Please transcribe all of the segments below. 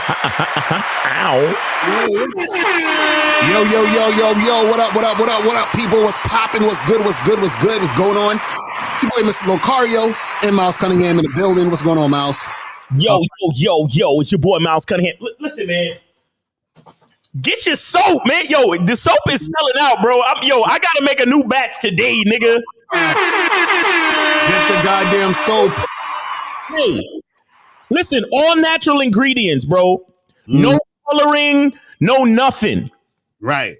Ow. Yo, what up, people? What's popping? What's good? What's going on? It's your boy, Mr. Locario, and Miles Cunningham in the building. What's going on, Miles? Yo, it's your boy, Miles Cunningham. Listen, man. Get your soap, man. Yo, the soap is selling out, bro. I gotta make a new batch today, nigga. Get the goddamn soap. Hey, listen, all natural ingredients, bro. No coloring, no nothing. Right.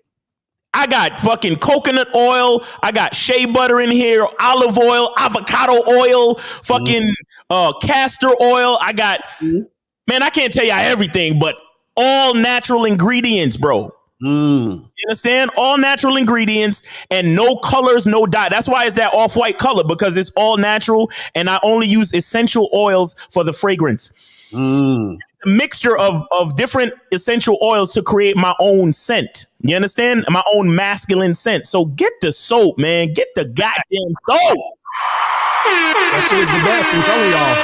I got fucking coconut oil. I got shea butter in here, olive oil, avocado oil, fucking castor oil. I got, man, I can't tell you everything, but all natural ingredients, bro. You understand? All natural ingredients and no colors, no dye. That's why it's that off-white color, because it's all natural, and I only use essential oils for the fragrance. A mixture of different essential oils to create my own scent. You understand? My own masculine scent. So get the soap, man. Get the goddamn soap. That shit is the best. I'm telling y'all.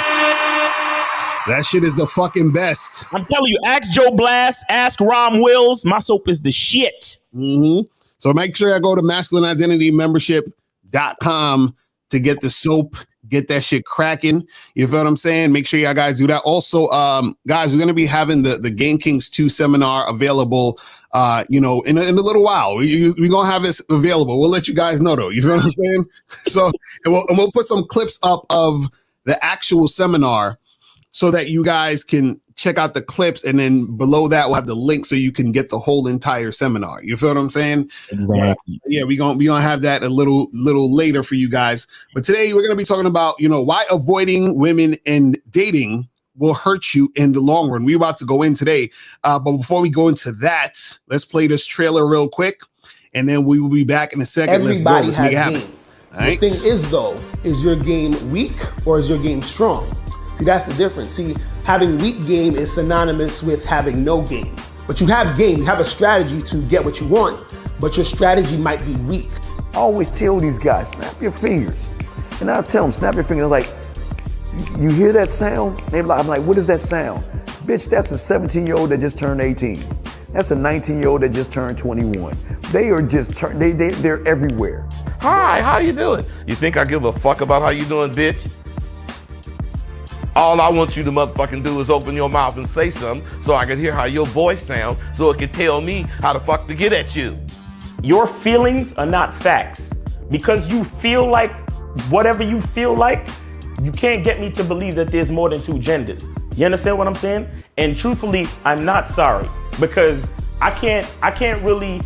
That shit is the fucking best. I'm telling you, ask Joe Blast, ask Rom Wills. My soap is the shit. So make sure I go to masculineidentitymembership.com to get the soap. Get that shit cracking. You feel what I'm saying? Make sure y'all guys do that. Also, guys, we're going to be having the Game Kings 2 seminar available, in a little while. We're going to have it available. We'll let you guys know, though. You feel what I'm saying? So, and we'll put some clips up of the actual seminar so that you guys can check out the clips, and then below that we'll have the link so you can get the whole entire seminar. You feel what I'm saying? Exactly. Yeah, we're gonna have that a little later for you guys. But today we're gonna be talking about, why avoiding women and dating will hurt you in the long run. We're about to go in today. But before we go into that, let's play this trailer real quick, and then we will be back in a second. Everybody has game. Right? The thing is, though, is your game weak or is your game strong? See, that's the difference. See, having weak game is synonymous with having no game. But you have game, you have a strategy to get what you want, but your strategy might be weak. I always tell these guys, snap your fingers. And I'll tell them, snap your fingers. Like, you hear that sound? I'm like, what is that sound? Bitch, that's a 17-year-old that just turned 18. That's a 19-year-old that just turned 21. They are just, they're everywhere. Hi, how you doing? You think I give a fuck about how you doing, bitch? All I want you to motherfucking do is open your mouth and say something so I can hear how your voice sounds, so it can tell me how the fuck to get at you. Your feelings are not facts. Because you feel like whatever you feel like, you can't get me to believe that there's more than two genders. You understand what I'm saying? And truthfully, I'm not sorry, because I can't really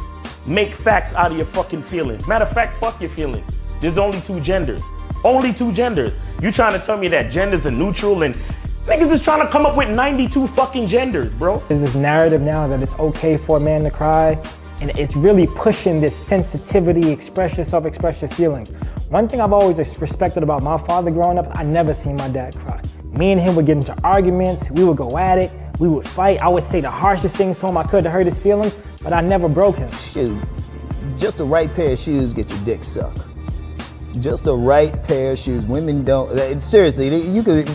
make facts out of your fucking feelings. Matter of fact, fuck your feelings. There's only two genders. Only two genders. You trying to tell me that genders are neutral, and niggas is trying to come up with 92 fucking genders, bro. There's this narrative now that it's okay for a man to cry, and it's really pushing this sensitivity, express yourself, express your feelings. One thing I've always respected about my father growing up, I never seen my dad cry. Me and him would get into arguments, we would go at it, we would fight. I would say the harshest things to him I could to hurt his feelings, but I never broke him. Shoot, just the right pair of shoes get your dick sucked. Just the right pair of shoes. Women don't, seriously, you could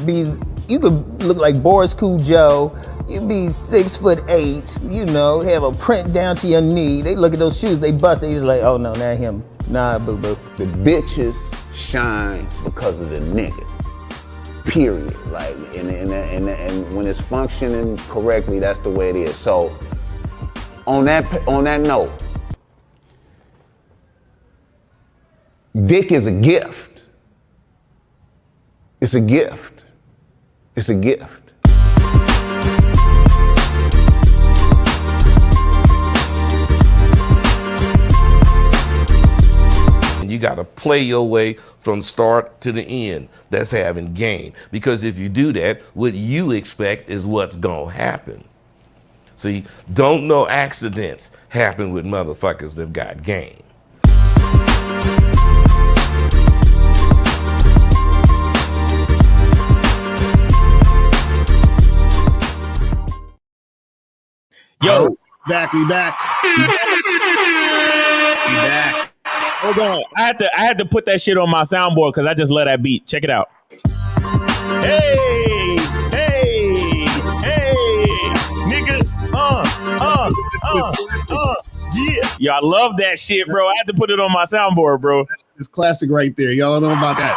look like Boris Cujo, you'd be 6'8", have a print down to your knee. They look at those shoes, they bust, they just like, oh no, not him. Nah, boo-boo. The bitches shine because of the nigga. Period. Like, and when it's functioning correctly, that's the way it is. So, on that note, dick is a gift. It's a gift. It's a gift. And you gotta play your way from start to the end. That's having game. Because if you do that, what you expect is what's gonna happen. See, don't no accidents happen with motherfuckers that got game. Yo, we back. Hold on. I had to put that shit on my soundboard because I just love that beat. Check it out. Hey, Yo, I love that shit, bro. I had to put it on my soundboard, bro. It's classic right there. Y'all know about that.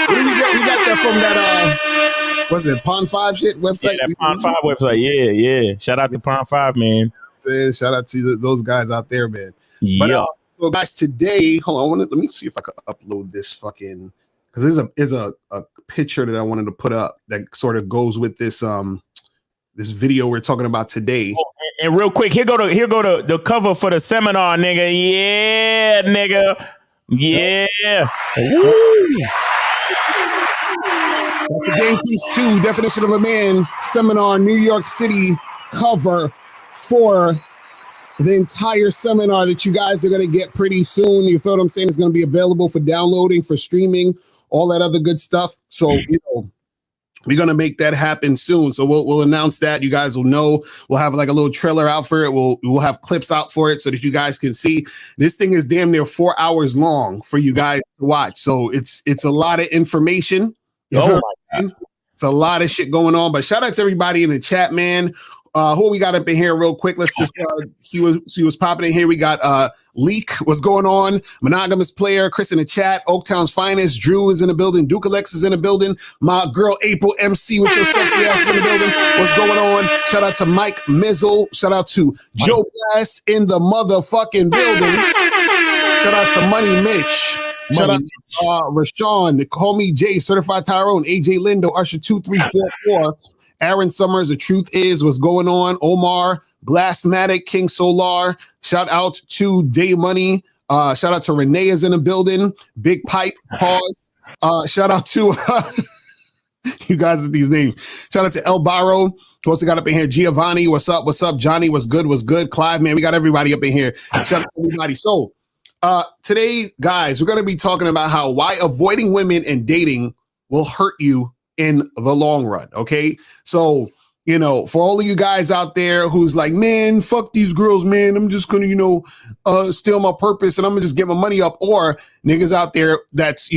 What do we got? We got that from that what's it, Pond 5 shit website? Yeah, that Pond 5 website. Yeah. Shout out to Pond 5, man. Shout out to those guys out there, man. Yeah. But, so guys, today, hold on, let me see if I can upload this fucking, because there's a picture that I wanted to put up that sort of goes with this this video we're talking about today. Oh, and real quick, here go to the cover for the seminar, nigga. Yeah, nigga. Yeah. Woo. That's the Game Piece 2 Definition of a Man seminar, New York City cover for the entire seminar that you guys are going to get pretty soon. You feel what I'm saying? It's going to be available for downloading, for streaming, all that other good stuff. So, we're going to make that happen soon. So we'll announce that. You guys will know. We'll have like a little trailer out for it. We'll have clips out for it so that you guys can see. This thing is damn near 4 hours long for you guys to watch. So it's a lot of information. Oh my God. It's a lot of shit going on. But shout out to everybody in the chat, man. Who we got up in here real quick? Let's just see what's popping in here. We got Leak, what's going on? Monogamous Player, Chris in the chat, Oaktown's Finest, Drew is in the building, Duke Alex is in the building, my girl April MC with your sexy ass in the building. What's going on? Shout out to Mike Mizzle. Shout out to Joe Glass in the motherfucking building. Shout out to Money Mitch. Shout out to Rashawn, Homie J, Certified Tyrone, AJ Lindo, Usher 2344. Aaron Summers, The Truth Is, what's going on? Omar, Blastmatic, King Solar. Shout out to Day Money. Shout out to Renee is in the building. Big Pipe, pause. Shout out to you guys with these names. Shout out to El Barro. Who also got up in here? Giovanni, what's up? What's up? Johnny, what's good? What's good? Clive, man, we got everybody up in here. Shout out to everybody. So today, guys, we're going to be talking about why avoiding women and dating will hurt you in the long run. Okay. So, for all of you guys out there who's like, man, fuck these girls, man. I'm just going to, steal my purpose and I'm gonna just get my money up. Or niggas out there that's,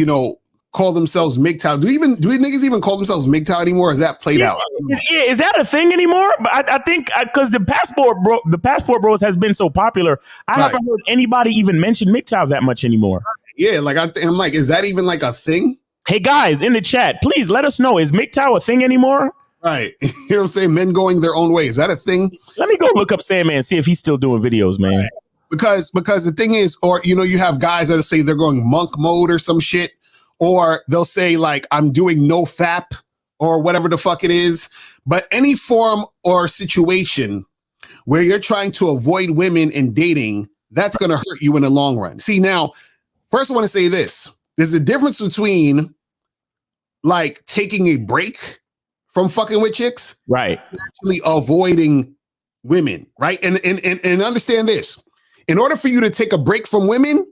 call themselves MGTOW. Do niggas even call themselves MGTOW anymore? Is that played out? Yeah, is that a thing anymore? But I think because the passport bros has been so popular, I haven't heard anybody even mention MGTOW that much anymore. Yeah, like I'm like, is that even like a thing? Hey guys in the chat, please let us know. Is MGTOW a thing anymore? Right. You know what I'm saying? Men going their own way. Is that a thing? Let me go look up Sandman, see if he's still doing videos, man. Right. Because the thing is, or you have guys that say they're going monk mode or some shit, or they'll say like I'm doing no FAP or whatever the fuck it is. But any form or situation where you're trying to avoid women and dating, that's gonna hurt you in the long run. See, now, first I want to say this. There's a difference between like taking a break from fucking with chicks, right? Actually avoiding women, right? And understand this. In order for you to take a break from women,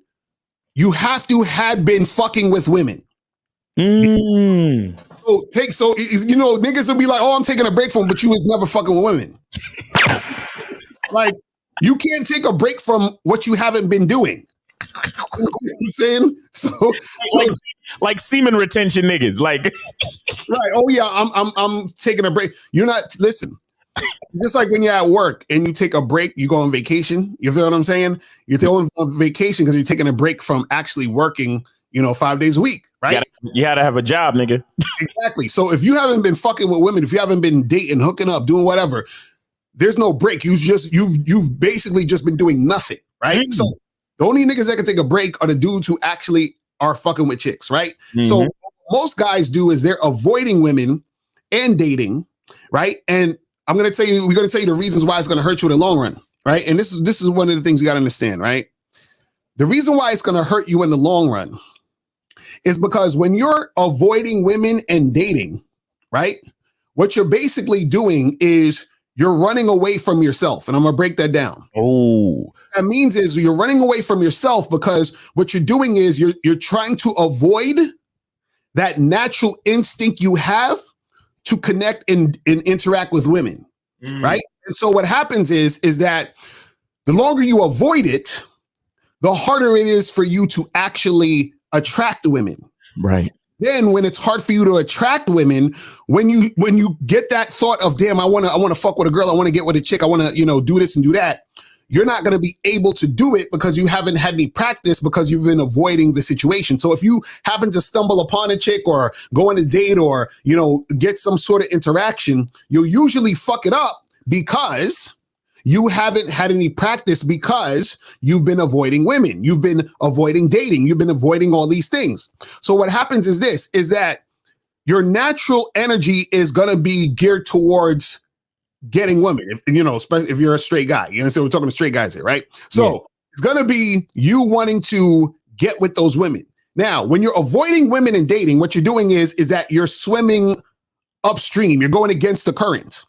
you have to had been fucking with women. Mm. So niggas will be like, oh, I'm taking a break from, but you was never fucking with women. Like, you can't take a break from what you haven't been doing. You know what I'm saying? So like semen retention niggas, like right. Oh yeah, I'm taking a break. You're not listen. Just like when you're at work and you take a break, you go on vacation. You feel what I'm saying? You're going on vacation because you're taking a break from actually working, 5 days a week, right? You gotta have a job, nigga. Exactly. So if you haven't been fucking with women, if you haven't been dating, hooking up, doing whatever, there's no break. You've basically just been doing nothing, right? Mm-hmm. So the only niggas that can take a break are the dudes who actually are fucking with chicks, right? Mm-hmm. So what most guys do is they're avoiding women and dating, right? And we're going to tell you the reasons why it's going to hurt you in the long run, right? And this is one of the things you got to understand, right? The reason why it's going to hurt you in the long run is because when you're avoiding women and dating, right? What you're basically doing is you're running away from yourself. And I'm going to break that down. Oh, what that means is you're running away from yourself because what you're doing is you're trying to avoid that natural instinct you have to connect and interact with women, right? And so what happens is that the longer you avoid it, the harder it is for you to actually attract women. Right. Then when it's hard for you to attract women, when you get that thought of, damn, I want to fuck with a girl, I want to get with a chick, I want to, do this and do that, you're not going to be able to do it because you haven't had any practice because you've been avoiding the situation. So if you happen to stumble upon a chick or go on a date or, you know, get some sort of interaction, you'll usually fuck it up because you haven't had any practice because you've been avoiding women. You've been avoiding dating. You've been avoiding all these things. So what happens is this, is that your natural energy is going to be geared towards getting women, if, you know, especially if you're a straight guy. You understand? We're talking to straight guys here, right? So it's going to be you wanting to get with those women. Now, when you're avoiding women and dating, what you're doing is that you're swimming upstream. You're going against the current.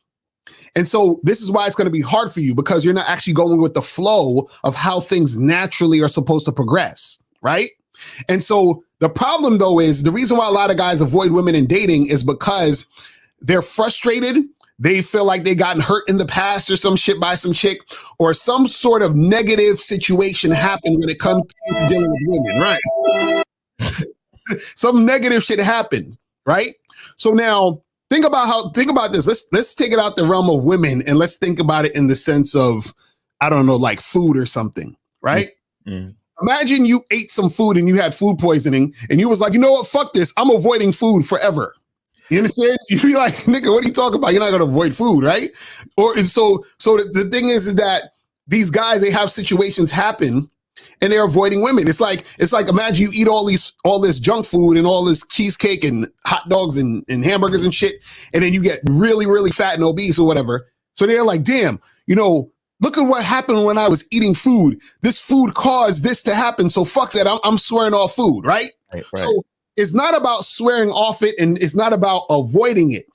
And so this is why it's going to be hard for you, because you're not actually going with the flow of how things naturally are supposed to progress, right? And so the problem, though, is the reason why a lot of guys avoid women in dating is because they're frustrated. They feel like they gotten hurt in the past or some shit by some chick, or some sort of negative situation happened when it comes to dealing with women, right? Some negative shit happened, right? So now think about this. Let's take it out the realm of women and let's think about it in the sense of, I don't know, like food or something, right? Mm-hmm. Imagine you ate some food and you had food poisoning and you was like, you know what, fuck this. I'm avoiding food forever. You understand? You'd be like, nigga, what are you talking about? You're not gonna avoid food, right? Or and so the thing is that these guys, they have situations happen and they're avoiding women. It's like imagine you eat all this junk food and all this cheesecake and hot dogs and hamburgers and shit, and then you get really, really fat and obese or whatever. So they're like, damn, you know, look at what happened when I was eating food. This food caused this to happen. So fuck that. I'm swearing off food, right? Right. So it's not about swearing off it, and it's not about avoiding it,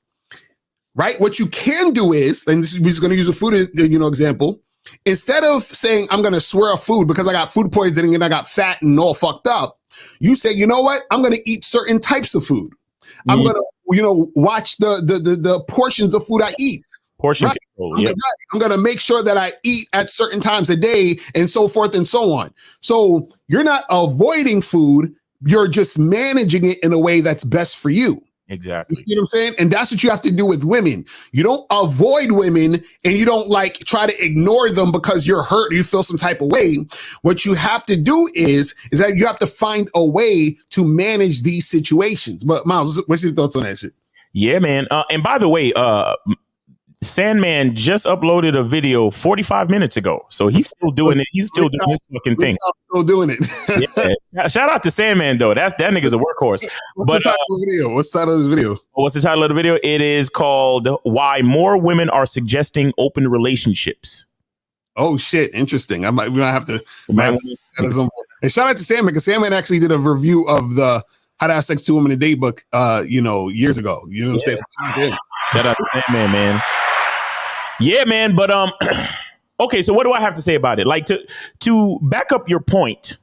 right? What you can do is, and we're just going to use a food, example. Instead of saying, I'm going to swear off food because I got food poisoning and I got fat and all fucked up, you say, you know what? I'm going to eat certain types of food. Mm-hmm. I'm going to, watch the portions of food I eat. Portion control, yeah. I'm going to make sure that I eat at certain times a day and so forth and so on. So you're not avoiding food. You're just managing it in a way that's best for you. Exactly. You see what I'm saying? And that's what you have to do with women. You don't avoid women and you don't try to ignore them because you're hurt or you feel some type of way. What you have to do is that you have to find a way to manage these situations. But Miles, what's your thoughts on that shit? Yeah, man. And by the way, Sandman just uploaded a video 45 minutes ago. So he's still doing it. He's still doing this fucking thing. Still doing it. Yeah. Shout out to Sandman, though. That nigga's a workhorse. What's the title of the video? What's the title of this video? What's the title of the video? It is called Why More Women Are Suggesting Open Relationships. Oh, shit. Interesting. We might have to. And shout out to Sandman, because Sandman actually did a review of the How to Have Sex 2 Women a Day book, years ago. You know what I'm saying? Shout out to Sandman, man. Yeah, man. But okay. So what do I have to say about it? Like to back up your point,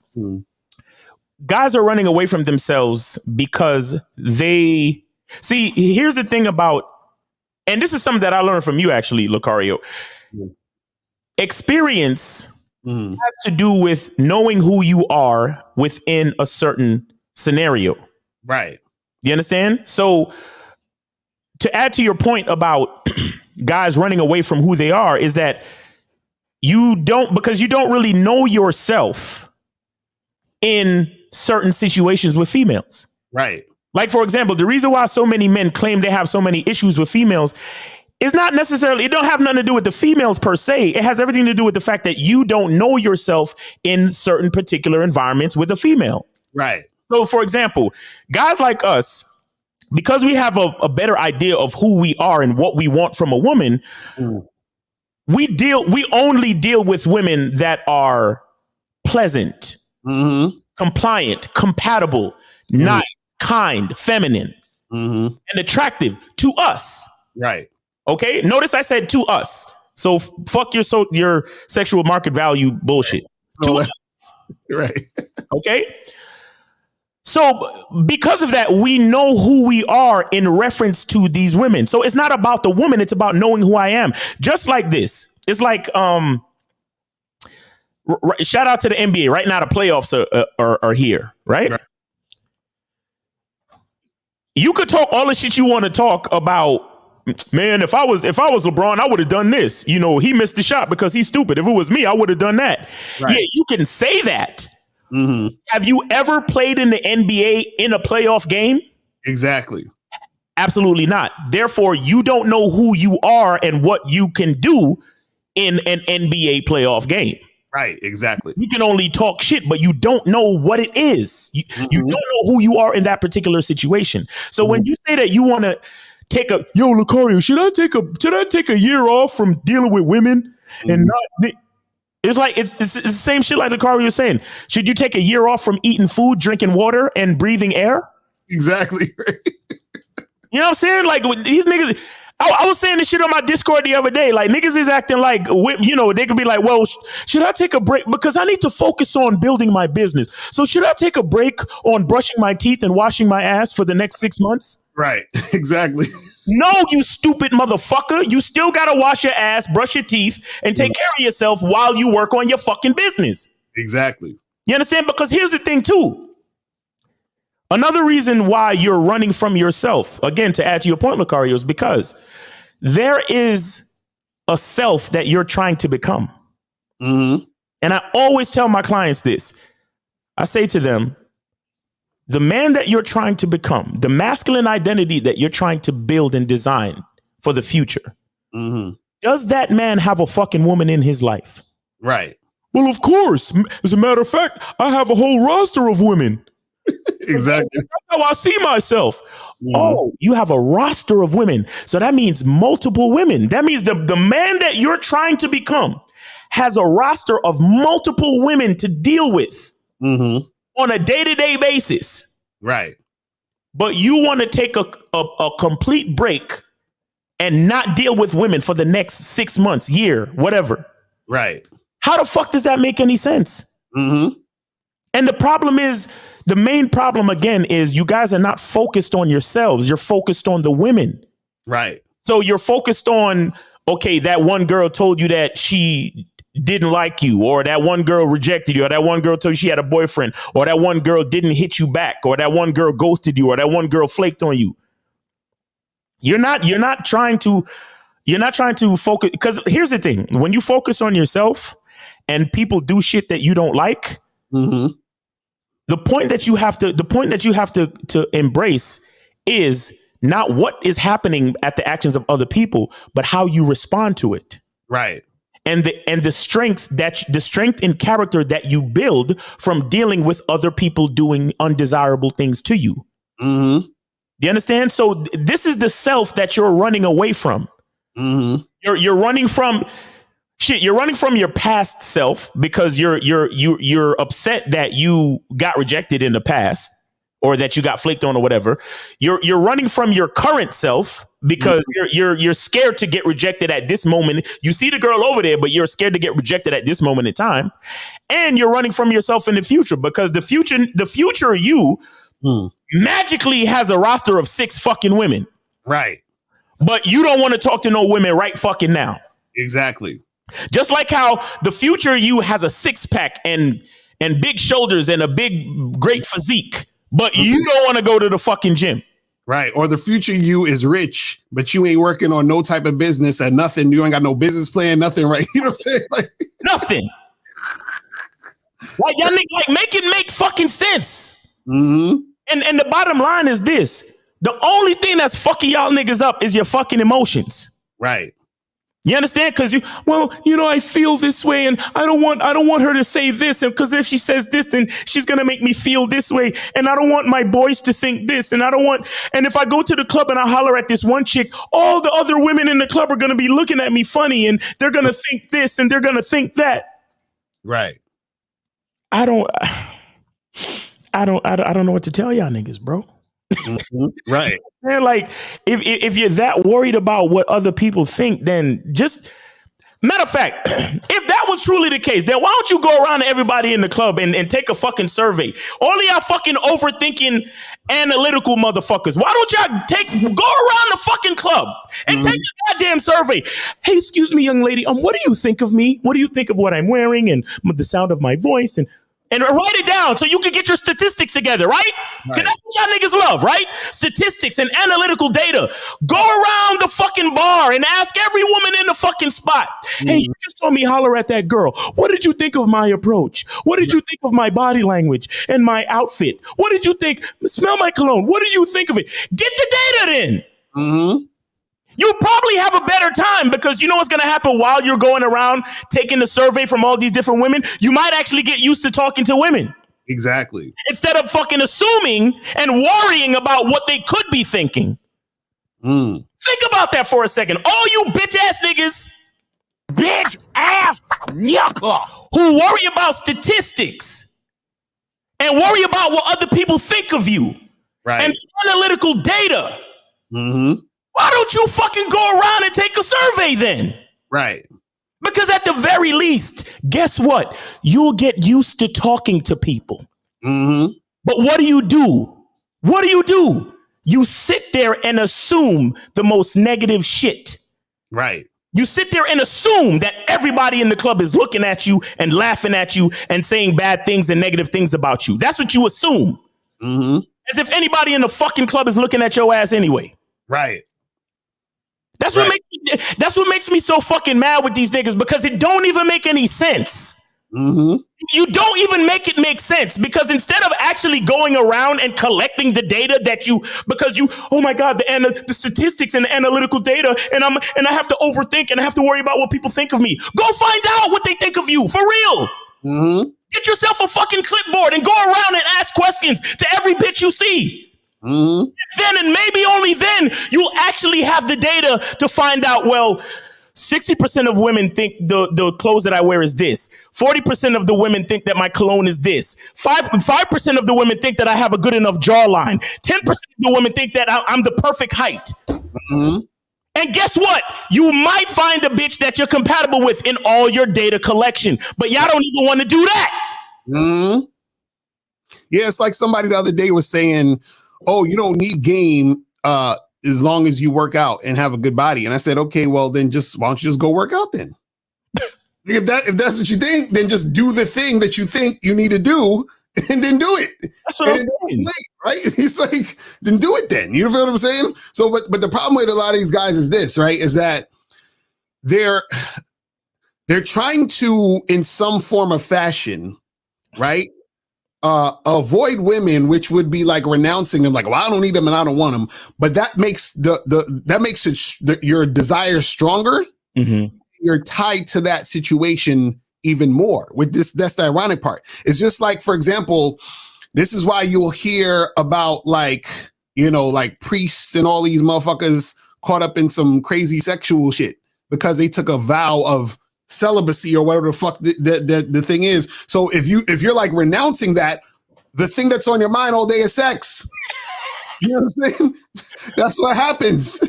guys are running away from themselves because they see. Here's the thing about, and this is something that I learned from you, actually, Lucario. Experience has to do with knowing who you are within a certain scenario. Right. You understand? So to add to your point about guys running away from who they are, is that because you don't really know yourself in certain situations with females. Right. Like, for example, the reason why so many men claim they have so many issues with females is not necessarily, it don't have nothing to do with the females per se. It has everything to do with the fact that you don't know yourself in certain particular environments with a female. Right. So, for example, guys like us, because we have a better idea of who we are and what we want from a woman, we only deal with women that are pleasant, compliant, compatible, nice, kind, feminine, and attractive to us. Right. Okay. Notice I said to us. So fuck your sexual market value bullshit. To us. Right. Okay. So because of that, we know who we are in reference to these women. So it's not about the woman. It's about knowing who I am. Just like this. It's like, shout out to the NBA. Right now, the playoffs are here, right? You could talk all the shit you want to talk about man, if I was LeBron, I would have done this. You know, he missed the shot because he's stupid. If it was me, I would have done that. Right. Yeah, you can say that. Mm-hmm. Have you ever played in the NBA in a playoff game? Exactly. Absolutely not. Therefore, you don't know who you are and what you can do in an NBA playoff game. Right, exactly. You can only talk shit, but you don't know what it is. You don't know who you are in that particular situation. So when you say that you want to take Lucario, should I take a year off from dealing with women and not? It's like it's the same shit like Lucario was saying. Should you take a year off from eating food, drinking water, and breathing air? Exactly. You know what I'm saying? Like these niggas. I was saying this shit on my Discord the other day. Like niggas is acting like, you know, they could be like, well, should I take a break? Because I need to focus on building my business. So should I take a break on brushing my teeth and washing my ass for the next 6 months? Right. Exactly. No, you stupid motherfucker. You still got to wash your ass, brush your teeth, and take care of yourself while you work on your fucking business. Exactly. You understand? Because here's the thing, too. Another reason why you're running from yourself, again, to add to your point, Lucario, is because there is a self that you're trying to become. Mm-hmm. And I always tell my clients this. I say to them, the man that you're trying to become, the masculine identity that you're trying to build and design for the future, does that man have a fucking woman in his life? Right. Well, of course. As a matter of fact, I have a whole roster of women. Exactly. That's how I see myself. Oh, you have a roster of women. So that means multiple women. That means the man that you're trying to become has a roster of multiple women to deal with on a day-to-day basis. Right. But you want to take a complete break and not deal with women for the next 6 months, year, whatever. Right. How the fuck does that make any sense? And the problem is, the main problem, again, is you guys are not focused on yourselves. You're focused on the women. Right. So you're focused on, okay, that one girl told you that she didn't like you, or that one girl rejected you, or that one girl told you she had a boyfriend, or that one girl didn't hit you back, or that one girl ghosted you, or that one girl flaked on you. You're not trying to focus, because here's the thing. When you focus on yourself and people do shit that you don't like, the point that you have to embrace is not what is happening at the actions of other people, but how you respond to it. Right. And the strength in character that you build from dealing with other people doing undesirable things to you. Do you understand? So this is the self that you're running away from. You're running from shit. You're running from your past self because you're upset that you got rejected in the past, or that you got flaked on, or whatever. You're running from your current self because you're scared to get rejected at this moment. You see the girl over there, but you're scared to get rejected at this moment in time. And you're running from yourself in the future because the future you magically has a roster of 6 fucking women. Right. But you don't want to talk to no women right fucking now. Exactly. Just like how the future you has a 6-pack and big shoulders and a big, great physique, but you don't want to go to the fucking gym. Right. Or the future you is rich, but you ain't working on no type of business or nothing. You ain't got no business plan, nothing, right? You know what I'm saying? Like nothing. Like y'all like make fucking sense. And the bottom line is this. The only thing that's fucking y'all niggas up is your fucking emotions. Right. You understand? Because I feel this way, and I don't want her to say this, and because if she says this, then she's gonna make me feel this way, and I don't want my boys to think this, and and if I go to the club and I holler at this one chick, all the other women in the club are gonna be looking at me funny, and they're gonna think this, and they're gonna think that. Right. I don't know what to tell y'all niggas, bro. Right. Man, like if you're that worried about what other people think, then just matter of fact, if that was truly the case, then why don't you go around to everybody in the club and take a fucking survey? All of y'all fucking overthinking analytical motherfuckers. Why don't y'all go around the fucking club and take a goddamn survey? Hey, excuse me, young lady. What do you think of me? What do you think of what I'm wearing and the sound of my voice? And And write it down so you can get your statistics together, right? Because that's what y'all niggas love, right? Statistics and analytical data. Go around the fucking bar and ask every woman in the fucking spot. Hey, you just saw me holler at that girl. What did you think of my approach? What did you think of my body language and my outfit? What did you think? Smell my cologne. What did you think of it? Get the data then. Mm-hmm. You'll probably have a better time because you know what's going to happen while you're going around taking the survey from all these different women? You might actually get used to talking to women. Exactly. Instead of fucking assuming and worrying about what they could be thinking. Think about that for a second. All you bitch ass niggas, bitch ass yucca, who worry about statistics and worry about what other people think of you. Right. And analytical data. Mm-hmm. Why don't you fucking go around and take a survey then? Right. Because at the very least, guess what? You'll get used to talking to people. Mm-hmm. But what do? What do? You sit there and assume the most negative shit. Right. You sit there and assume that everybody in the club is looking at you and laughing at you and saying bad things and negative things about you. That's what you assume. Mm-hmm. As if anybody in the fucking club is looking at your ass anyway. Right. That's what makes me so fucking mad with these niggas because it don't even make any sense. Mm-hmm. You don't even make it make sense because instead of actually going around and collecting the data that oh my God, the statistics and the analytical data, and I have to overthink and I have to worry about what people think of me. Go find out what they think of you for real. Mm-hmm. Get yourself a fucking clipboard and go around and ask questions to every bitch you see. Mm-hmm. Then and maybe only then you'll actually have the data to find out, well, 60% of women think the clothes that I wear is this. 40% of the women think that my cologne is this. 5% of the women think that I have a good enough jawline. 10% of the women think that I'm the perfect height. Mm-hmm. And guess what? You might find a bitch that you're compatible with in all your data collection, but y'all don't even want to do that. Mm-hmm. Yeah, it's like somebody the other day was saying, oh, you don't need game as long as you work out and have a good body. And I said, okay, well, then why don't you just go work out then? if that's what you think, then just do the thing that you think you need to do and then do it. That's what I'm saying. Right? It's like, then do it then. You feel what I'm saying? So, but the problem with a lot of these guys is this, right? Is that they're trying to, in some form of fashion, right? Avoid women, which would be like renouncing them, like, well, I don't need them and I don't want them. But that makes your desire stronger. Mm-hmm. You're tied to that situation even more. With this, that's the ironic part. It's just like, for example, this is why you'll hear about like priests and all these motherfuckers caught up in some crazy sexual shit because they took a vow of celibacy or whatever the fuck the thing is. So if you're like renouncing that, the thing that's on your mind all day is sex. You know what I'm saying? That's what happens.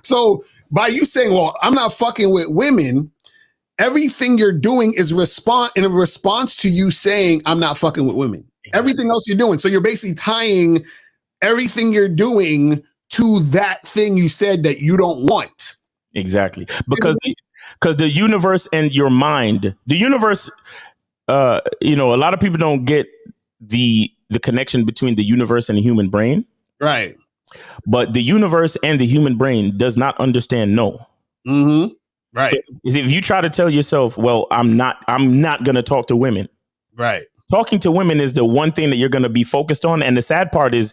So by you saying, well, I'm not fucking with women, everything you're doing is in response to you saying I'm not fucking with women. Exactly. Everything else you're doing. So you're basically tying everything you're doing to that thing you said that you don't want. Exactly. Because the universe and your mind, the universe, a lot of people don't get the connection between the universe and the human brain. Right. But the universe and the human brain does not understand no. Mm-hmm. Right. So if you try to tell yourself, well, I'm not going to talk to women. Right. Talking to women is the one thing that you're going to be focused on. And the sad part is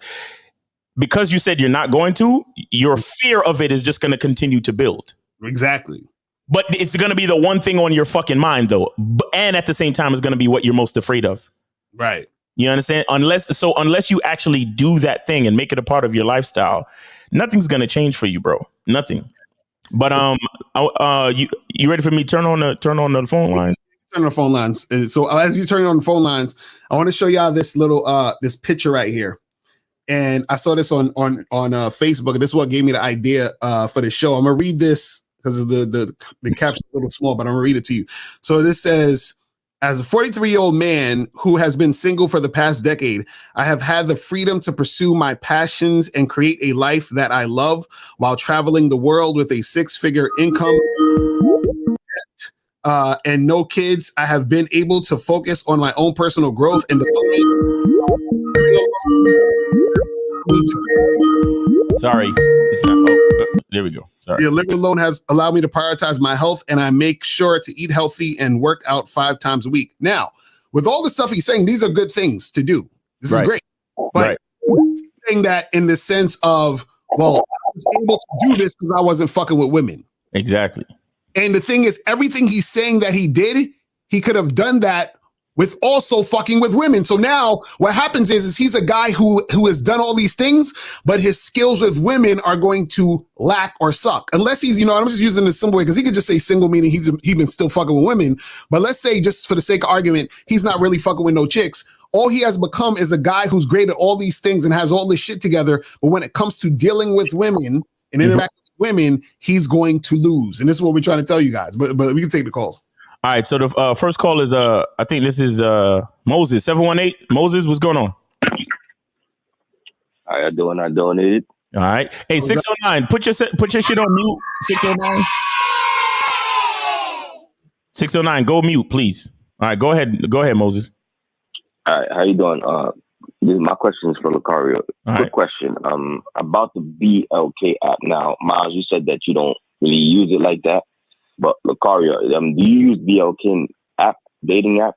because you said you're not going to, your fear of it is just going to continue to build. Exactly. But it's going to be the one thing on your fucking mind, though. And at the same time, it's going to be what you're most afraid of. Right. You understand? Unless you actually do that thing and make it a part of your lifestyle, nothing's going to change for you, bro. Nothing. But you ready for me? Turn on the phone line. Turn on the phone lines. And so as you turn on the phone lines, I want to show y'all this little this picture right here. And I saw this on Facebook. This is what gave me the idea for the show. I'm gonna read this because the caption's a little small, but I'm gonna read it to you. So this says, as a 43-year-old man who has been single for the past decade, I have had the freedom to pursue my passions and create a life that I love while traveling the world with a 6-figure income. and no kids, I have been able to focus on my own personal growth and development. Sorry. It's not, there we go. Sorry. The living alone has allowed me to prioritize my health, and I make sure to eat healthy and work out 5 times a week. Now, with all the stuff he's saying, these are good things to do. This is great. But saying that in the sense of, well, I was able to do this because I wasn't fucking with women. Exactly. And the thing is, everything he's saying that he did, he could have done that with also fucking with women. So now what happens is he's a guy who has done all these things, but his skills with women are going to lack or suck. Unless he's, I'm just using this simple way because he could just say single, meaning he's been still fucking with women. But let's say, just for the sake of argument, he's not really fucking with no chicks. All he has become is a guy who's great at all these things and has all this shit together. But when it comes to dealing with women and interacting with women, he's going to lose. And this is what we're trying to tell you guys. But we can take the calls. All right, so the first call is I think this is Moses 718. Moses, what's going on? How you doing? I donated. All right, hey 609, put your shit on mute. 609, 609, go mute, please. All right, go ahead, Moses. All right, how you doing? My question is for Lucario. Good question. About the BLK app. Now, Miles, you said that you don't really use it like that. But Lucario, do you use BLK app, dating app?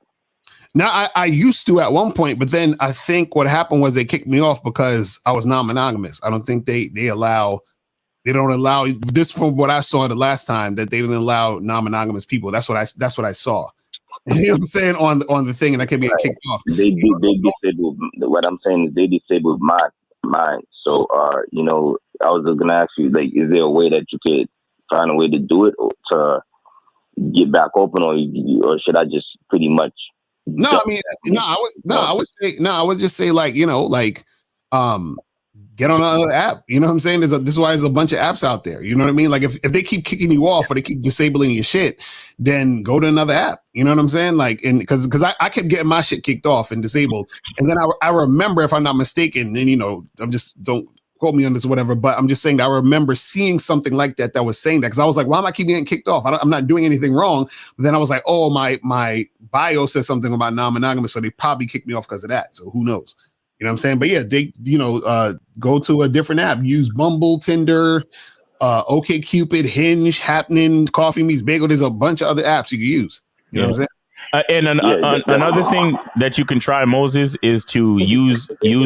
Now, I used to at one point, but then I think what happened was they kicked me off because I was non-monogamous. I don't think they don't allow this, from what I saw the last time, that they didn't allow non-monogamous people. That's what I saw. You know what I'm saying on the thing, and I kept getting kicked off. They disabled. What I'm saying is they disabled mine. So I was gonna ask you, like, is there a way that you could find a way to do it or to get back open, or should I just pretty much? I would just say like, get on another app. You know what I'm saying? This is why there's a bunch of apps out there. You know what I mean? Like if they keep kicking you off or they keep disabling your shit, then go to another app. You know what I'm saying? Like, and because I kept getting my shit kicked off and disabled. And then I remember, if I'm not mistaken, and I'm just, don't quote me on this or whatever, but I'm just saying that I remember seeing something like that was saying that, because I was like, why am I keep getting kicked off? I'm not doing anything wrong. But then I was like, oh, my bio says something about non-monogamous, so they probably kicked me off because of that. So who knows? You know what I'm saying? But yeah, they, go to a different app. Use Bumble, Tinder, OkCupid, Hinge, Happening, Coffee Meets Bagel. There's a bunch of other apps you can use. You know what I'm saying? Another thing that you can try, Moses, is to use a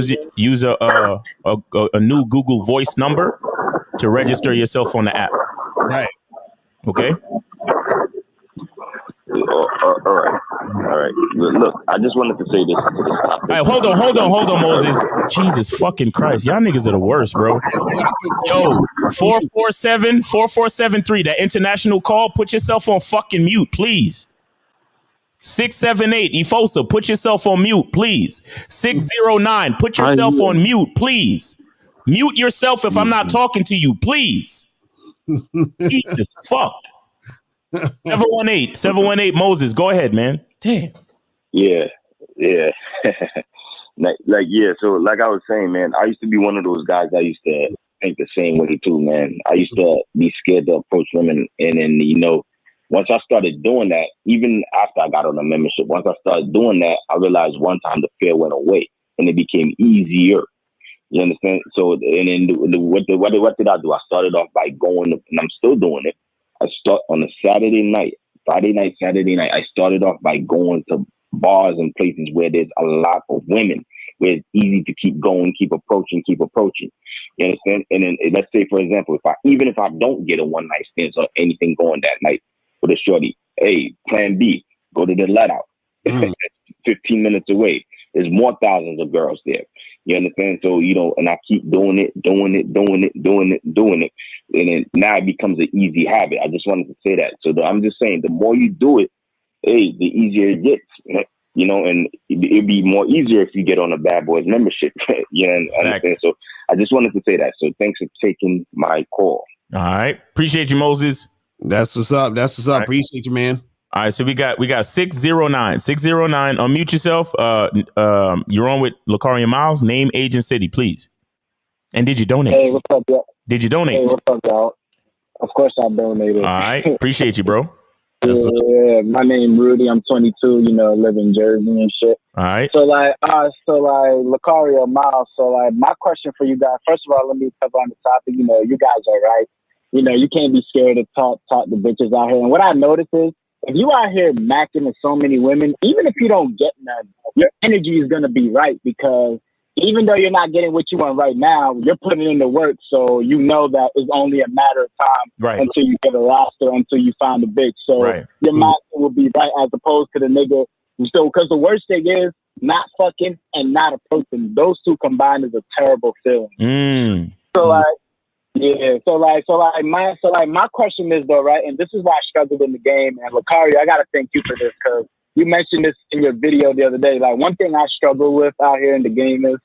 new Google Voice number to register yourself on the app. Right. Okay. All right. Look, I just wanted to say this to this topic. All right, hold on, Moses. Jesus fucking Christ. Y'all niggas are the worst, bro. Yo, 447-4473, that international call, put yourself on fucking mute, please. 678, Efosa, put yourself on mute, please. 609, put yourself on mute, please. Mute yourself if I'm not talking to you, please. Jesus fuck. 718, Moses, go ahead, man. Damn. Yeah. So like I was saying, man, I used to be one of those guys. I used to think the same way too, man. I used to be scared to approach women, and then once I started doing that, even after I got on the membership, once I started doing that, I realized one time the fear went away and it became easier. You understand? So, and then what did I do? I started off by going, and I'm still doing it. I start on a Friday night, Saturday night. I started off by going to bars and places where there's a lot of women, where it's easy to keep going, keep approaching. You understand? And then let's say, for example, even if I don't get a one night stand or anything going that night with a shorty, hey, plan B, go to the let out. 15 minutes away. There's more thousands of girls there. You understand? So, and I keep doing it. And then now it becomes an easy habit. I just wanted to say that. So I'm just saying, the more you do it, hey, the easier it gets. And it'd be more easier if you get on a Bad Boys membership. Understand? So I just wanted to say that. So thanks for taking my call. All right. Appreciate you, Moses. That's what's up. Right. Appreciate you, man. All right, so we got 609. 609, unmute yourself. You're on with Lucario Miles. Name, age, and city, please. And did you donate? Hey, what's up, y'all? Did you donate? Hey, what's up, y'all? Of course I donated. All right, appreciate you, bro. Yeah, my name Rudy. I'm 22. You know, live in Jersey and shit. All right. So like, Lucario, Miles. So like, my question for you guys. First of all, let me cover on the topic. You know, you guys are right. You know, you can't be scared to talk the bitches out here. And what I notice is, if you out here macking with so many women, even if you don't get none, your energy is gonna be right, because even though you're not getting what you want right now, you're putting in the work. So you know that it's only a matter of time until you get a roster, until you find a bitch. So your mindset will be right, as opposed to the nigga. So, because the worst thing is not fucking and not approaching. Those two combined is a terrible feeling. So like, yeah. So my question is though, right? And this is why I struggled in the game. And Lucario, I gotta thank you for this, because you mentioned this in your video the other day. Like, one thing I struggle with out here in the game is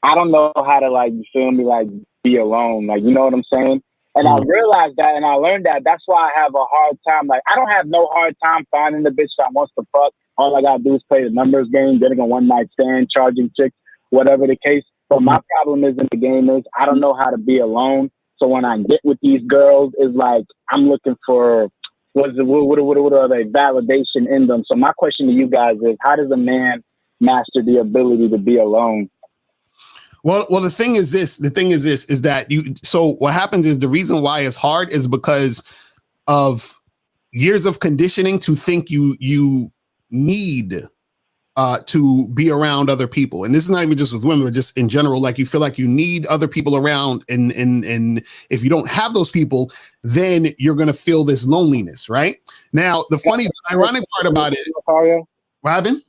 I don't know how to, like, you feel me, like, be alone. Like, you know what I'm saying? And I realized that, and I learned that. That's why I have a hard time. Like, I don't have no hard time finding the bitch that wants to fuck. All I gotta do is play the numbers game, getting a one night stand, charging chicks, whatever the case. But my problem is in the game is I don't know how to be alone. So when I get with these girls, it's like I'm looking for what are they, validation in them. So my question to you guys is, how does a man master the ability to be alone? Well, the thing is this is that so what happens is, the reason why it's hard is because of years of conditioning to think you need to be around other people. And this is not even just with women, but just in general. Like, you feel like you need other people around, and if you don't have those people, then you're gonna feel this loneliness, right? Now, the funny, ironic part about it, what happened?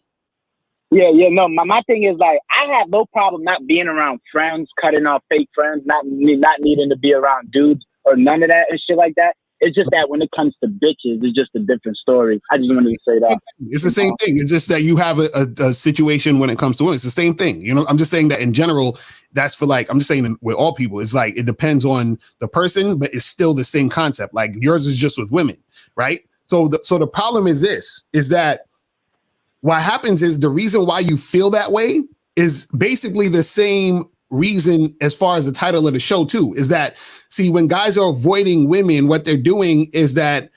Yeah, no. My thing is, like, I have no problem not being around friends, cutting off fake friends, not needing to be around dudes or none of that and shit like that. It's just that when it comes to bitches, it's just a different story. I just wanted to say that. It's the same thing. It's just that you have a situation when it comes to women. It's the same thing. You know, I'm just saying that in general, that's for, like, I'm just saying with all people, it's like, it depends on the person, but it's still the same concept. Like, yours is just with women, right? So the problem is this, is that what happens is, the reason why you feel that way is basically the same reason as far as the title of the show too, is that, see, when guys are avoiding women, what they're doing is that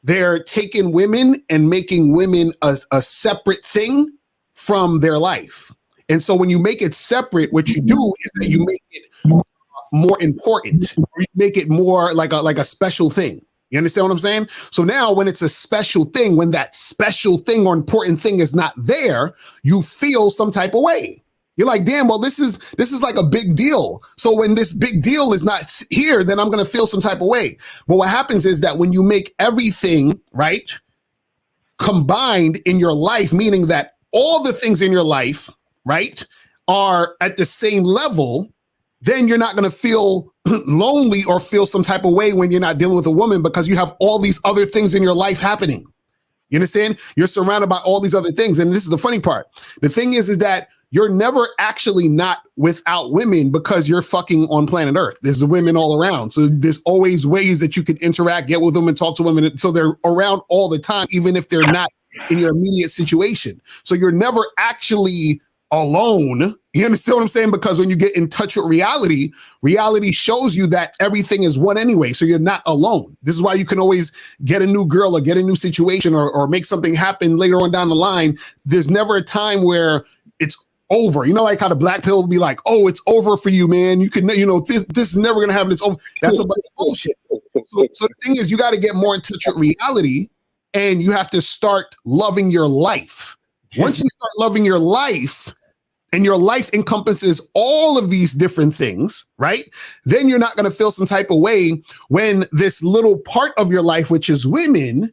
they're taking women and making women a separate thing from their life. And so when you make it separate, what you do is that you make it more important, or you make it more like a special thing. You understand what I'm saying? So now when it's a special thing, when that special thing or important thing is not there, you feel some type of way. You're like, damn, well, this is like a big deal. So when this big deal is not here, then I'm going to feel some type of way. But what happens is that when you make everything, right, combined in your life, meaning that all the things in your life, right, are at the same level, then you're not going to feel lonely or feel some type of way when you're not dealing with a woman, because you have all these other things in your life happening. You understand? You're surrounded by all these other things. And this is the funny part. The thing is that you're never actually not without women, because you're fucking on planet Earth. There's women all around. So there's always ways that you can interact, get with them, and talk to women. So they're around all the time, even if they're not in your immediate situation. So you're never actually alone. You understand what I'm saying? Because when you get in touch with reality, reality shows you that everything is one anyway. So you're not alone. This is why you can always get a new girl or get a new situation or make something happen later on down the line. There's never a time where it's over. You know, like how the black pill will be like, oh, it's over for you, man. You can, you know, this is never going to happen. It's over. That's a bunch of bullshit. So the thing is, you got to get more in touch with reality, and you have to start loving your life. Once you start loving your life, and your life encompasses all of these different things, right? Then you're not going to feel some type of way when this little part of your life, which is women,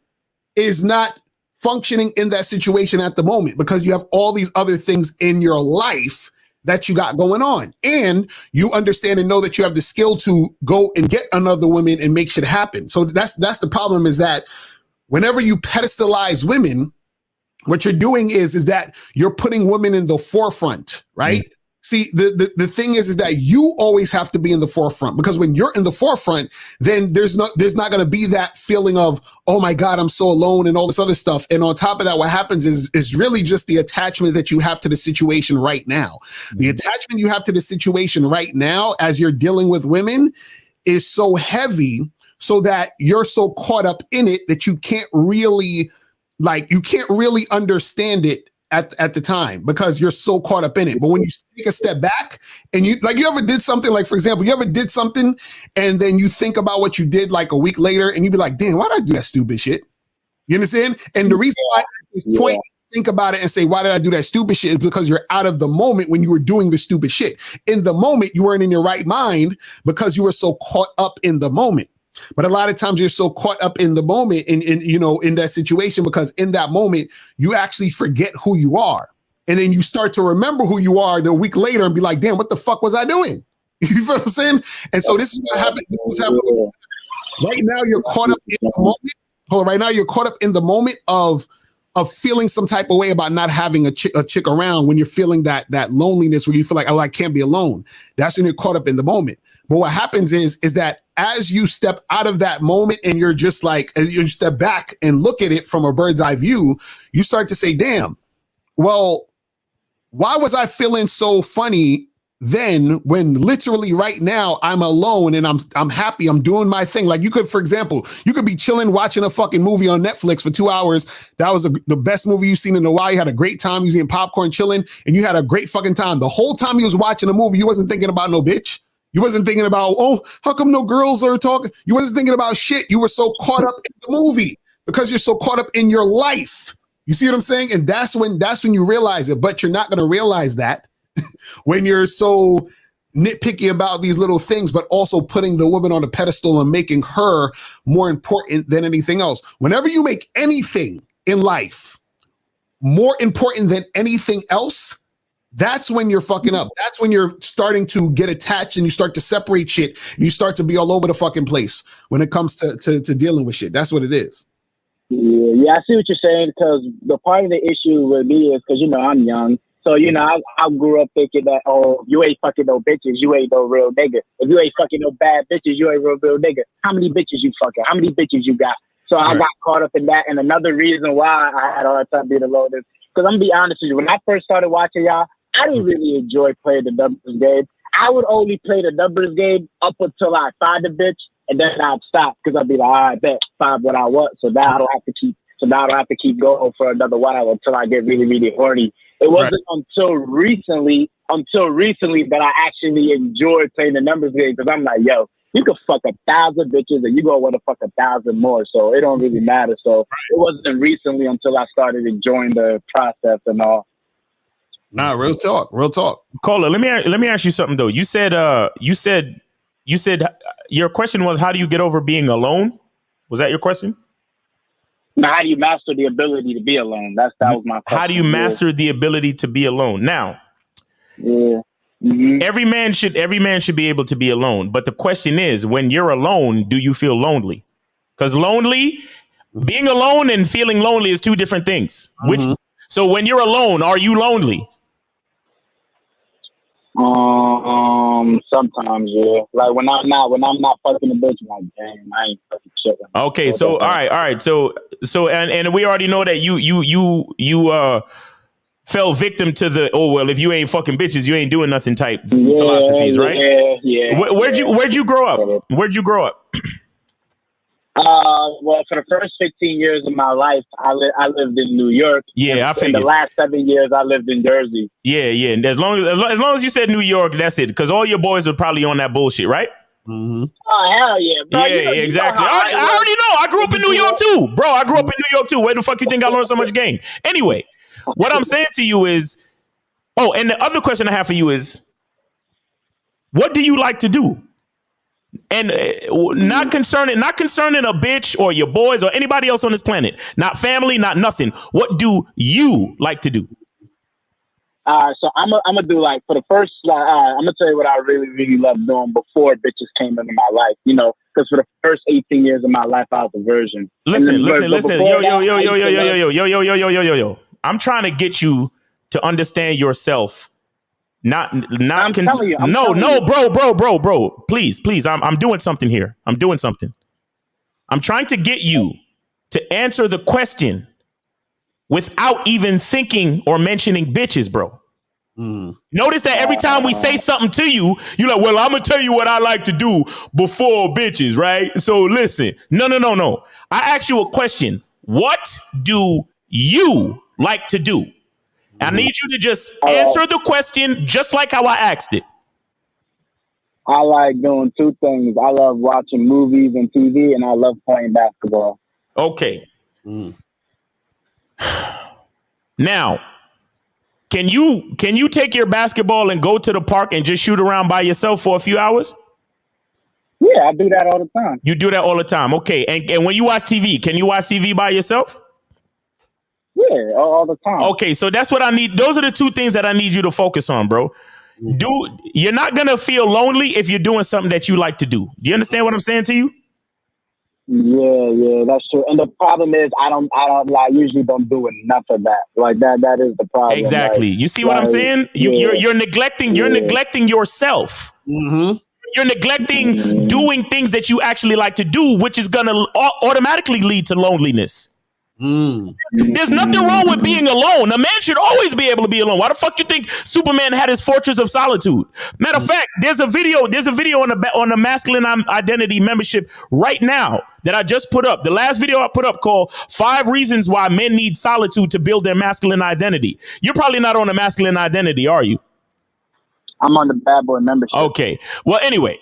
is not functioning in that situation at the moment, because you have all these other things in your life that you got going on. And you understand and know that you have the skill to go and get another woman and make shit happen. So that's the problem, is that whenever you pedestalize women, what you're doing is that you're putting women in the forefront, right? Mm-hmm. See, the thing is that you always have to be in the forefront, because when you're in the forefront, then there's not going to be that feeling of, oh my God, I'm so alone and all this other stuff. And on top of that, what happens is really just the attachment that you have to the situation right now. Mm-hmm. The attachment you have to the situation right now as you're dealing with women is so heavy. so that you're so caught up in it that you can't really understand it at the time because you're so caught up in it. But when you take a step back and you ever did something, like, for example, you ever did something and then you think about what you did like a week later and you be like, damn, why did I do that stupid shit? You understand? And the reason why at this point, think about it and say, why did I do that stupid shit? Is because you're out of the moment when you were doing the stupid shit. In the moment, you weren't in your right mind because you were so caught up in the moment. But a lot of times you're so caught up in the moment in that situation, because in that moment, you actually forget who you are. And then you start to remember who you are a week later and be like, damn, what the fuck was I doing? You feel what I'm saying? And so this is what happened. Right now, you're caught up in the moment. Hold on, right now, you're caught up in the moment of feeling some type of way about not having a chick around, when you're feeling that loneliness where you feel like, oh, I can't be alone. That's when you're caught up in the moment. But what happens is that as you step out of that moment and you're just like, you step back and look at it from a bird's eye view, you start to say, damn, well, why was I feeling so funny then when literally right now I'm alone and I'm happy, I'm doing my thing? Like, you could, for example, you could be chilling, watching a fucking movie on Netflix for 2 hours. That was the best movie you've seen in a while. You had a great time, you was eating popcorn, chilling, and you had a great fucking time. The whole time you was watching a movie, you wasn't thinking about no bitch. You wasn't thinking about, oh, how come no girls are talking? You wasn't thinking about shit. You were so caught up in the movie because you're so caught up in your life. You see what I'm saying? And that's when you realize it. But you're not going to realize that when you're so nitpicky about these little things, but also putting the woman on a pedestal and making her more important than anything else. Whenever you make anything in life more important than anything else, that's when you're fucking up. That's when you're starting to get attached and you start to separate shit and you start to be all over the fucking place when it comes to dealing with shit. That's what it is. Yeah, I see what you're saying, because the part of the issue with me is because, I'm young. So, I grew up thinking that, oh, you ain't fucking no bitches, you ain't no real nigga. If you ain't fucking no bad bitches, you ain't real nigga. How many bitches you fucking? How many bitches you got? So I got caught up in that. And another reason why I had a hard time being alone is because I'm going to be honest with you. When I first started watching y'all, I didn't really enjoy playing the numbers game. I would only play the numbers game up until I find a bitch, and then I'd stop because I'd be like, all right, bet, find what I want. So now I don't have to keep. So now I don't have to keep going for another while until I get really, really horny. It wasn't until recently that I actually enjoyed playing the numbers game, because I'm like, yo, you can fuck 1,000 bitches and you gonna want to fuck 1,000 more. So it don't really matter. So it wasn't recently until I started enjoying the process and all. Nah, real talk. Cola, let me ask you something though. You said your question was, how do you get over being alone? Was that your question? Now, how do you master the ability to be alone? That was my question. How do you master the ability to be alone? Now, every man should be able to be alone. But the question is, when you're alone, do you feel lonely? Because being alone and feeling lonely is two different things. So when you're alone, are you lonely? Sometimes, yeah. Like when I'm not fucking a bitch, I'm like, damn, I ain't fucking shit. Okay, so all right. So and we already know that you fell victim to the, oh well, if you ain't fucking bitches, you ain't doing nothing type philosophies, right? Yeah. Where'd you grow up? Where'd you grow up? Well, for the first 15 years of my life, I lived in New York. Yeah, I figured. In the last 7 years, I lived in Jersey. Yeah. And as long as you said New York, that's it. Because all your boys are probably on that bullshit, right? Oh, hell yeah, bro. Yeah, exactly. I already know. I grew up in New York too, bro. I grew up in New York too. Where the fuck you think I learned so much game? Anyway, what I'm saying to you is, and the other question I have for you is, what do you like to do? And not concerning a bitch or your boys or anybody else on this planet, not family, not nothing. What do you like to do? So I'm gonna do, like, for the first, I'm gonna tell you what I really, really loved doing before bitches came into my life. Because for the first 18 years of my life, I was a virgin. Listen. Yo. I'm trying to get you to understand yourself. Bro. Please. I'm doing something here. I'm trying to get you to answer the question without even thinking or mentioning bitches, bro. Notice that every time we say something to you, you're like, well, I'm going to tell you what I like to do before bitches, right? So listen, no. I asked you a question. What do you like to do? I need you to just answer the question just like how I asked it. I like doing two things. I love watching movies and TV, and I love playing basketball. Okay. Now, can you take your basketball and go to the park and just shoot around by yourself for a few hours? Yeah, I do that all the time. You do that all the time. Okay. And when you watch TV, can you watch TV by yourself? Yeah, all the time. Okay, so that's what I need. Those are the two things that I need you to focus on, bro. You're not gonna feel lonely if you're doing something that you like to do. Do you understand what I'm saying to you? Yeah, that's true. And the problem is, I usually don't do enough of that. Like that is the problem. Exactly. Like, you see what I'm saying? You're neglecting yourself. You're neglecting doing things that you actually like to do, which is gonna automatically lead to loneliness. There's nothing wrong with being alone. A man should always be able to be alone. Why the fuck you think Superman had his fortress of solitude? Matter of fact, there's a video on the masculine identity membership right now that I just put up. The last video I put up called 5 Reasons Why Men Need Solitude to Build Their Masculine Identity. You're probably not on the masculine identity, are you? I'm on the bad boy membership. Okay. Well, anyway.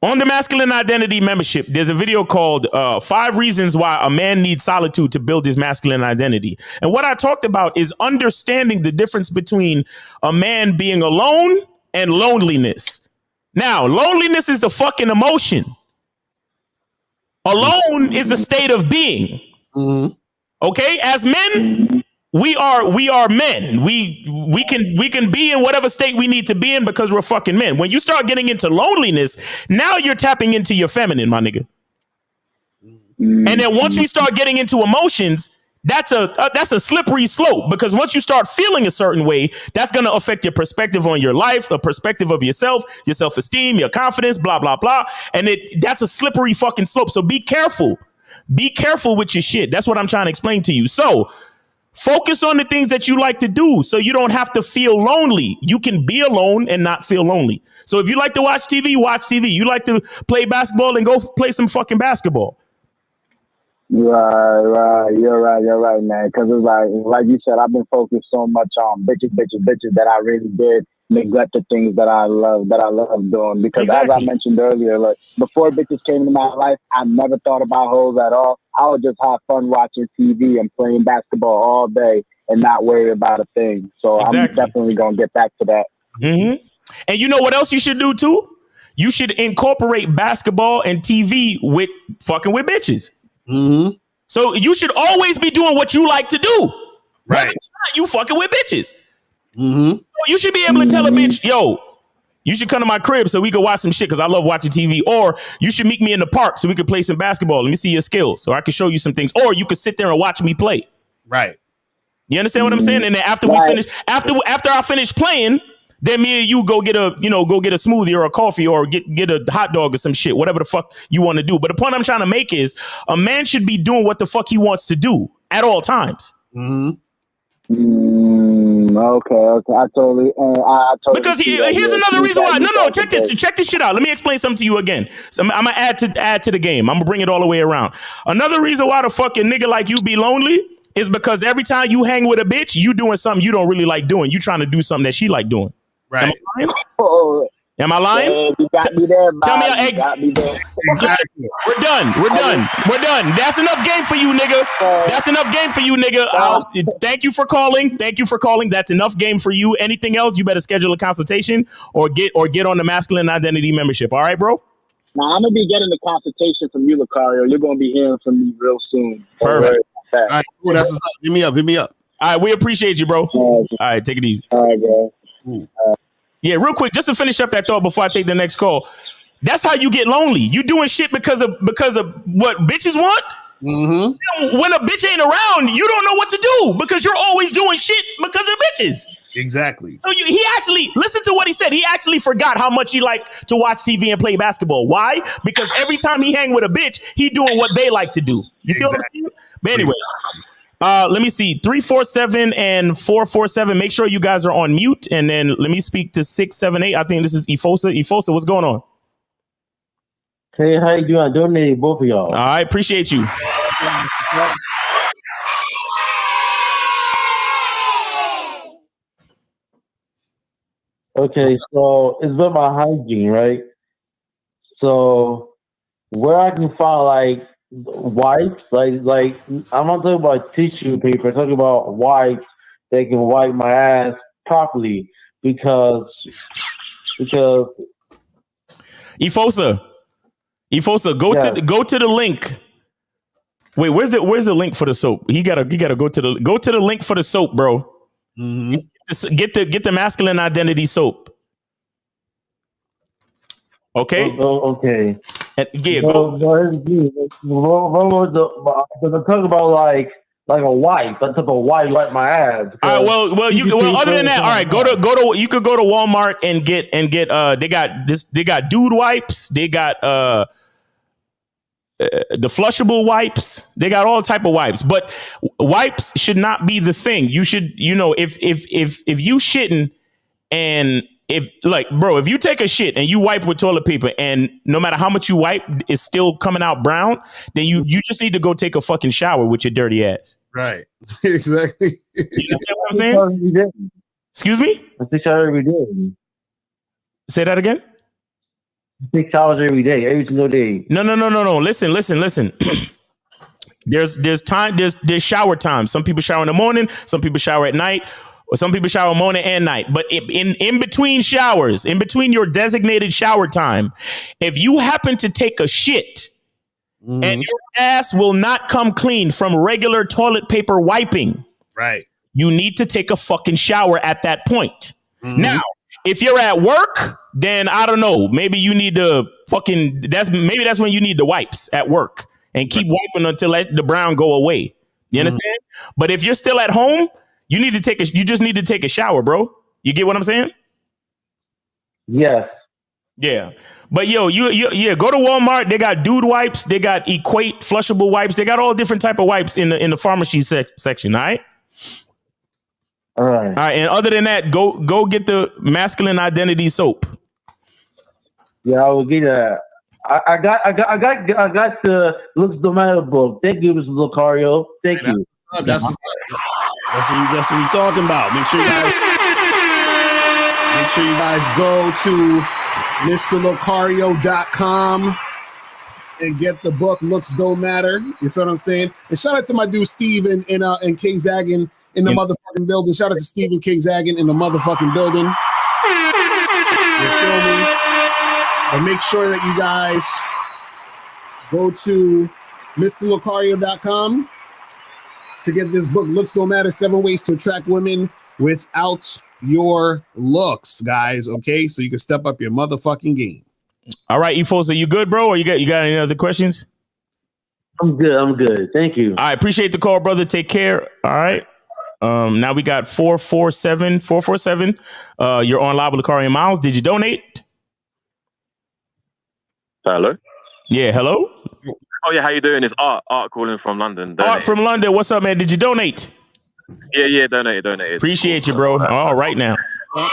On the masculine identity membership, there's a video called 5 Reasons Why a Man Needs Solitude to Build His Masculine Identity. And what I talked about is understanding the difference between a man being alone and loneliness. Now, loneliness is a fucking emotion. Alone is a state of being. Okay? As men, we are men. We can be in whatever state we need to be in because we're fucking men. When you start getting into loneliness, now you're tapping into your feminine, my nigga. And then once we start getting into emotions, that's a slippery slope, because once you start feeling a certain way, that's going to affect your perspective on your life, the perspective of yourself, your self-esteem, your confidence, blah, blah, blah. And that's a slippery fucking slope. So be careful. Be careful with your shit. That's what I'm trying to explain to you. So focus on the things that you like to do so you don't have to feel lonely. You can be alone and not feel lonely. So if you like to watch TV, watch TV. You like to play basketball, and go play some fucking basketball. Right. You're right, man. Because it's like you said, I've been focused so much on bitches that I really did neglect the things that I love doing. Because as I mentioned earlier, like before bitches came into my life, I never thought about hoes at all. I would just have fun watching TV and playing basketball all day and not worry about a thing. So I'm definitely gonna get back to that. And you know what else you should do too? You should incorporate basketball and TV with fucking with bitches. So you should always be doing what you like to do. Right. You fucking with bitches. You should be able to tell a bitch, yo, you should come to my crib so we can watch some shit because I love watching TV. Or you should meet me in the park so we can play some basketball. Let me see your skills so I can show you some things. Or you could sit there and watch me play. Right. You understand what I'm saying? And then after we finish, after I finish playing, then me and you go get a smoothie or a coffee or get a hot dog or some shit, whatever the fuck you want to do. But the point I'm trying to make is a man should be doing what the fuck he wants to do at all times. Okay. I totally. Because here's another reason why. No. Check this shit out. Let me explain something to you again. So I'm gonna add to the game. I'm gonna bring it all the way around. Another reason why the fucking nigga like you be lonely is because every time you hang with a bitch, you doing something you don't really like doing. You trying to do something that she like doing. Right. Am I lying? You got me there, Tell me exactly. We're done. That's enough game for you, nigga. Thank you for calling. That's enough game for you. Anything else, you better schedule a consultation or get on the masculine identity membership. All right, bro? Now, I'm going to be getting the consultation from you, Lucario. You're going to be hearing from me real soon. Perfect. All right, cool. That's what's up. Hit me up. All right, we appreciate you, bro. All right, take it easy. All right, bro. Yeah, real quick, just to finish up that thought before I take the next call. That's how you get lonely. You doing shit because of what bitches want. When a bitch ain't around, you don't know what to do because you're always doing shit because of bitches. Exactly. So he actually, listen to what he said. He actually forgot how much he liked to watch TV and play basketball. Why? Because every time he hang with a bitch, he doing what they like to do. You see what I'm saying? But anyway, Let me see. 347 and 447. Make sure you guys are on mute. And then let me speak to 678. I think this is Ifosa. Ifosa, what's going on? Hey, how you doing? I donated both of y'all. I appreciate you. Okay, so it's about my hygiene, right? So where I can find like wipes, like I'm not talking about tissue paper. I'm talking about wipes that can wipe my ass properly because Ifosa, go to the link. Wait, where's the link for the soap? He gotta go to the link for the soap, bro. Mm-hmm. Get the masculine identity soap. Okay. Okay. And, yeah, go. I'm talking about like a wipe. I'm talking about wipe my ass. All right, well, other than that, all right, go to you could go to Walmart and get they got dude wipes, they got the flushable wipes, they got all type of wipes, but wipes should not be the thing. You should, if you shitting and if you take a shit and you wipe with toilet paper and no matter how much you wipe, it's still coming out brown, then you just need to go take a fucking shower with your dirty ass. Right. Exactly. You understand what I'm saying? Excuse me? I take showers every day. Say that again? I take showers every day, every single day. No. Listen. There's shower time. Some people shower in the morning, some people shower at night, or some people shower morning and night. But in between showers, in between your designated shower time, if you happen to take a shit and your ass will not come clean from regular toilet paper wiping, right, you need to take a fucking shower at that point. Now, if you're at work, then I don't know. Maybe you need to that's when you need the wipes at work and keep wiping until let the brown go away. You understand? But if you're still at home, you just need to take a shower, bro. You get what I'm saying? Yes. Yeah. But yo, you go to Walmart. They got dude wipes. They got Equate flushable wipes. They got all different type of wipes in the pharmacy section. All right. All right. All right. And other than that, go get the masculine identity soap. Yeah, I will get that. I got the Looks No Matter book. Thank you, Mr. Lucario. Thank you. That's what we're talking about. Make sure you guys go to MrLocario.com and get the book Looks Don't Matter. You feel what I'm saying? And shout out to my dude Steven and K Zaggin in the motherfucking building. Shout out to Steven K Zaggin in the motherfucking building. You feel me? But make sure that you guys go to MrLocario.com to get this book, Looks Don't Matter, 7 Ways to Attract Women Without Your Looks, guys. Okay, so you can step up your motherfucking game. All right, Efos, are you good, bro? Or you got any other questions? I'm good. Thank you. I appreciate the call, brother. Take care. All right. Now we got 447. You're on live with Lucario Miles. Did you donate? Hello. Yeah, hello. Oh yeah, how you doing? It's Art calling from London. Art from London. What's up, man? Did you donate? Yeah, donated. Appreciate you, bro. All right now. I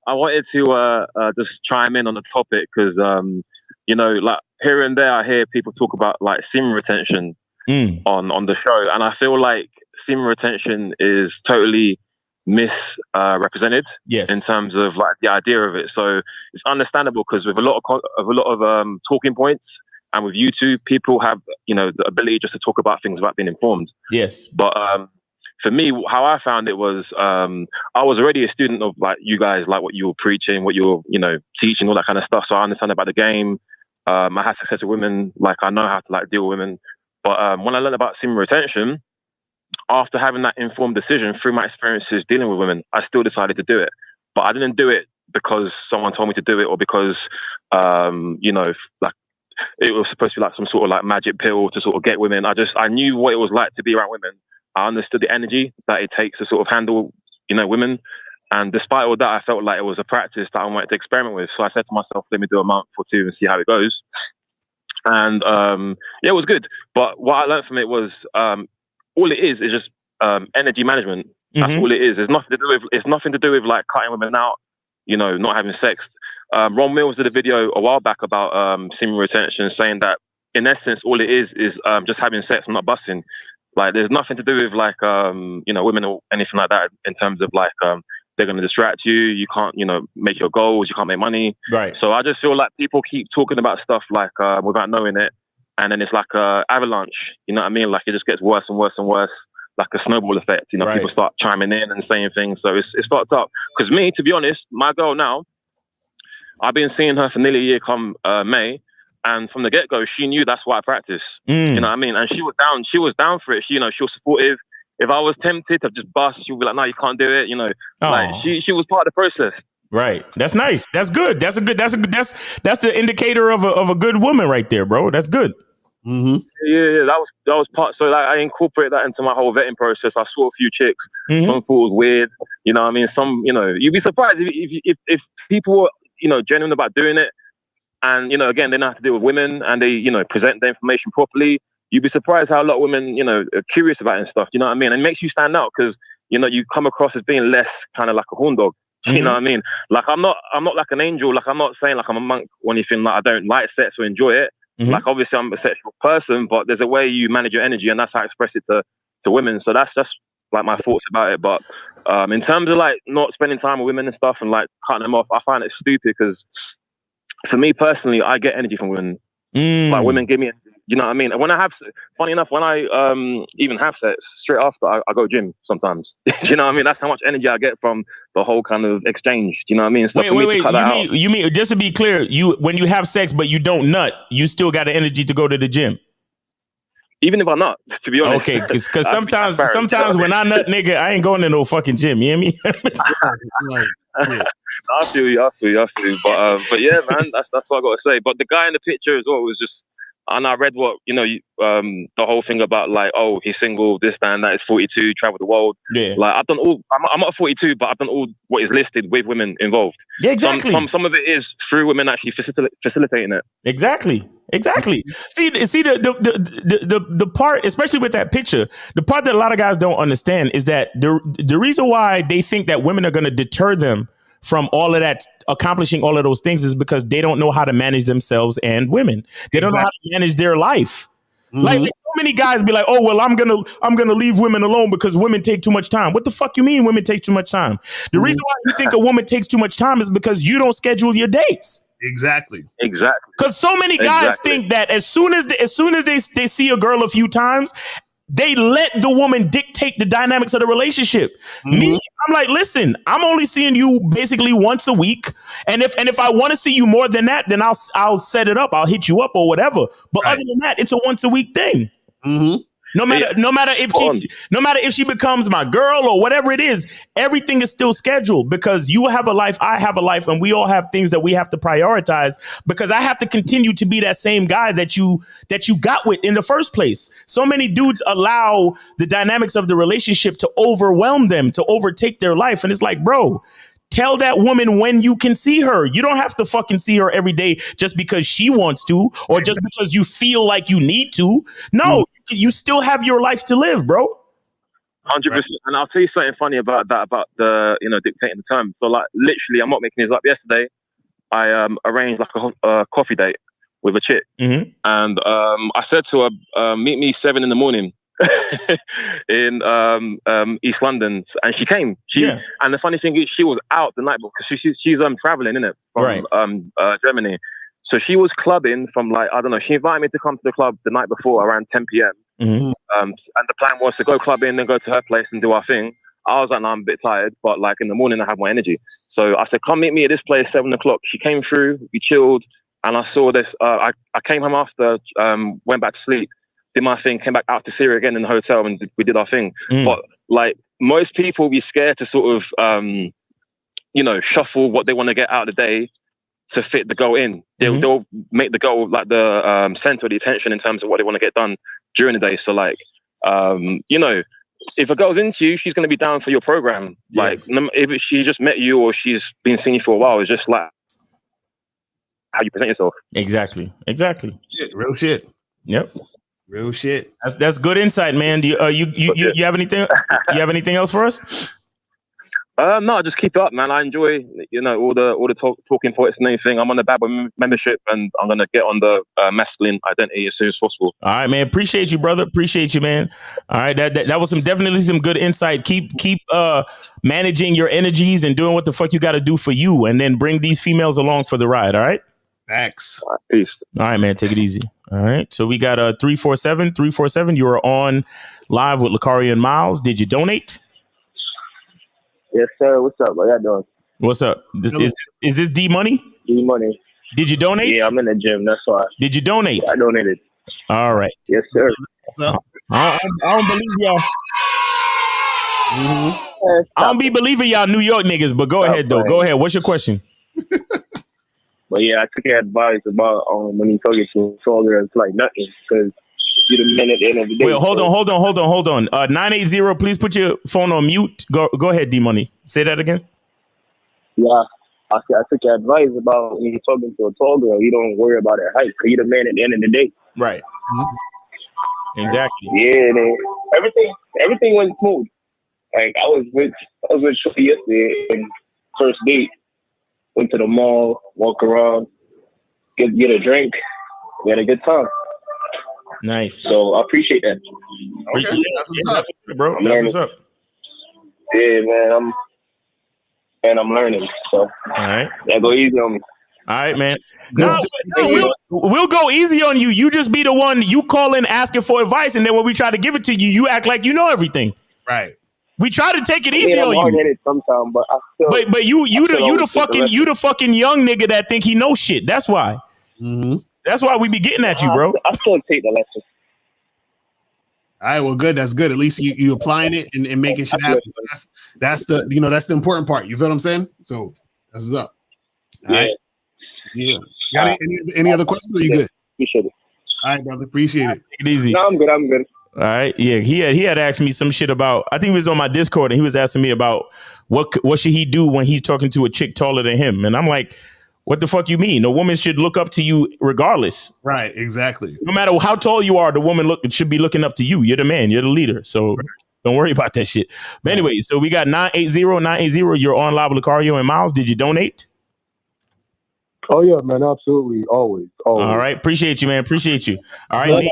wanted to just chime in on the topic because like here and there I hear people talk about like semen retention on the show, and I feel like semen retention is totally misrepresented in terms of like the idea of it. So it's understandable because with a lot of talking points and with YouTube, people have the ability just to talk about things without being informed. Yes. But for me, how I found it was I was already a student of like you guys, like what you were preaching, what you were teaching, all that kind of stuff. So I understand about the game. I had success with women, like I know how to like deal with women. But when I learned about semen retention, after having that informed decision through my experiences dealing with women, I still decided to do it. But I didn't do it because someone told me to do it or because, like it was supposed to be like some sort of like magic pill to sort of get women. I knew what it was like to be around women. I understood the energy that it takes to sort of handle, women. And despite all that, I felt like it was a practice that I wanted to experiment with. So I said to myself, let me do a month or two and see how it goes. And yeah, it was good. But what I learned from it was all it is just energy management. That's all it is. It's nothing to do with like cutting women out, you know, not having sex. Ron Mills did a video a while back about semen retention, saying that in essence, all it is just having sex and not busting. Like, there's nothing to do with like you know, women or anything like that in terms of like they're going to distract you. You can't, you know, make your goals. You can't make money. Right. So I just feel like people keep talking about stuff like without knowing it, and then it's like a avalanche. You know what I mean? Like, it just gets worse and worse and worse, like a snowball effect. You know, people start chiming in and saying things. So it's fucked up. Because me, to be honest, my girl now, I've been seeing her for nearly a year come May, and from the get go, she knew that's what I practice. You know what I mean? And she was down. She was down for it. She, you know, she was supportive. If I was tempted to just bust, she would be like, "No, you can't do it." You know, like she was part of the process. Right. That's nice. That's good. That's the indicator of a good woman right there, bro. That's good. Yeah, that was part. So like, I incorporate that into my whole vetting process. I saw a few chicks. Some thought it was weird. You know what I mean? Some, you know, you'd be surprised if people were, you know, genuine about doing it. And, you know, again, they don't have to deal with women, and they, you know, present the information properly. You'd be surprised how a lot of women, you know, are curious about it and stuff. You know what I mean? And it makes you stand out because, you know, you come across as being less kind of like a horn dog. You know what I mean? Like, I'm not like an angel. Like, I'm not saying like I'm a monk or anything. Like, I don't like sex or enjoy it. Like, obviously I'm a sexual person, but there's a way you manage your energy, and that's how I express it to women. So that's like my thoughts about it. But in terms of like not spending time with women and stuff and like cutting them off, I find it stupid because for me personally, I get energy from women. Like, women give me, you know what I mean? And when I have, funny enough, when I even have sex, straight after I go gym sometimes. You know what I mean? That's how much energy I get from the whole kind of exchange. You know what I mean? So Wait. You mean just to be clear, when you have sex but you don't nut, you still got the energy to go to the gym? Even if I'm not, to be honest. Okay, because sometimes when I nut, nigga, I ain't going to no fucking gym. You hear me? I feel you. But yeah, man, that's what I got to say. But the guy in the picture as well was just, and I read what, you know, the whole thing about like, oh, he's single, this, that, and that, is 42, travel the world. Yeah. Like, I've done all, I'm not 42, but I've done all what is listed with women involved. Yeah, exactly. Some of it is through women actually facilitating it. Exactly. See the part, especially with that picture, the part that a lot of guys don't understand is that the reason why they think that women are going to deter them from all of that, accomplishing all of those things, is because they don't know how to manage themselves and women. They don't know how to manage their life. Like, so many guys be like, "Oh, well, I'm gonna leave women alone because women take too much time." What the fuck you mean women take too much time? The reason why you think a woman takes too much time is because you don't schedule your dates. Exactly. Because so many guys think that as soon as they see a girl a few times, they let the woman dictate the dynamics of the relationship. Me, I'm like, listen, I'm only seeing you basically once a week, and if I want to see you more than that, then I'll set it up. I'll hit you up or whatever. But other than that, it's a once a week thing. No matter if she becomes my girl or whatever it is, everything is still scheduled because you have a life, I have a life, and we all have things that we have to prioritize because I have to continue to be that same guy that you got with in the first place. So many dudes allow the dynamics of the relationship to overwhelm them, to overtake their life. And it's like, bro, tell that woman when you can see her. You don't have to fucking see her every day just because she wants to or just because you feel like you need to. No, you still have your life to live, bro. 100%. And I'll tell you something funny about that, about the, you know, dictating the terms. So like, literally, I'm not making this up. Yesterday, I arranged like a coffee date with a chick. And I said to her, meet me 7 a.m. in East London, and she came. And the funny thing is, she was out the night because she's traveling, innit, from Germany. So she was clubbing from like, I don't know, she invited me to come to the club the night before around 10 p.m. And the plan was to go clubbing, then go to her place and do our thing. I was like, no, I'm a bit tired, but like in the morning I have more energy. So I said, come meet me at this place 7 o'clock. She came through, we chilled, and I saw this. I came home after, went back to sleep, did my thing, came back out to Syria again in the hotel, and we did our thing. But like, most people be scared to sort of, you know, shuffle what they want to get out of the day to fit the goal in. They'll make the goal like the center of the attention in terms of what they want to get done during the day. So like, you know, if a girl's into you, she's going to be down for your program. Like, if she just met you or she's been seeing you for a while, it's just like how you present yourself. Exactly. Real shit. Yep. Real shit. That's good insight, man. Do you have anything? You have anything else for us? No, just keep it up, man. I enjoy, all the talking points and everything. I'm on the bad boy membership, and I'm gonna get on the masculine identity as soon as possible. All right, man. Appreciate you, brother. Appreciate you, man. All right, that was definitely some good insight. Keep managing your energies and doing what the fuck you got to do for you, and then bring these females along for the ride. All right. Facts. All right, peace. All right, man. Take it easy. All right. So we got 347. You are on live with Lucario and Miles. Did you donate? Yes, sir. What's up? What y'all doing? What's up? Is this D Money? D Money. Did you donate? Yeah, I'm in the gym. That's why. Did you donate? Yeah, I donated. All right. Yes, sir. I don't believe y'all. I don't be believing y'all New York niggas, but go ahead, though. Go ahead. What's your question? But yeah, I took your advice about when you talking to soldiers, it's like nothing, because you're the man at the end of the day. Wait, hold on. 980, please put your phone on mute. Go ahead, D Money. Say that again. Yeah, I took your advice about when you're talking to a tall girl, you don't worry about her height, because you're the man at the end of the day. Right. Exactly. Yeah, man. Everything went smooth. Like I was with Shorty yesterday, and first date. Went to the mall, walk around, get a drink. We had a good time. Nice. So I appreciate that. Okay. That's what's up, bro. That's what's up. Yeah, man. I'm learning. So all right. Yeah, go easy on me. All right, man. No, we'll go easy on you. You just be the one you call in asking for advice, and then when we try to give it to you, you act like you know everything. Right. We try to take it easy on you. Hard-headed sometimes, but I still. But you the fucking young nigga that think he knows shit. That's why. Mm-hmm. That's why we be getting at you, bro. I still take the lesson. All right, well, good. That's good. At least you applying it and making shit happen. So that's the important part. You feel what I'm saying? So that's what's up. All right. Yeah. Got any other questions? Or you good? Appreciate it. All right, brother. Appreciate it. Take it easy. No, I'm good. All right. Yeah. He had asked me some shit about, I think he was on my Discord and he was asking me about what should he do when he's talking to a chick taller than him. And I'm like, what the fuck you mean? A woman should look up to you regardless. Right. Exactly. No matter how tall you are, the woman should be looking up to you. You're the man. You're the leader. So don't worry about that shit. But anyway, so we got 980. You're on live with Lucario and Miles. Did you donate? Oh yeah, man, absolutely, always. All right, appreciate you, man. Appreciate you. All right,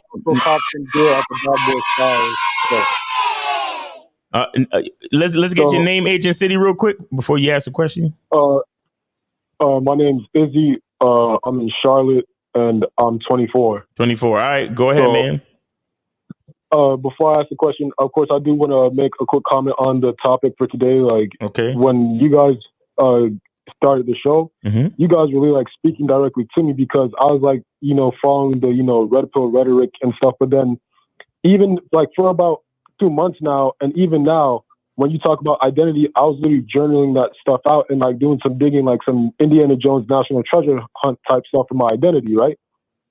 let's get your name, age, and city real quick before you ask a question. My name's Izzy. I'm in Charlotte, and I'm 24. 24. All right, go ahead, man. Before I ask the question, of course, I do want to make a quick comment on the topic for today. Like, okay, when you guys started the show, you guys were really like speaking directly to me because I was like, following the, red pill rhetoric and stuff. But then even like for about 2 months now, and even now, when you talk about identity, I was literally journaling that stuff out and like doing some digging, like some Indiana Jones National Treasure Hunt type stuff for my identity, right?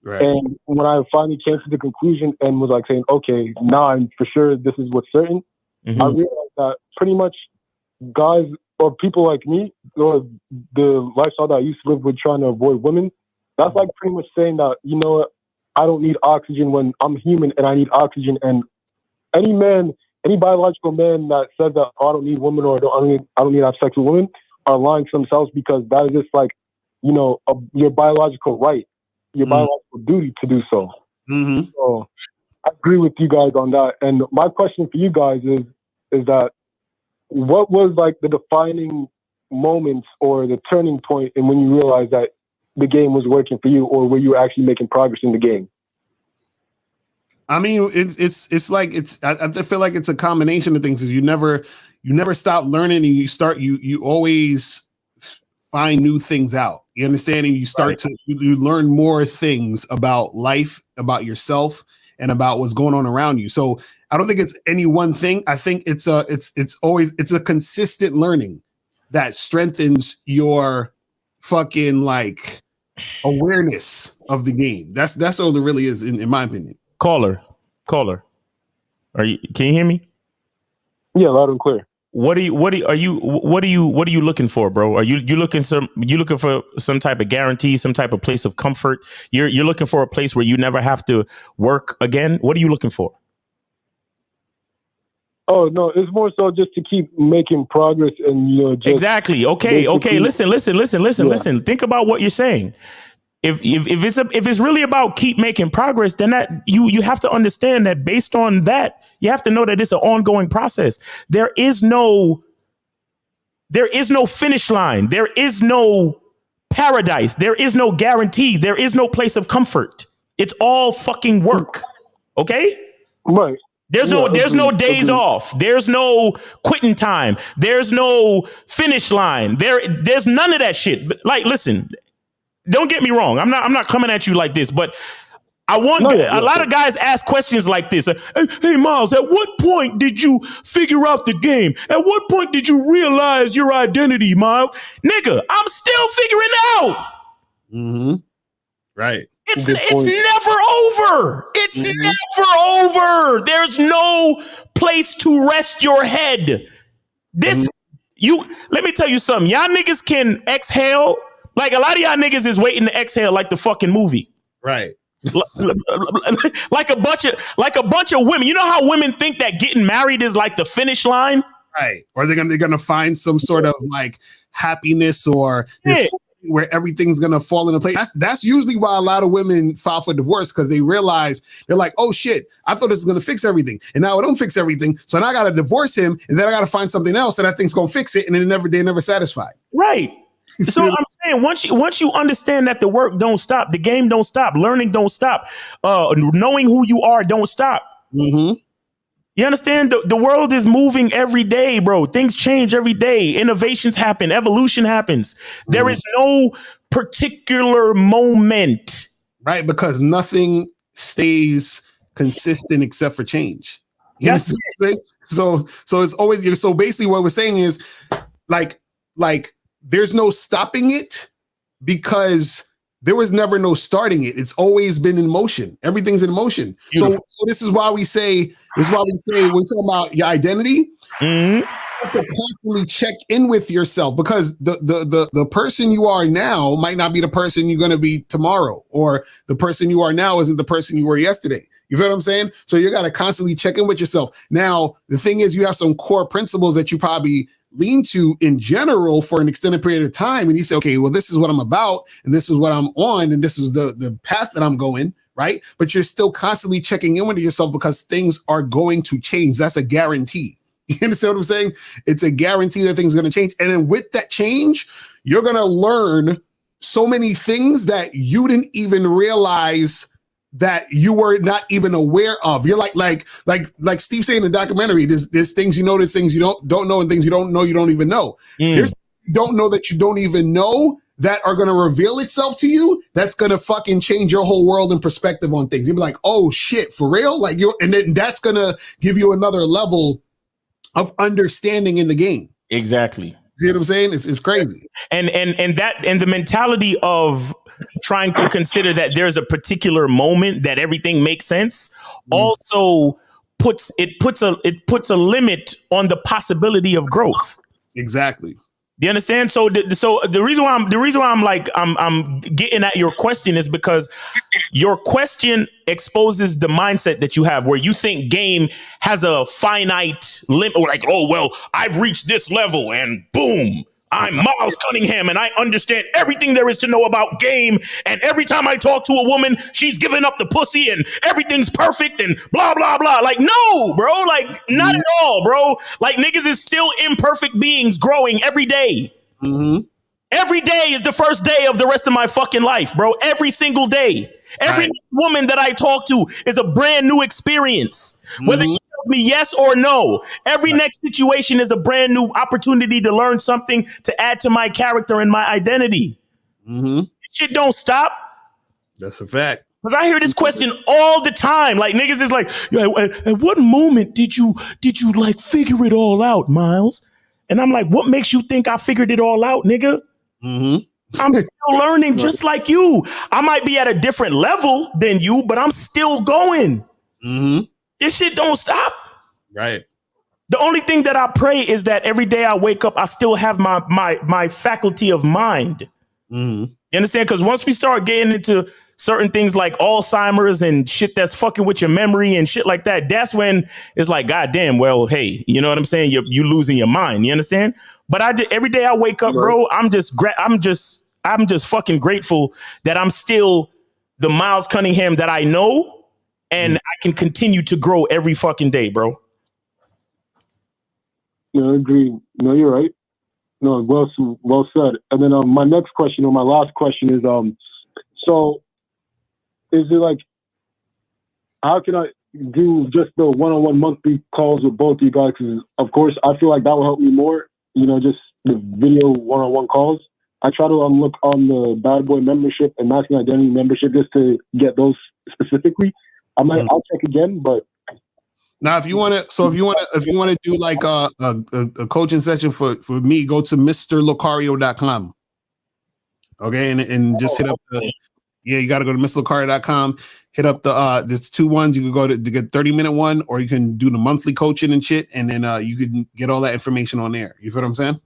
Right. And when I finally came to the conclusion and was like saying, okay, now I'm for sure this is what's certain, I realized that pretty much guys or people like me, or the lifestyle that I used to live with trying to avoid women, that's like pretty much saying that, I don't need oxygen when I'm human and I need oxygen. And any biological man that says that, I don't need women or I don't need to have sex with women are lying to themselves, because that is just like, your biological right, your biological duty to do so. So I agree with you guys on that. And my question for you guys is that, what was like the defining moments or the turning point in when you realized that the game was working for you, or were you actually making progress in the game? I mean, it's like I feel like it's a combination of things. Is you never stop learning, and you always find new things out. You understand? And you start to you learn more things about life, about yourself, and about what's going on around you. So I don't think it's any one thing. I think it's always a consistent learning that strengthens your fucking like awareness of the game. That's all it really is, in my opinion. Caller. Can you hear me? Yeah, loud and clear. What are you looking for, bro? Are you looking for some type of guarantee, some type of place of comfort? You're looking for a place where you never have to work again? What are you looking for? Oh no, it's more so just to keep making progress and just exactly. Okay. Listen. Think about what you're saying. If it's really about keep making progress, then that you have to understand that based on that, you have to know that it's an ongoing process. There is no finish line. There is no paradise. There is no guarantee. There is no place of comfort. It's all fucking work. Okay? Right. There's no days off. There's no quitting time. There's no finish line. There's none of that shit. But like, listen, don't get me wrong. I'm not coming at you like this, but I want a lot of guys ask questions like this. Hey, Miles, at what point did you figure out the game? At what point did you realize your identity, Miles? Nigga, I'm still figuring out. Mm-hmm. Right. It's never over. It's never over. There's no place to rest your head. Let me tell you something. Y'all niggas can exhale. Like a lot of y'all niggas is waiting to exhale like the fucking movie. Right. like a bunch of women. You know how women think that getting married is like the finish line? Right. Or they're gonna find some sort of like happiness or this where everything's gonna fall into place. That's usually why a lot of women file for divorce, because they realize they're like, oh shit, I thought this was gonna fix everything, and now it don't fix everything. So now I gotta divorce him, and then I gotta find something else that I think's gonna fix it, and then they're never satisfied. Right. So I'm saying once you understand that the work don't stop, the game don't stop, learning don't stop, knowing who you are don't stop. Mm-hmm. You understand? The world is moving every day, bro. Things change every day. Innovations happen. Evolution happens. Mm-hmm. There is no particular moment. Right, because nothing stays consistent except for change. Yes. So it's always so basically what we're saying is like there's no stopping it because there was never no starting it. It's always been in motion. Everything's in motion. So this is why we say when we're talking about your identity, you have to constantly check in with yourself, because the person you are now might not be the person you're going to be tomorrow, or the person you are now isn't the person you were yesterday. You feel what I'm saying? So you got to constantly check in with yourself. Now, the thing is, you have some core principles that you probably lean to in general for an extended period of time, and you say, okay, well, this is what I'm about, and this is what I'm on, and this is the path that I'm going, right? But you're still constantly checking in with yourself because things are going to change. That's a guarantee. You understand what I'm saying? It's a guarantee that things are going to change. And then with that change, you're going to learn so many things that you didn't even realize that you were not even aware of. You're like Steve saying in the documentary, there's things you know, there's things you don't know, and things you don't know you don't even know. There's things you don't know that you don't even know that are going to reveal itself to you. That's going to fucking change your whole world and perspective on things. You'll be like, oh shit, for real? And then that's going to give you another level of understanding in the game. Exactly. See what I'm saying? It's crazy. And the mentality of trying to consider that there's a particular moment that everything makes sense also puts a limit on the possibility of growth. Exactly. Do you understand? So the reason why I'm getting at your question is because your question exposes the mindset that you have, where you think game has a finite limit, or like, oh well, I've reached this level and boom, I'm Miles Cunningham and I understand everything there is to know about game. And every time I talk to a woman, she's giving up the pussy and everything's perfect and blah, blah, blah. Like, no, bro, like not at all, bro. Like niggas is still imperfect beings growing every day. Mm-hmm. Every day is the first day of the rest of my fucking life, bro. Every single day. Every woman that I talk to is a brand new experience. Whether she tells me yes or no. Every next situation is a brand new opportunity to learn something to add to my character and my identity. Shit don't stop. That's a fact. Because I hear this question all the time. Like niggas is like, at what moment did you like figure it all out, Miles? And I'm like, what makes you think I figured it all out, nigga? I'm still learning just like you. I might be at a different level than you, but I'm still going. This shit don't stop. Right. The only thing that I pray is that every day I wake up, I still have my faculty of mind. Mm-hmm. You understand? Because once we start getting into certain things like Alzheimer's and shit that's fucking with your memory and shit like that, that's when it's like, God damn, well, hey, you know what I'm saying? You're losing your mind. You understand? But every day I wake up, bro, I'm just fucking grateful that I'm still the Miles Cunningham that I know, and I can continue to grow every fucking day, bro. No, I agree. No, you're right. No, well said. And then my next question, or my last question, is so is it like, how can I do just the one-on-one monthly calls with both you guys? Because of course, I feel like that will help me more. You know, just the video one-on-one calls. I try to look on the Bad Boy membership and Masculine Identity membership just to get those specifically. I'll check again, but. Now, if you want to do like a coaching session for me, go to mrlocario.com. Okay, and just hit up you got to go to mrlocario.com. Hit up there's two ones. You can go to get 30-minute one, or you can do the monthly coaching and shit, and then you can get all that information on there. You feel what I'm saying?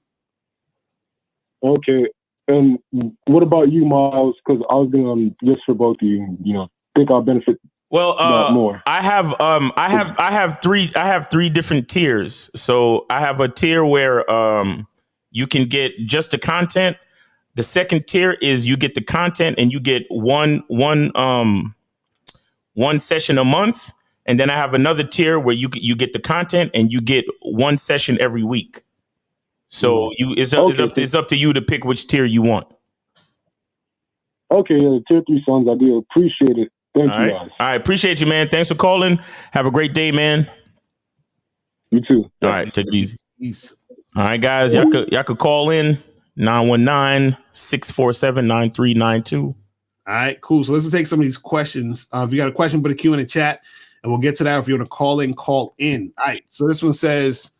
Okay. And what about you, Miles? Because I was gonna just for both of you, think I'll benefit. Well, more. I have three different tiers. So I have a tier where you can get just the content. The second tier is you get the content and you get one session a month. And then I have another tier where you get the content and you get one session every week. So it's up to you to pick which tier you want. Okay, tier 3 sounds ideal. Appreciate it. Thank you, guys. All right, appreciate you, man. Thanks for calling. Have a great day, man. You too. All right, take it easy. Peace. All right, guys, y'all could call in 919-647-9392. All right, cool. So let's take some of these questions. If you got a question, put a Q in the chat, and we'll get to that. If you want to call in, call in. All right. So this one says,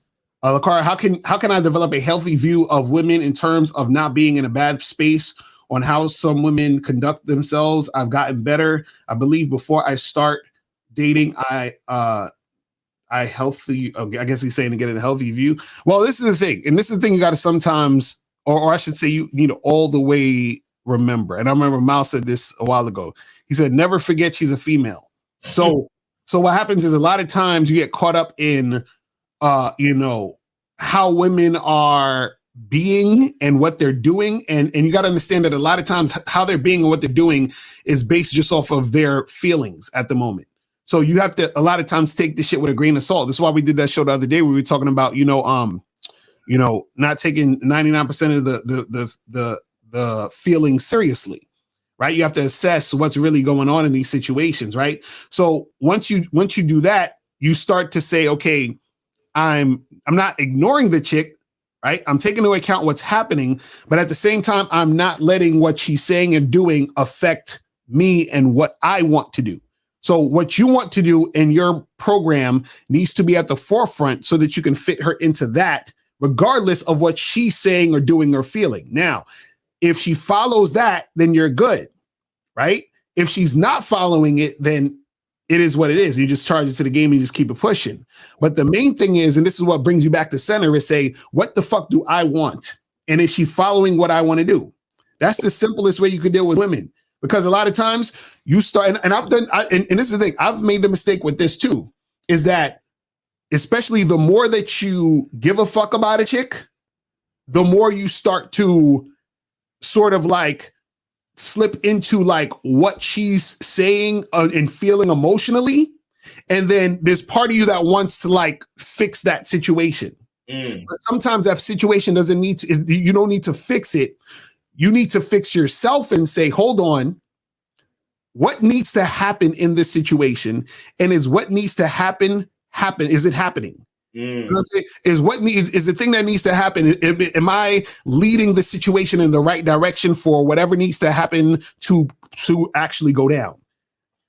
Lakara, how can I develop a healthy view of women in terms of not being in a bad space on how some women conduct themselves? I've gotten better. I believe before I start dating, I healthy. Okay, I guess he's saying to get a healthy view. Well, this is the thing, and this is the thing you got to sometimes, or I should say, you need to all the way remember. And I remember Miles said this a while ago. He said, "Never forget she's a female." So what happens is a lot of times you get caught up in, how women are being and what they're doing, and you got to understand that a lot of times how they're being and what they're doing is based just off of their feelings at the moment. So you have to a lot of times take this shit with a grain of salt. This is why we did that show the other day where we were talking about not taking 99% of the feelings seriously, right? You have to assess what's really going on in these situations, right? So once you do that, you start to say, okay, I'm not ignoring the chick, right? I'm taking into account what's happening, but at the same time, I'm not letting what she's saying and doing affect me and what I want to do. So what you want to do in your program needs to be at the forefront so that you can fit her into that, regardless of what she's saying or doing or feeling. Now, if she follows that, then you're good, right? If she's not following it, then it is what it is. You just charge it to the game and you just keep it pushing. But the main thing is, and this is what brings you back to center, is say, what the fuck do I want? And is she following what I want to do? That's the simplest way you could deal with women. Because a lot of times you start, and I've done, and this is the thing, I've made the mistake with this too, is that especially the more that you give a fuck about a chick, the more you start to sort of like slip into like what she's saying and feeling emotionally. And then there's part of you that wants to like fix that situation. But sometimes that situation doesn't need to, you don't need to fix it. You need to fix yourself and say, hold on, what needs to happen in this situation? And is what needs to happen? Is it happening? You know what I'm saying? Is the thing that needs to happen? Am I leading the situation in the right direction for whatever needs to happen to actually go down?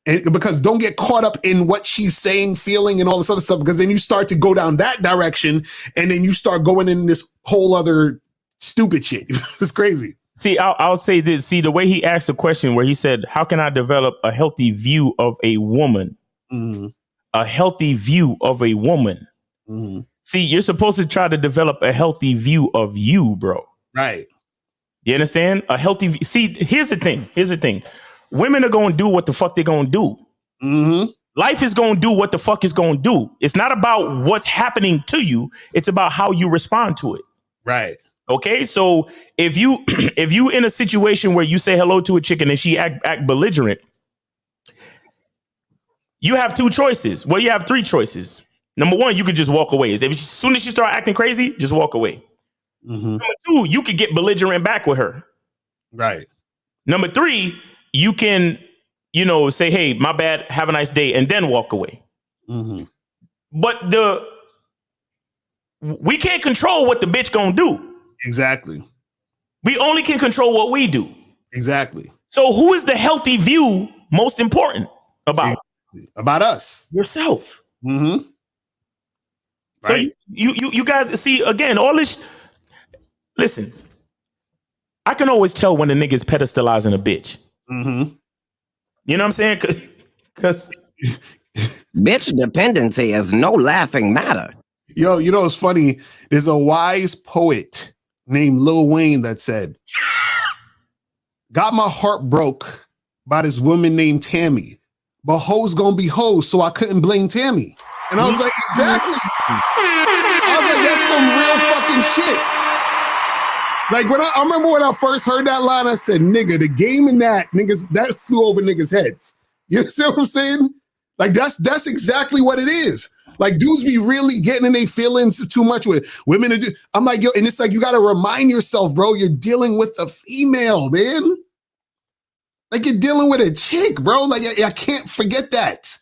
And because don't get caught up in what she's saying, feeling, and all this other stuff, because then you start to go down that direction, and then you start going in this whole other stupid shit. It's crazy. See, I'll say this. See, the way he asked the question where he said, how can I develop a healthy view of a woman? Mm-hmm. A healthy view of a woman. Mm-hmm. See, you're supposed to try to develop a healthy view of you, bro. Right. You understand? A healthy view. See, here's the thing. Women are going to do what the fuck they're going to do. Mm-hmm. Life is going to do what the fuck it's going to do. It's not about what's happening to you. It's about how you respond to it. Right. Okay. So if you in a situation where you say hello to a chicken and she act belligerent, you have two choices. Well, you have three choices. Number one, you could just walk away. As soon as she start acting crazy, just walk away. Mm-hmm. Number two, you could get belligerent back with her. Right. Number three, you can, say, hey, my bad, have a nice day, and then walk away. Mm-hmm. But we can't control what the bitch gonna do. Exactly. We only can control what we do. Exactly. So who is the healthy view most important about? Exactly. About us. Yourself. Mm-hmm. So you guys see, again, all this. Listen, I can always tell when the nigga's pedestalizing a bitch. Mm-hmm. You know what I'm saying? Because bitch dependency is no laughing matter. Yo, it's funny. There's a wise poet named Lil Wayne that said, got my heart broke by this woman named Tammy, but hoes gonna be hoes, so I couldn't blame Tammy. And I was like, exactly. I was like, that's some real fucking shit. Like I remember when I first heard that line, I said, nigga, the game in that flew over niggas' heads. You see what I'm saying? Like that's exactly what it is. Like dudes be really getting in their feelings too much with women. I'm like, yo, and it's like, you got to remind yourself, bro, you're dealing with a female, man. Like you're dealing with a chick, bro. Like I can't forget that.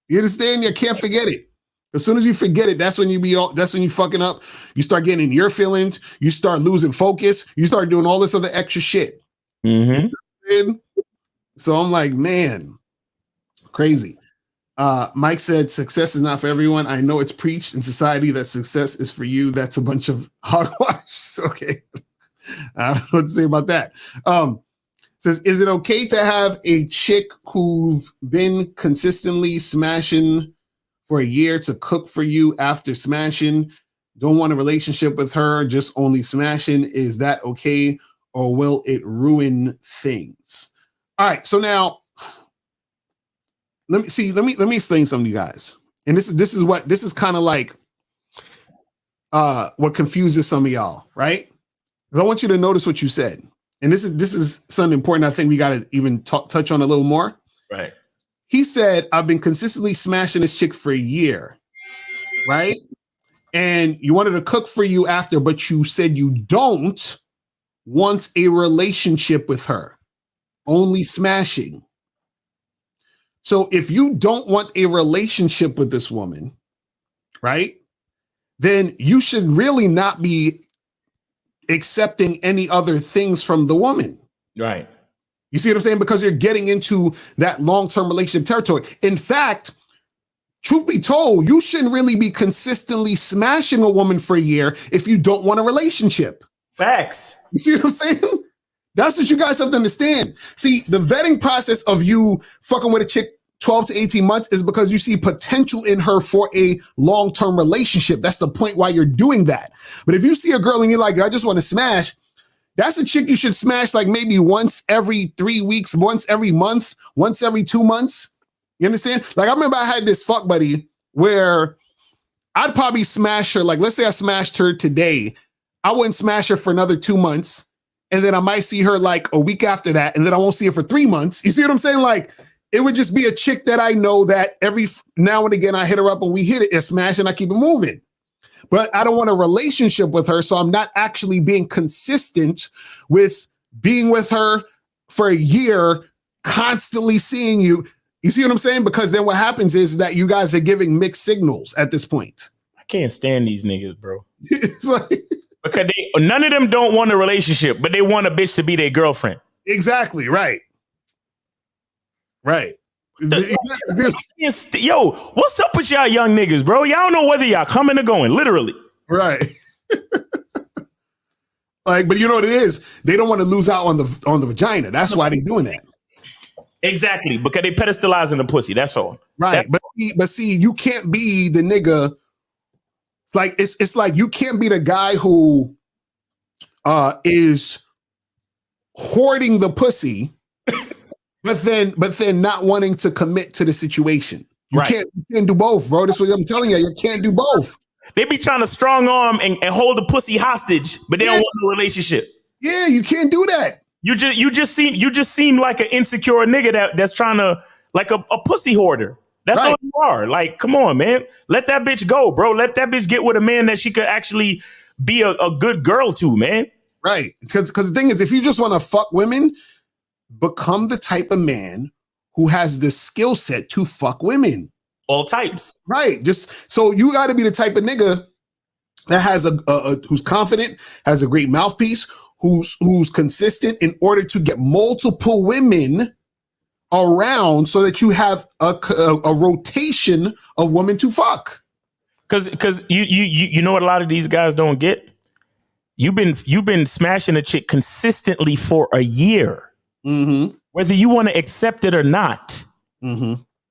You understand? You can't forget it. As soon as you forget it, that's when you fucking up. You start getting in your feelings. You start losing focus. You start doing all this other extra shit. Mm-hmm. You know, so I'm like, man, crazy. Mike said, success is not for everyone. I know it's preached in society that success is for you. That's a bunch of hogwash. Okay. I don't know what to say about that. Says, is it okay to have a chick who've been consistently smashing for a year to cook for you after smashing? Don't want a relationship with her, just only smashing. Is that okay? Or will it ruin things? All right. So now, let me explain something to you guys. And this is kind of like what confuses some of y'all, right? Because I want you to notice what you said. And this is something important. I think we got to even touch on a little more. Right. He said, I've been consistently smashing this chick for a year, right? And you wanted to cook for you after, but you said you don't want a relationship with her, only smashing. So if you don't want a relationship with this woman, right, then you should really not be accepting any other things from the woman. Right. You see what I'm saying? Because you're getting into that long-term relationship territory. In fact, truth be told, you shouldn't really be consistently smashing a woman for a year if you don't want a relationship. Facts. You see what I'm saying? That's what you guys have to understand. See, the vetting process of you fucking with a chick 12 to 18 months is because you see potential in her for a long-term relationship. That's the point why you're doing that. But if you see a girl and you're like, I just want to smash, that's a chick you should smash like maybe once every 3 weeks, once every month, once every 2 months. You understand? Like I remember I had this fuck buddy where I'd probably smash her. Like, let's say I smashed her today. I wouldn't smash her for another 2 months. And then I might see her like a week after that. And then I won't see her for 3 months. You see what I'm saying? Like, it would just be a chick that I know that every now and again I hit her up and we hit it and smash and I keep it moving. But I don't want a relationship with her. So I'm not actually being consistent with being with her for a year, constantly seeing you. You see what I'm saying? Because then what happens is that you guys are giving mixed signals at this point. I can't stand these niggas, bro. It's like, because none of them don't want a relationship, but they want a bitch to be their girlfriend. Exactly. Right. Right. Yo, what's up with y'all young niggas, bro? Y'all don't know whether y'all coming or going, literally. Right. Like, but you know what it is? They don't want to lose out on the vagina. That's why they're doing that. Exactly, because they pedestalizing the pussy. That's all. Right. But see, you can't be the nigga It's like you can't be the guy who is hoarding the pussy, but then not wanting to commit to the situation. You can't do both, bro. This is what I'm telling you. You can't do both. They be trying to strong arm and hold the pussy hostage, but they don't want a relationship. Yeah, you can't do that. You just seem like an insecure nigga that's trying to, like a pussy hoarder. That's all you are. Like, come on, man. Let that bitch go, bro. Let that bitch get with a man that she could actually be a good girl to, man. Right. Because the thing is, if you just want to fuck women, become the type of man who has the skill set to fuck women. All types. Right. Just so you got to be the type of nigga that has who's confident, has a great mouthpiece, who's consistent in order to get multiple women around so that you have a rotation of women to fuck. Because you know what a lot of these guys don't get? You've been smashing a chick consistently for a year. Mm-hmm. Whether you want to accept it or not,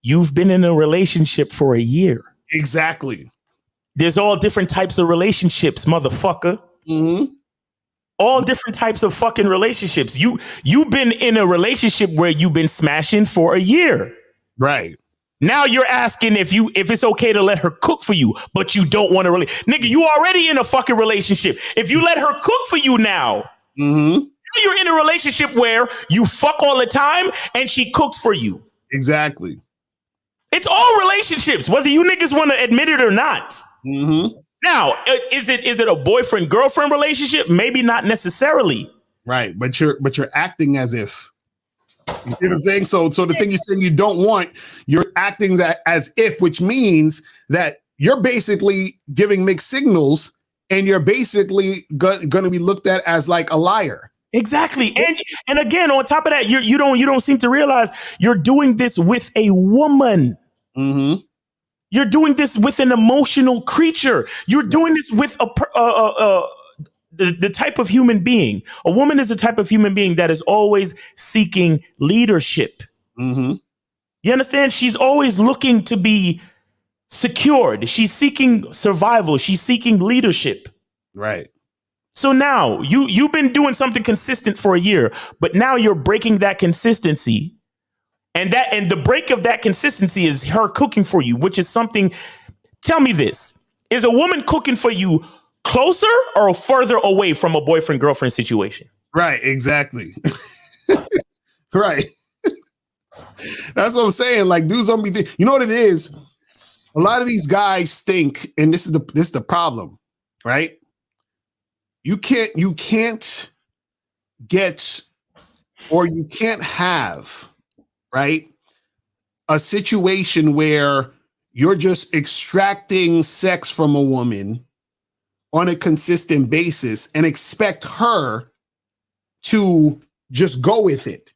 you've been in a relationship for a year. Exactly. There's all different types of relationships, motherfucker. Mm-hmm. All different types of fucking relationships. You've been in a relationship where you've been smashing for a year. Right. Now you're asking if it's okay to let her cook for you, but you don't want to really. Nigga, you already in a fucking relationship. If you let her cook for you now, you're in a relationship where you fuck all the time and she cooks for you. Exactly. It's all relationships, whether you niggas want to admit it or not. Mm-hmm. Now, is it a boyfriend-girlfriend relationship? Maybe not necessarily. Right, but you're acting as if. You see what I'm saying? So the thing you're saying you don't want, you're acting as if, which means that you're basically giving mixed signals, and you're basically going to be looked at as like a liar. Exactly, and again, on top of that, you don't seem to realize you're doing this with a woman. Mm-hmm. You're doing this with an emotional creature. You're doing this with the type of human being. A woman is a type of human being that is always seeking leadership. Mm-hmm. You understand? She's always looking to be secured. She's seeking survival. She's seeking leadership. Right. So now you've been doing something consistent for a year, but now you're breaking that consistency. And the break of that consistency is her cooking for you, which is something. Tell me this. Is a woman cooking for you closer or further away from a boyfriend-girlfriend situation? Right, exactly. Right. That's what I'm saying. Like, dudes don't be you know what it is? A lot of these guys think, and this is the problem, right? You can't get, or you can't have, right, a situation where you're just extracting sex from a woman on a consistent basis and expect her to just go with it.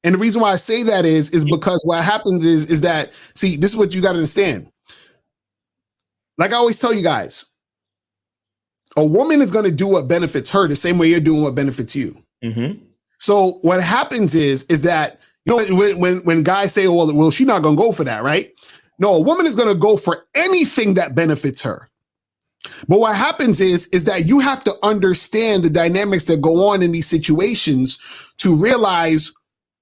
And the reason why I say that is because what happens is that, see, this is what you got to understand. Like I always tell you guys, a woman is going to do what benefits her the same way you're doing what benefits you. Mm-hmm. So what happens is that, you know, when guys say, oh, well, she's not going to go for that, right? No, a woman is going to go for anything that benefits her. But what happens is that you have to understand the dynamics that go on in these situations to realize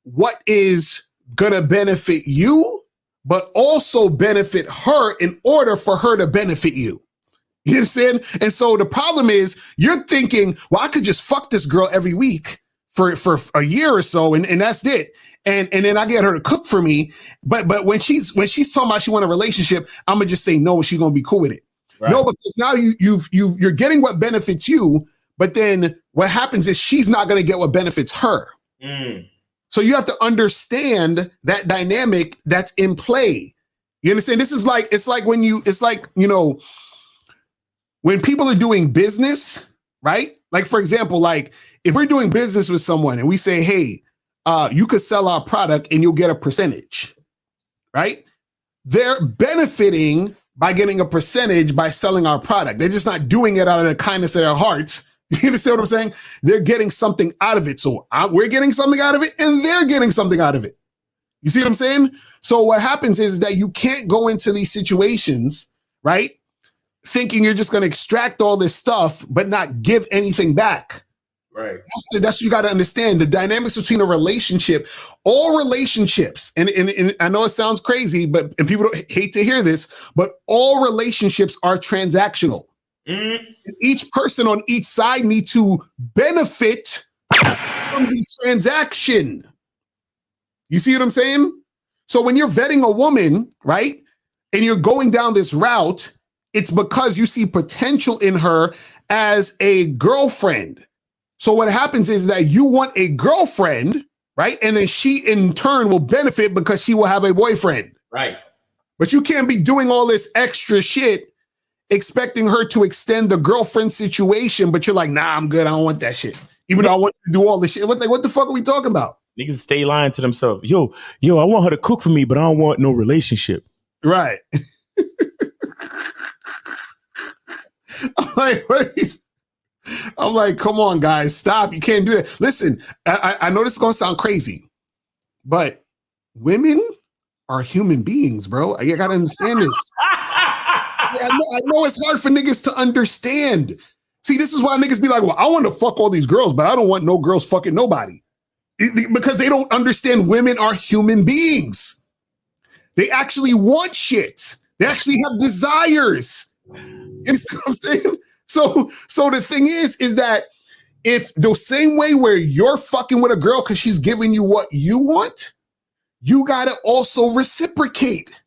what is going to benefit you, but also benefit her in order for her to benefit you. You understand? And so the problem is you're thinking, well, I could just fuck this girl every week for a year or so, and that's it. And then I get her to cook for me. But when she's talking about she want a relationship, I'm gonna just say no, she's gonna be cool with it. Right. No, because now you're getting what benefits you, but then what happens is she's not gonna get what benefits her. Mm. So you have to understand that dynamic that's in play. You understand? This is like, it's like, you know, when people are doing business, right? Like, for example, like if we're doing business with someone and we say, hey, you could sell our product and you'll get a percentage, right? They're benefiting by getting a percentage by selling our product. They're just not doing it out of the kindness of their hearts. You understand what I'm saying? They're getting something out of it. So we're getting something out of it and they're getting something out of it. You see what I'm saying? So what happens is that you can't go into these situations, right, thinking you're just going to extract all this stuff but not give anything back. Right. That's what you got to understand. The dynamics between a relationship, all relationships, and I know it sounds crazy, but and people don't hate to hear this, but all relationships are transactional. Each person on each side need to benefit from the transaction. You see what I'm saying? So when you're vetting a woman, right, and you're going down this route, it's because you see potential in her as a girlfriend. So what happens is that you want a girlfriend, right? And then she in turn will benefit because she will have a boyfriend. Right. But you can't be doing all this extra shit expecting her to extend the girlfriend situation, but you're like, nah, I'm good. I don't want that shit. Even though I want to do all this shit. What the fuck are we talking about? Niggas stay lying to themselves. Yo, I want her to cook for me, but I don't want no relationship. Right. I'm like, come on, guys, stop. You can't do that. Listen, I know this is going to sound crazy, but women are human beings, bro. You got to understand this. Yeah, I know it's hard for niggas to understand. See, this is why niggas be like, well, I want to fuck all these girls, but I don't want no girls fucking nobody. Because they don't understand women are human beings. They actually want shit. They actually have desires. You understand what I'm saying? So the thing is that if the same way where you're fucking with a girl because she's giving you what you want, you gotta also reciprocate.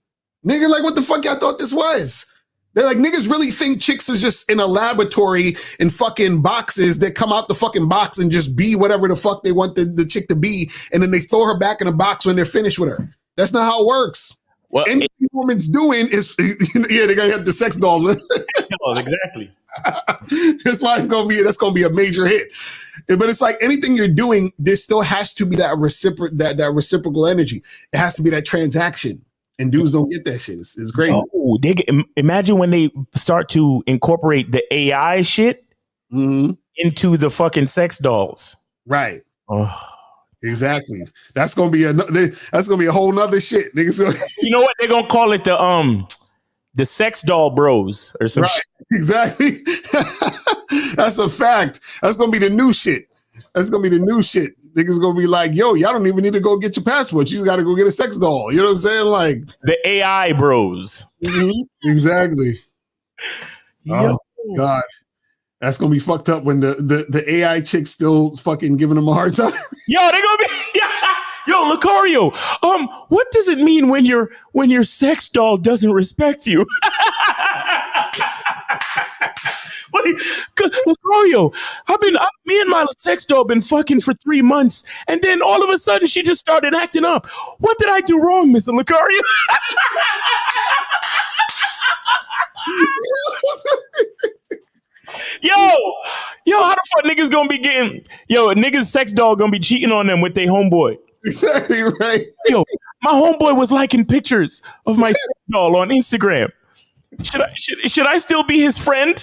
Nigga, like, what the fuck y'all thought this was? They're like, niggas really think chicks is just in a laboratory in fucking boxes that come out the fucking box and just be whatever the fuck they want the chick to be, and then they throw her back in a box when they're finished with her. That's not how it works. Well, anything woman's doing is, yeah, they're gonna have the sex dolls. Exactly. That's why that's gonna be a major hit. But it's like anything you're doing, there still has to be that reciprocal energy. It has to be that transaction. And dudes don't get that shit. It's crazy. Oh, imagine when they start to incorporate the AI shit into the fucking sex dolls. Right. Oh. Exactly. That's gonna be a whole nother shit. Niggas. You know what? They're gonna call it the sex doll bros or some shit. Exactly. That's a fact. That's gonna be the new shit. Niggas gonna be like, yo, y'all don't even need to go get your passport. You just gotta go get a sex doll. You know what I'm saying? Like the AI bros. Exactly. Oh God. That's gonna be fucked up when the AI chick's still fucking giving them a hard time. Yo, they're gonna be yo, Lucario. What does it mean when your sex doll doesn't respect you? Lucario, me and my sex doll been fucking for 3 months, and then all of a sudden she just started acting up. What did I do wrong, Mr. Lucario? Yo, how the fuck niggas gonna be getting? Yo, niggas sex doll gonna be cheating on them with their homeboy. Exactly right. Yo, my homeboy was liking pictures of my sex doll on Instagram. Should I still be his friend?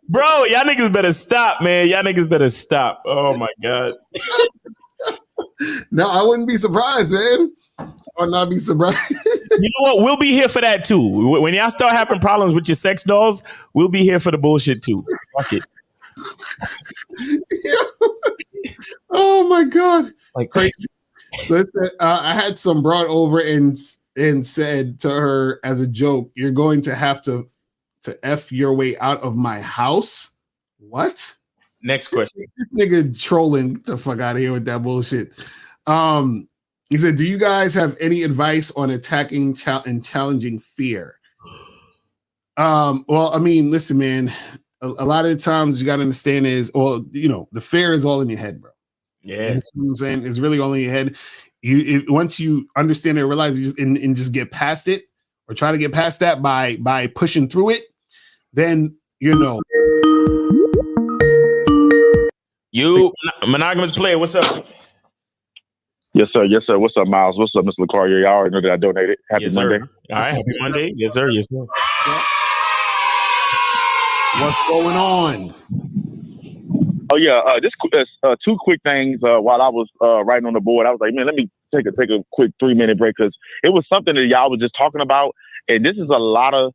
Bro, y'all niggas better stop, man. Y'all niggas better stop. Oh my God. No, I wouldn't be surprised, man. I would not be surprised. You know what? We'll be here for that too. When y'all start having problems with your sex dolls, we'll be here for the bullshit too. Fuck it. Oh my God. Like crazy. Listen, I had some brought over and said to her as a joke, "You're going to have to F your way out of my house." What? Next question. This nigga trolling. Get the fuck out of here with that bullshit. He said, "Do you guys have any advice on attacking and challenging fear?" Well, I mean, listen, man. A lot of the times you got to understand is, well, you know, the fear is all in your head, bro. Yeah, you know what I'm saying? It's really all in your head. Once you understand it, realize it, and just get past it, or try to get past that by pushing through it, then you know. You monogamous player, what's up? Yes, sir. Yes, sir. What's up, Miles? What's up, Mr. Lucario? Y'all already know that I donated. Happy Monday. All right, happy Monday. Yes, sir. Yes, sir. What's going on? Oh yeah, just two quick things. While I was writing on the board, I was like, man, let me take a quick 3-minute break because it was something that y'all was just talking about, and this is a lot of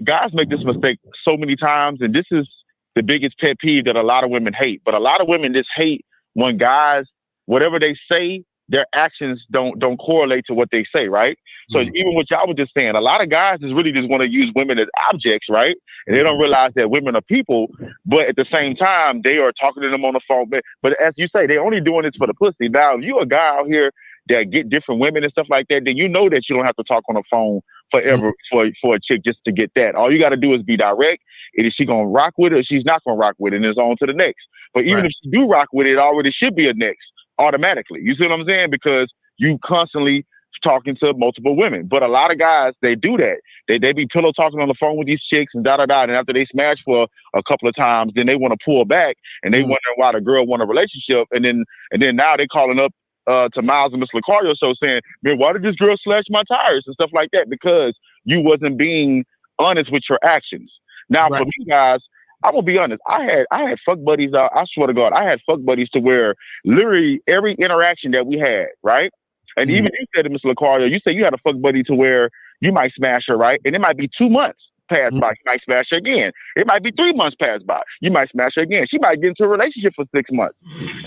guys make this mistake so many times, and this is the biggest pet peeve that a lot of women hate. But a lot of women just hate when guys, whatever they say, their actions don't correlate to what they say, right? So even what y'all was just saying, a lot of guys is really just want to use women as objects, right? And they don't realize that women are people, but at the same time, they are talking to them on the phone. But as you say, they're only doing this for the pussy. Now, if you a guy out here that get different women and stuff like that, then you know that you don't have to talk on the phone forever for a chick just to get that. All you got to do is be direct. And is she going to rock with it or she's not going to rock with it, and it's on to the next. But even if she do rock with it, it already should be a next automatically. You see what I'm saying? Because you constantly talking to multiple women. But a lot of guys, they do that. They be pillow talking on the phone with these chicks and da-da-da. And after they smash for a couple of times, then they want to pull back and they wonder why the girl want a relationship. And then now they calling up to Miles and Miss Lucario show saying, man, why did this girl slash my tires and stuff like that? Because you wasn't being honest with your actions. Now, for me, guys, I'm gonna be honest. I had fuck buddies. I swear to God, I had fuck buddies to where literally every interaction that we had, right? And even you said to Mr. Lucario, you said you had a fuck buddy to where you might smash her, right? And it might be 2 months pass by, you might smash her again. It might be 3 months pass by, you might smash her again. She might get into a relationship for 6 months,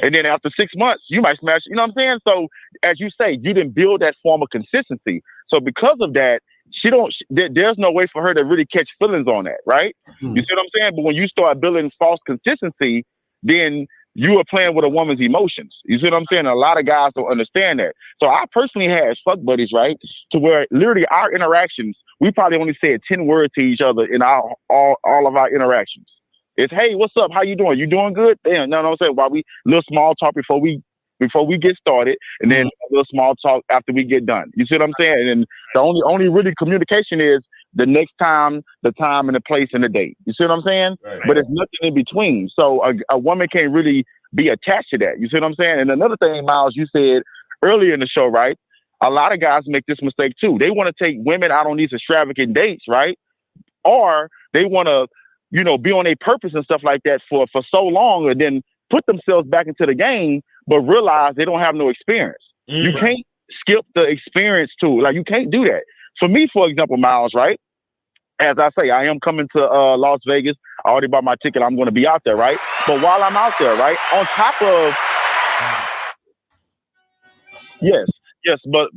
and then after 6 months, you might smash. You know what I'm saying? So as you say, you didn't build that form of consistency. So because of that, there's no way for her to really catch feelings on that, right? You see what I'm saying? But when you start building false consistency, then you are playing with a woman's emotions. You see what I'm saying? A lot of guys don't understand that. So I personally had fuck buddies, right? To where literally our interactions, we probably only said 10 words to each other in all of our interactions. It's, hey, what's up? How you doing? You doing good? Damn, no, I'm saying, while we little small talk before we get started, and then a little small talk after we get done. You see what I'm saying? And the only really communication is the next time, the time and the place and the date. You see what I'm saying? Right. But it's nothing in between. So a woman can't really be attached to that. You see what I'm saying? And another thing, Miles, you said earlier in the show, right? A lot of guys make this mistake too. They want to take women out on these extravagant dates, right? Or they want to, be on a purpose and stuff like that for so long, and then put themselves back into the game, but realize they don't have no experience. You can't skip the experience too. Like, you can't do that. For me, for example, Miles, right? As I say, I am coming to Las Vegas. I already bought my ticket. I'm going to be out there, right? But while I'm out there, right, on top of yes, but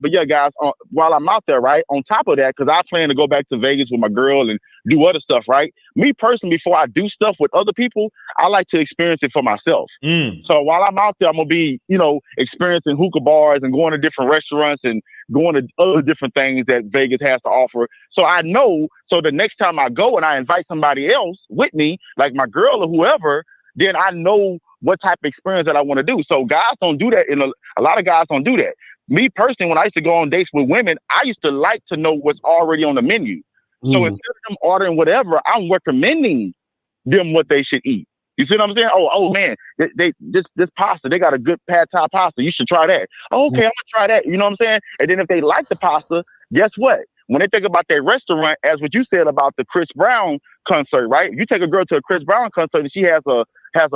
yeah, guys, while I'm out there, right, on top of that, because I plan to go back to Vegas with my girl and do other stuff, right? Me personally, before I do stuff with other people, I like to experience it for myself. So while I'm out there, I'm gonna be, experiencing hookah bars and going to different restaurants and going to other different things that Vegas has to offer. So I know, so the next time I go and I invite somebody else with me, like my girl or whoever, then I know what type of experience that I want to do. So guys don't do that. A lot of guys don't do that. Me personally, when I used to go on dates with women, I used to like to know what's already on the menu. So instead of them ordering whatever, I'm recommending them what they should eat. You see what I'm saying? Oh man, this pasta, they got a good pad thai pasta. You should try that. Oh, okay, I'm gonna try that. You know what I'm saying? And then if they like the pasta, guess what? When they think about their restaurant, as what you said about the Chris Brown concert, right? If you take a girl to a Chris Brown concert and she has a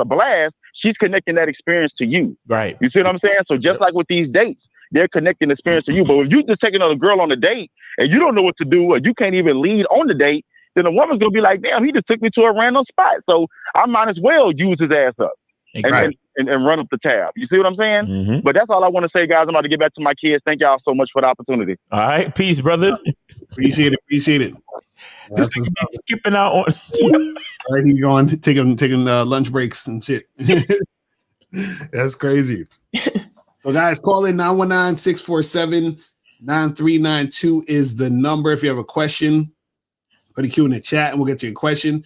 blast, she's connecting that experience to you. Right. You see what I'm saying? So just like with these dates, they're connecting the experience to you. But if you just take another girl on a date and you don't know what to do, or you can't even lead on the date, then the woman's gonna be like, damn, he just took me to a random spot. So I might as well use his ass up and run up the tab. You see what I'm saying? But that's all I want to say, guys. I'm about to get back to my kids. Thank y'all so much for the opportunity. All right. Peace, brother. Appreciate it. This is skipping out on. All right, he's going taking lunch breaks and shit. That's crazy. So guys, call in 919-647-9392 is the number. If you have a question, put a Q in the chat and we'll get to your question. It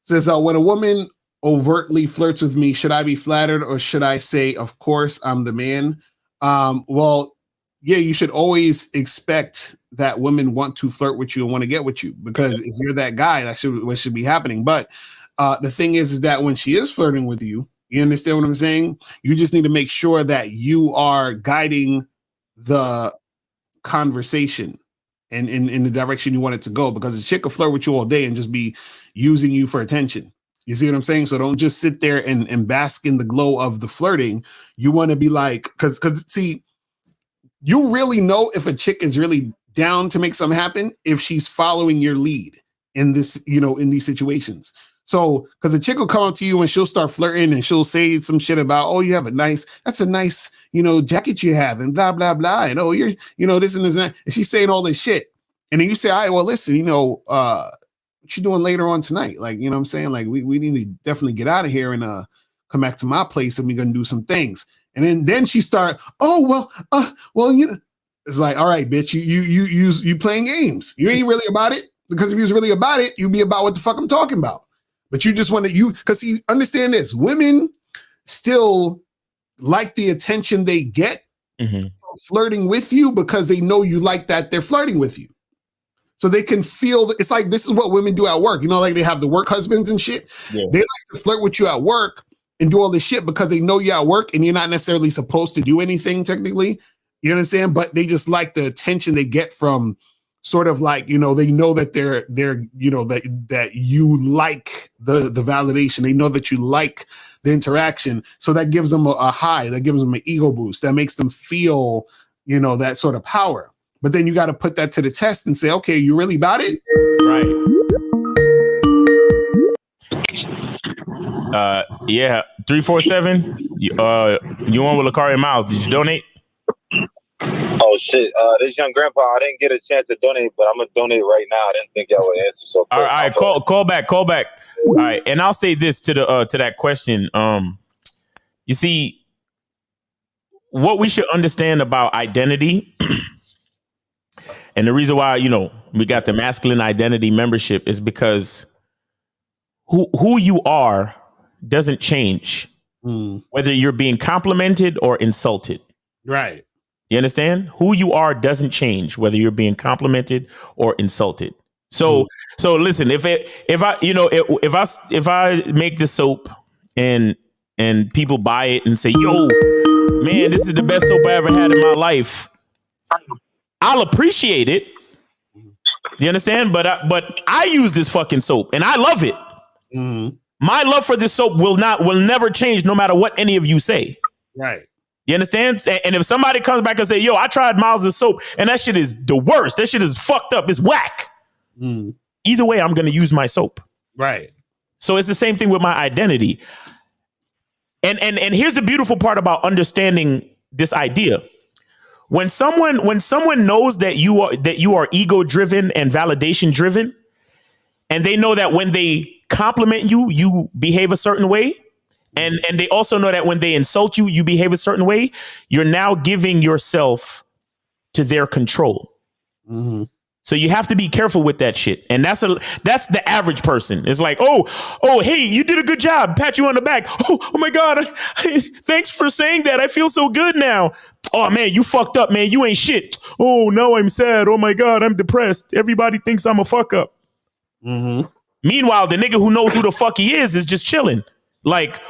says, when a woman overtly flirts with me, should I be flattered or should I say, of course, I'm the man? Well, yeah, you should always expect that women want to flirt with you and want to get with you, because if you're that guy, that's what should be happening. But the thing is that when she is flirting with you, you understand what I'm saying? You just need to make sure that you are guiding the conversation and in the direction you want it to go, because a chick will flirt with you all day and just be using you for attention. You see what I'm saying? So don't just sit there and bask in the glow of the flirting. You want to be like, because see, you really know if a chick is really down to make something happen if she's following your lead in this, in these situations. So, because a chick will come up to you and she'll start flirting and she'll say some shit about, oh, that's a nice, jacket you have and blah, blah, blah. And oh, you're, this and this and that. And she's saying all this shit. And then you say, all right, well, listen, what you doing later on tonight? Like, you know what I'm saying? Like, we need to definitely get out of here and come back to my place and we're going to do some things. And then she start, well, it's like, all right, bitch, you playing games. You ain't really about it, because if you was really about it, you'd be about what the fuck I'm talking about. But you just want to, because you understand this, women still like the attention they get flirting with you because they know you like that they're flirting with you. So they can feel that it's like, this is what women do at work. Like they have the work husbands and shit. Yeah. They like to flirt with you at work and do all this shit because they know you're at work and you're not necessarily supposed to do anything technically. You understand? But they just like the attention they get from sort of like, they know that they're that you like the validation. They know that you like the interaction. So that gives them a high, that gives them an ego boost, that makes them feel, that sort of power. But then you got to put that to the test and say, okay, you really about it? Right. Yeah. 347. You on with Lakari Miles? Did you donate? Oh shit! This young grandpa, I didn't get a chance to donate, but I'm gonna donate right now. I didn't think y'all would answer. So all right, call back. All right, and I'll say this to that question. You see, what we should understand about identity, and the reason why we got the masculine identity membership is because who you are doesn't change, whether you're being complimented or insulted. Right. You understand? Who you are doesn't change whether you're being complimented or insulted. So listen, if I make the soap and people buy it and say, yo, man, this is the best soap I ever had in my life, I'll appreciate it. You understand? But I use this fucking soap and I love it. My love for this soap will never change no matter what any of you say. Right. You understand? And if somebody comes back and say, yo, I tried Miles' soap and that shit is the worst. That shit is fucked up. It's whack. Either way, I'm going to use my soap. Right. So it's the same thing with my identity. And here's the beautiful part about understanding this idea. When someone knows that you are ego driven and validation driven, and they know that when they compliment you, you behave a certain way. And they also know that when they insult you, you behave a certain way. You're now giving yourself to their control. So you have to be careful with that shit. And that's the average person. It's like, oh, hey, you did a good job. Pat you on the back. Oh my God. Thanks for saying that. I feel so good now. Oh man, you fucked up, man. You ain't shit. Oh, now I'm sad. Oh my God, I'm depressed. Everybody thinks I'm a fuck up. Meanwhile, the nigga who knows who the fuck he is just chilling. Like,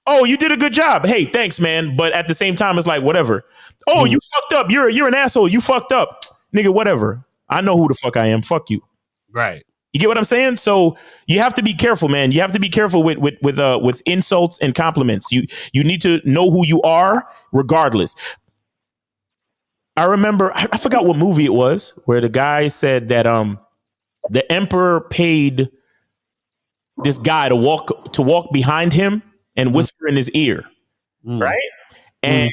oh, you did a good job. Hey, thanks, man. But at the same time, it's like, whatever. Oh, you fucked up. You're an asshole. You fucked up. Nigga, whatever. I know who the fuck I am. Fuck you. Right. You get what I'm saying? So you have to be careful, man. You have to be careful with insults and compliments. You need to know who you are regardless. I remember, I forgot what movie it was, where the guy said that the emperor paid this guy to walk behind him and whisper in his ear, right? And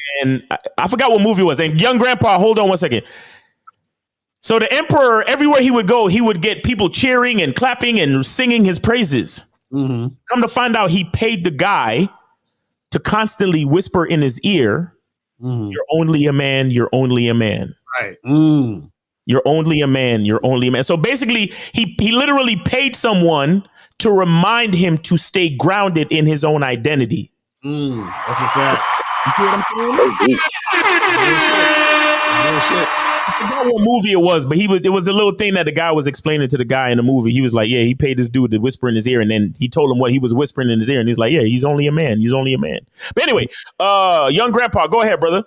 I forgot what movie it was. And young grandpa, hold on one second. So the emperor, everywhere he would go, he would get people cheering and clapping and singing his praises. Come to find out, he paid the guy to constantly whisper in his ear, "You're only a man. You're only a man." Right. You're only a man. You're only a man. So basically, he literally paid someone to remind him to stay grounded in his own identity. That's a fact. You see what I'm saying? I forgot what movie it was, but it was a little thing that the guy was explaining to the guy in the movie. He was like, yeah, he paid this dude to whisper in his ear, and then he told him what he was whispering in his ear, and he's like, yeah, he's only a man. He's only a man. But anyway, young grandpa, go ahead, brother.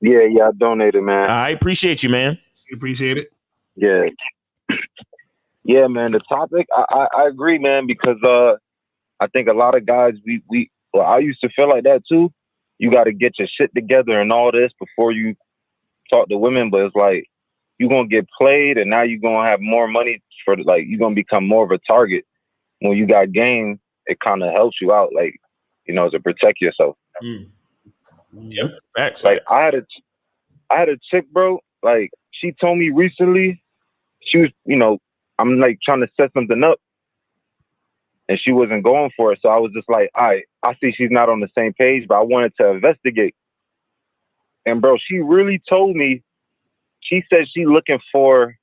Yeah, I donated, man. I appreciate you, man. You appreciate it? Yeah. Yeah, man. The topic, I agree, man, because I think a lot of guys well, I used to feel like that too. You got to get your shit together and all this before you talk to women, but it's like you're gonna get played, and now you're gonna have more money for like you're gonna become more of a target. When you got game, it kind of helps you out, like to protect yourself. Yep, facts. Like I had a chick, bro. Like she told me recently, she was, I'm like trying to set something up, and she wasn't going for it. So I was just like, all right, I see she's not on the same page, but I wanted to investigate. And bro, she really told me, she said she looking for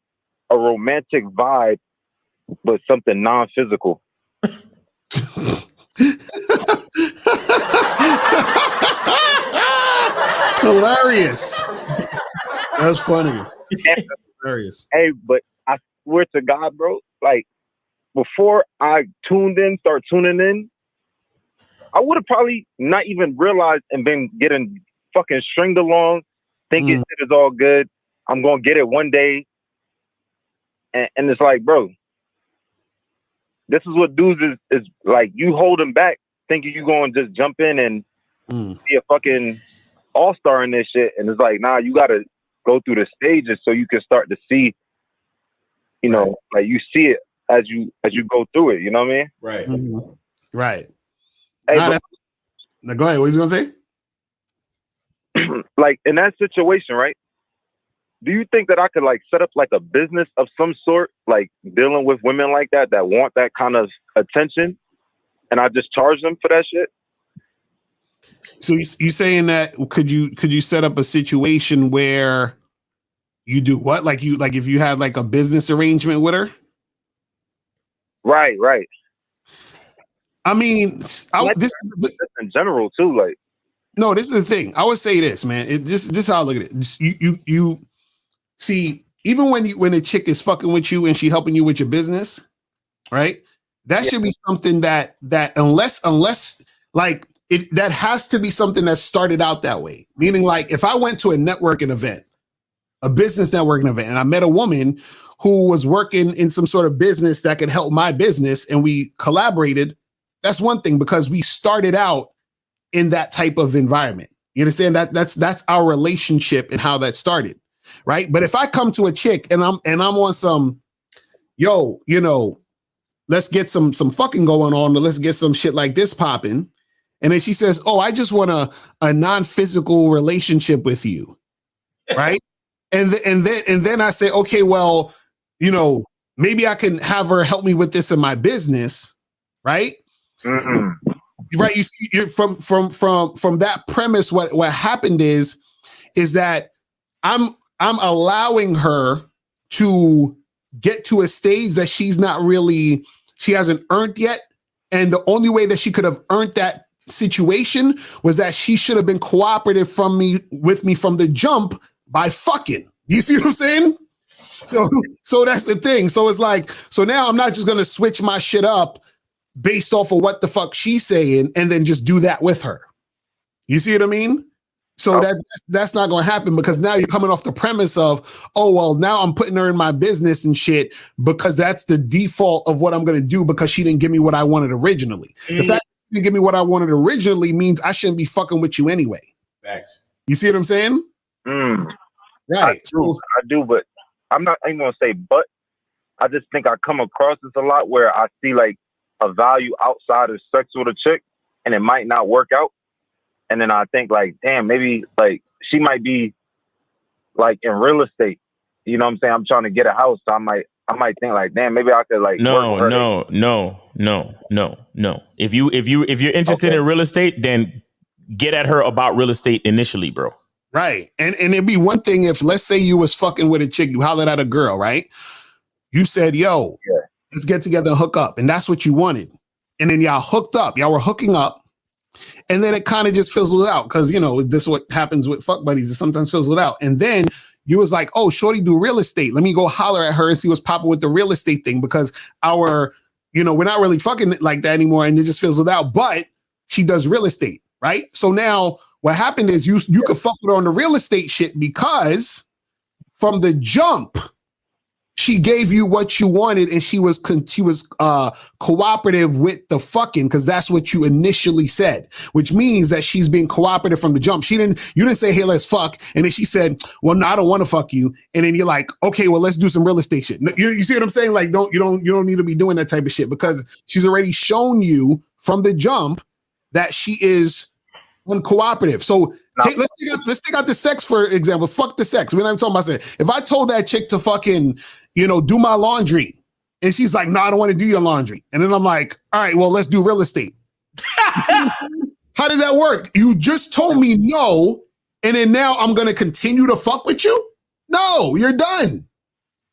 a romantic vibe, but something non-physical. Hilarious. That's funny. Hilarious. Hey, but I swear to God, bro, like before I start tuning in, I would have probably not even realized and been getting fucking stringed along, thinking shit is all good. I'm gonna get it one day. And it's like, bro, this is what dudes is like. You hold them back, thinking you gonna just jump in and be a fucking all-star in this shit. And it's like, nah, you gotta go through the stages so you can start to see, like you see it as you go through it. You know what I mean? Right. Right. Hey, now go ahead. What was you gonna say? Like in that situation, right? Do you think that I could like set up like a business of some sort, like dealing with women like that want that kind of attention, and I just charge them for that shit? So you saying that could you set up a situation where you do what? Like if you had like a business arrangement with her? Right. I mean, this in general too. Like, no, this is the thing. I would say this, man. This is how I look at it. You see, even when a chick is fucking with you and she helping you with your business, right? That should be something that unless like that has to be something that started out that way. Meaning, like if I went to a networking event, a business networking event, and I met a woman who was working in some sort of business that could help my business, and we collaborated. That's one thing because we started out in that type of environment. You understand that that's our relationship and how that started, right? But if I come to a chick and I'm on some, let's get some fucking going on, or let's get some shit like this popping, and then she says, "Oh, I just want a non-physical relationship with you," right? and then I say, "Okay, well, maybe I can have her help me with this in my business," right? Right. You see, from that premise, what happened is that I'm allowing her to get to a stage that she hasn't earned yet. And the only way that she could have earned that situation was that she should have been cooperative with me from the jump by fucking. You see what I'm saying? So that's the thing. So it's like, so now I'm not just going to switch my shit up based off of what the fuck she's saying and then just do that with her. You see what I mean? So that's not going to happen because now you're coming off the premise of, oh, well, now I'm putting her in my business and shit because that's the default of what I'm going to do because she didn't give me what I wanted originally. The fact that she didn't give me what I wanted originally means I shouldn't be fucking with you anyway. Facts. You see what I'm saying? Right. I do, but I'm not even going to say but. I just think I come across this a lot where I see like a value outside of sex with a chick and it might not work out. And then I think like, damn, maybe like she might be like in real estate. You know what I'm saying? I'm trying to get a house. So I might think like, damn, maybe I could like work with her. No. If you're interested in real estate, then get at her about real estate initially, bro. Right. And it'd be one thing if, let's say you was fucking with a chick, you hollered at a girl, right? You said, yo, let's get together and hook up. And that's what you wanted. And then y'all hooked up. Y'all were hooking up. And then it kind of just fizzled out because, this is what happens with fuck buddies. It sometimes fizzled out. And then you was like, oh, shorty do real estate. Let me go holler at her and see what's popping with the real estate thing because we're not really fucking like that anymore. And it just fizzled out. But she does real estate, right? So now what happened is you could fuck with her on the real estate shit because from the jump, she gave you what you wanted, and she was cooperative with the fucking, because that's what you initially said, which means that she's being cooperative from the jump. You didn't say, hey, let's fuck, and then she said, well, no, I don't want to fuck you, and then you're like, okay, well, let's do some real estate shit. You see what I'm saying? Like, you don't need to be doing that type of shit, because she's already shown you from the jump that she is uncooperative. So let's take out the sex, for example. Fuck the sex. We're not even talking about sex. If I told that chick to fucking, do my laundry, and she's like, no, I don't want to do your laundry. And then I'm like, all right, well, let's do real estate. How does that work? You just told me no, and then now I'm going to continue to fuck with you? No, you're done.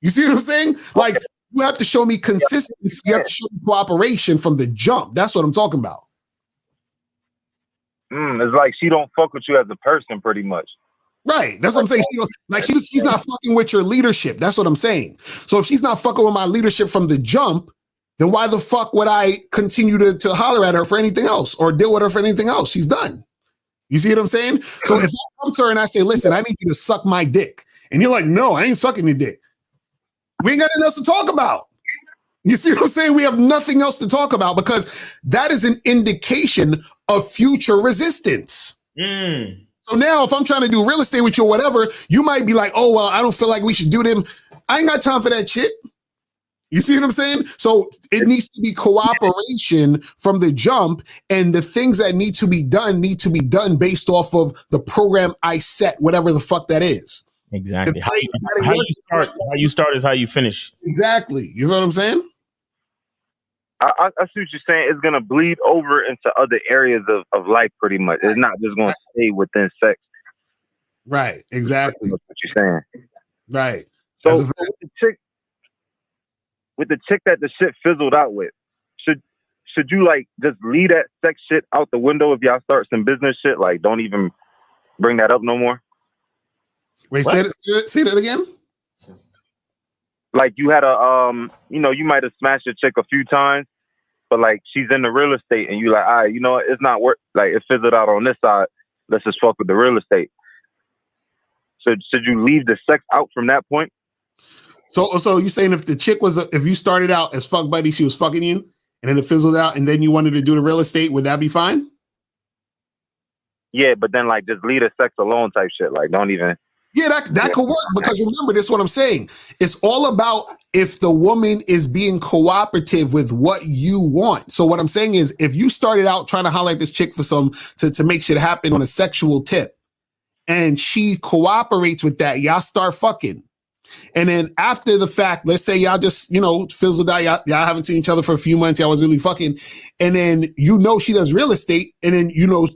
You see what I'm saying? Like, you have to show me consistency. You have to show me cooperation from the jump. That's what I'm talking about. It's like she don't fuck with you as a person, pretty much. Right. That's what I'm saying. She's not fucking with your leadership. That's what I'm saying. So if she's not fucking with my leadership from the jump, then why the fuck would I continue to holler at her for anything else or deal with her for anything else? She's done. You see what I'm saying? So if I come to her and I say, listen, I need you to suck my dick, and you're like, no, I ain't sucking your dick, we ain't got nothing else to talk about. You see what I'm saying? We have nothing else to talk about, because that is an indication of future resistance. So now if I'm trying to do real estate with you or whatever, you might be like, oh, well, I don't feel like we should do them. I ain't got time for that shit. You see what I'm saying? So it needs to be cooperation from the jump, and the things that need to be done based off of the program I set, whatever the fuck that is. Exactly. How you start is how you finish. Exactly. You know what I'm saying? I see what you're saying. It's gonna bleed over into other areas of life, pretty much. It's not just gonna stay within sex. Right. Exactly. That's what you're saying. Right. So with the chick that the shit fizzled out with, should you like just leave that sex shit out the window if y'all start some business shit? Like, don't even bring that up no more. Wait, say that again. Like, you had you might have smashed a chick a few times, but like she's in the real estate, and you like, all right, you know what, it's not work. Like, it fizzled out on this side. Let's just fuck with the real estate. So should you leave the sex out from that point? So you saying if you started out as fuck buddy, she was fucking you, and then it fizzled out, and then you wanted to do the real estate, would that be fine? Yeah, but then like just leave the sex alone type shit. Like, don't even. Yeah, that could work, because remember, this is what I'm saying. It's all about if the woman is being cooperative with what you want. So what I'm saying is, if you started out trying to holler at this chick for to make shit happen on a sexual tip, and she cooperates with that, y'all start fucking. And then after the fact, let's say y'all just, fizzled out, y'all haven't seen each other for a few months, y'all was really fucking, and then she does real estate, and then you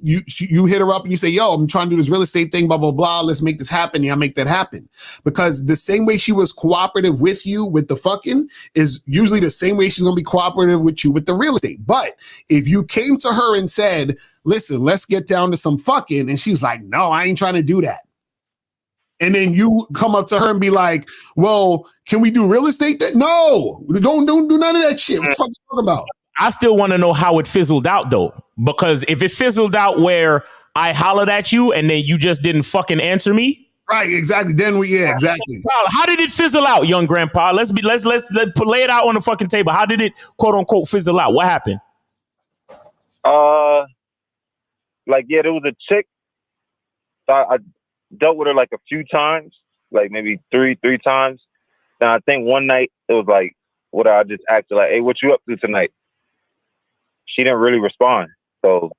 hit her up and you say, yo, I'm trying to do this real estate thing, blah, blah, blah, let's make this happen, y'all make that happen. Because the same way she was cooperative with you with the fucking is usually the same way she's gonna be cooperative with you with the real estate. But if you came to her and said, listen, let's get down to some fucking, and she's like, no, I ain't trying to do that. And then you come up to her and be like, well, can we do real estate? No, don't do none of that shit. What the fuck are you talking about? I still want to know how it fizzled out, though, because if it fizzled out where I hollered at you and then you just didn't fucking answer me. Right, exactly. Then exactly. How did it fizzle out, young grandpa? Let's lay it out on the fucking table. How did it, quote unquote, fizzle out? What happened? There was a chick. I dealt with her like a few times, like maybe three times. And I think one night it was like, I just acted like, hey, what you up to tonight? She didn't really respond. So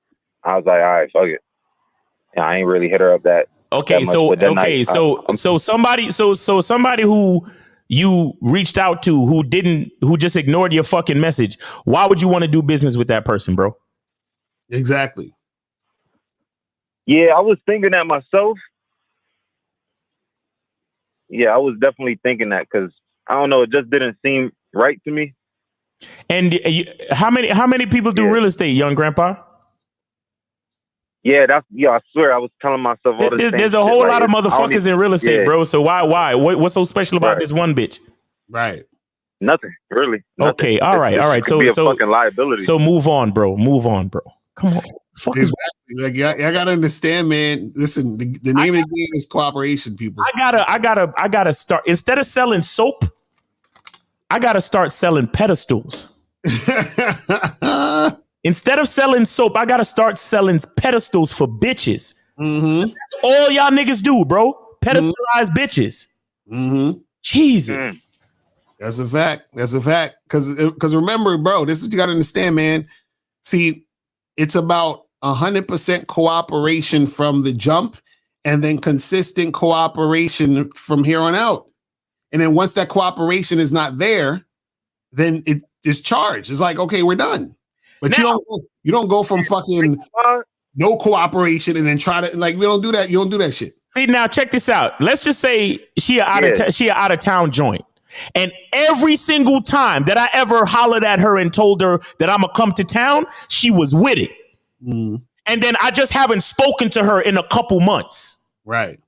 I was like, all right, fuck it. And I ain't really hit her up that. Okay, so somebody who you reached out to who just ignored your fucking message, why would you want to do business with that person, bro? Exactly. Yeah, I was thinking that myself. Yeah, I was definitely thinking that, because I don't know, it just didn't seem right to me. And how many people do real estate, young grandpa? Yeah, I swear I was telling myself all this. There's a whole lot of motherfuckers in real estate, bro. So why? What's so special about this one bitch? Right. Nothing, really. Nothing. Okay, all right. It could be a fucking liability. So move on, bro. Come on. Fuck exactly. Like, I gotta understand, man. Listen, the name of the game is cooperation, people. I gotta start, instead of selling soap, I got to start selling pedestals. Instead of selling soap, I got to start selling pedestals for bitches. That's all y'all niggas do, bro. Pedestalize bitches. Jesus. That's a fact. That's a fact. Because remember, bro, this is what you got to understand, man. See, it's about 100% cooperation from the jump and then consistent cooperation from here on out. And then once that cooperation is not there, then it is charged. It's like, okay, we're done. But now, you don't go from fucking no cooperation and then try to, like, we don't do that. You don't do that shit. See, now check this out. Let's just say she a out of town joint. And every single time that I ever hollered at her and told her that I'm gonna come to town, she was with it. And then I just haven't spoken to her in a couple months. Right.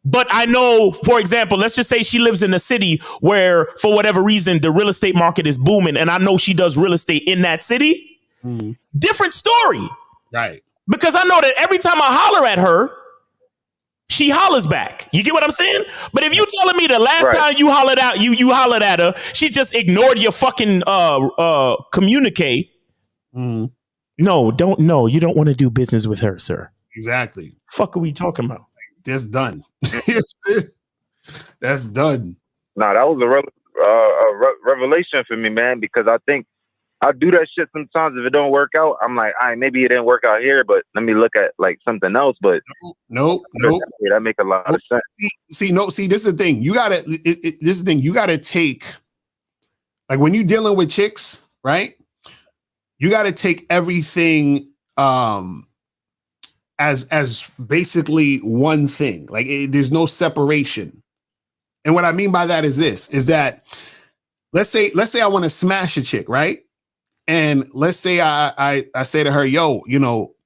But I know, for example, let's just say she lives in a city where, for whatever reason, the real estate market is booming. And I know she does real estate in that city. Different story. Right. Because I know that every time I holler at her, she hollers back. You get what I'm saying? But if you telling me the last time you hollered out, you hollered at her, she just ignored your fucking communique. No, you don't want to do business with her, sir. Exactly. Fuck are we talking about? That's done. That's done. Nah, that was a revelation for me, man, because I think I do that shit sometimes. If it don't work out, I'm like, all right, maybe it didn't work out here, but let me look at like something else. But nope. That make a lot of sense. See, this is the thing. You gotta. This is the thing. You gotta take, like, when you're dealing with chicks, right? You gotta take everything as basically one thing. Like, there's no separation. And what I mean by that is this: is that let's say I want to smash a chick, right? And let's say I say to her, yo,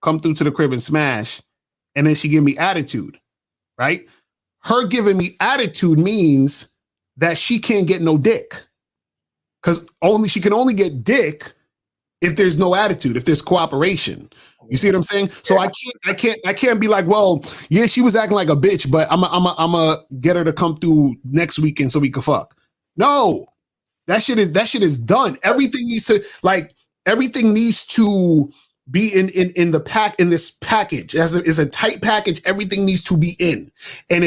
come through to the crib and smash. And then she give me attitude, right? Her giving me attitude means that she can't get no dick. Because she can only get dick if there's no attitude, if there's cooperation. You see what I'm saying? So I can't be like, well, yeah, she was acting like a bitch, but I'm a get her to come through next weekend so we can fuck. No. That shit is done. Everything needs to be in this package. As a tight package, everything needs to be in. And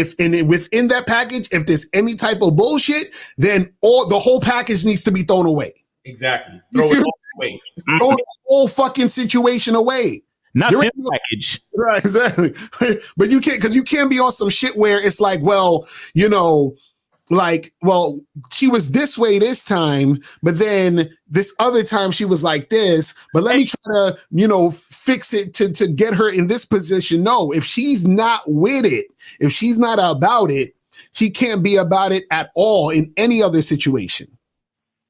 within that package, if there's any type of bullshit, then the whole package needs to be thrown away. Exactly. Throw it all away. Throw the whole fucking situation away. Not this package. Right, exactly. But you can't be on some shit where it's like, well, she was this way this time, but then this other time she was like this, but let me try to, fix it to get her in this position. No, if she's not with it, if she's not about it, she can't be about it at all in any other situation.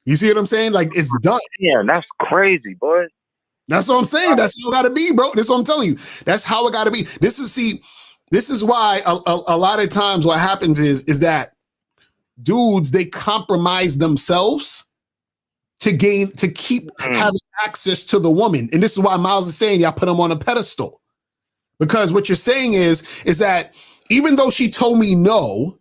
You see what I'm saying? Like, it's done. Yeah, that's crazy, boy. That's what I'm saying. That's how it gotta be, bro. That's what I'm telling you. That's how it gotta be. This is why a lot of times what happens is that dudes, they compromise themselves to keep having access to the woman. And this is why Miles is saying y'all put him on a pedestal. Because what you're saying is that even though she told me no,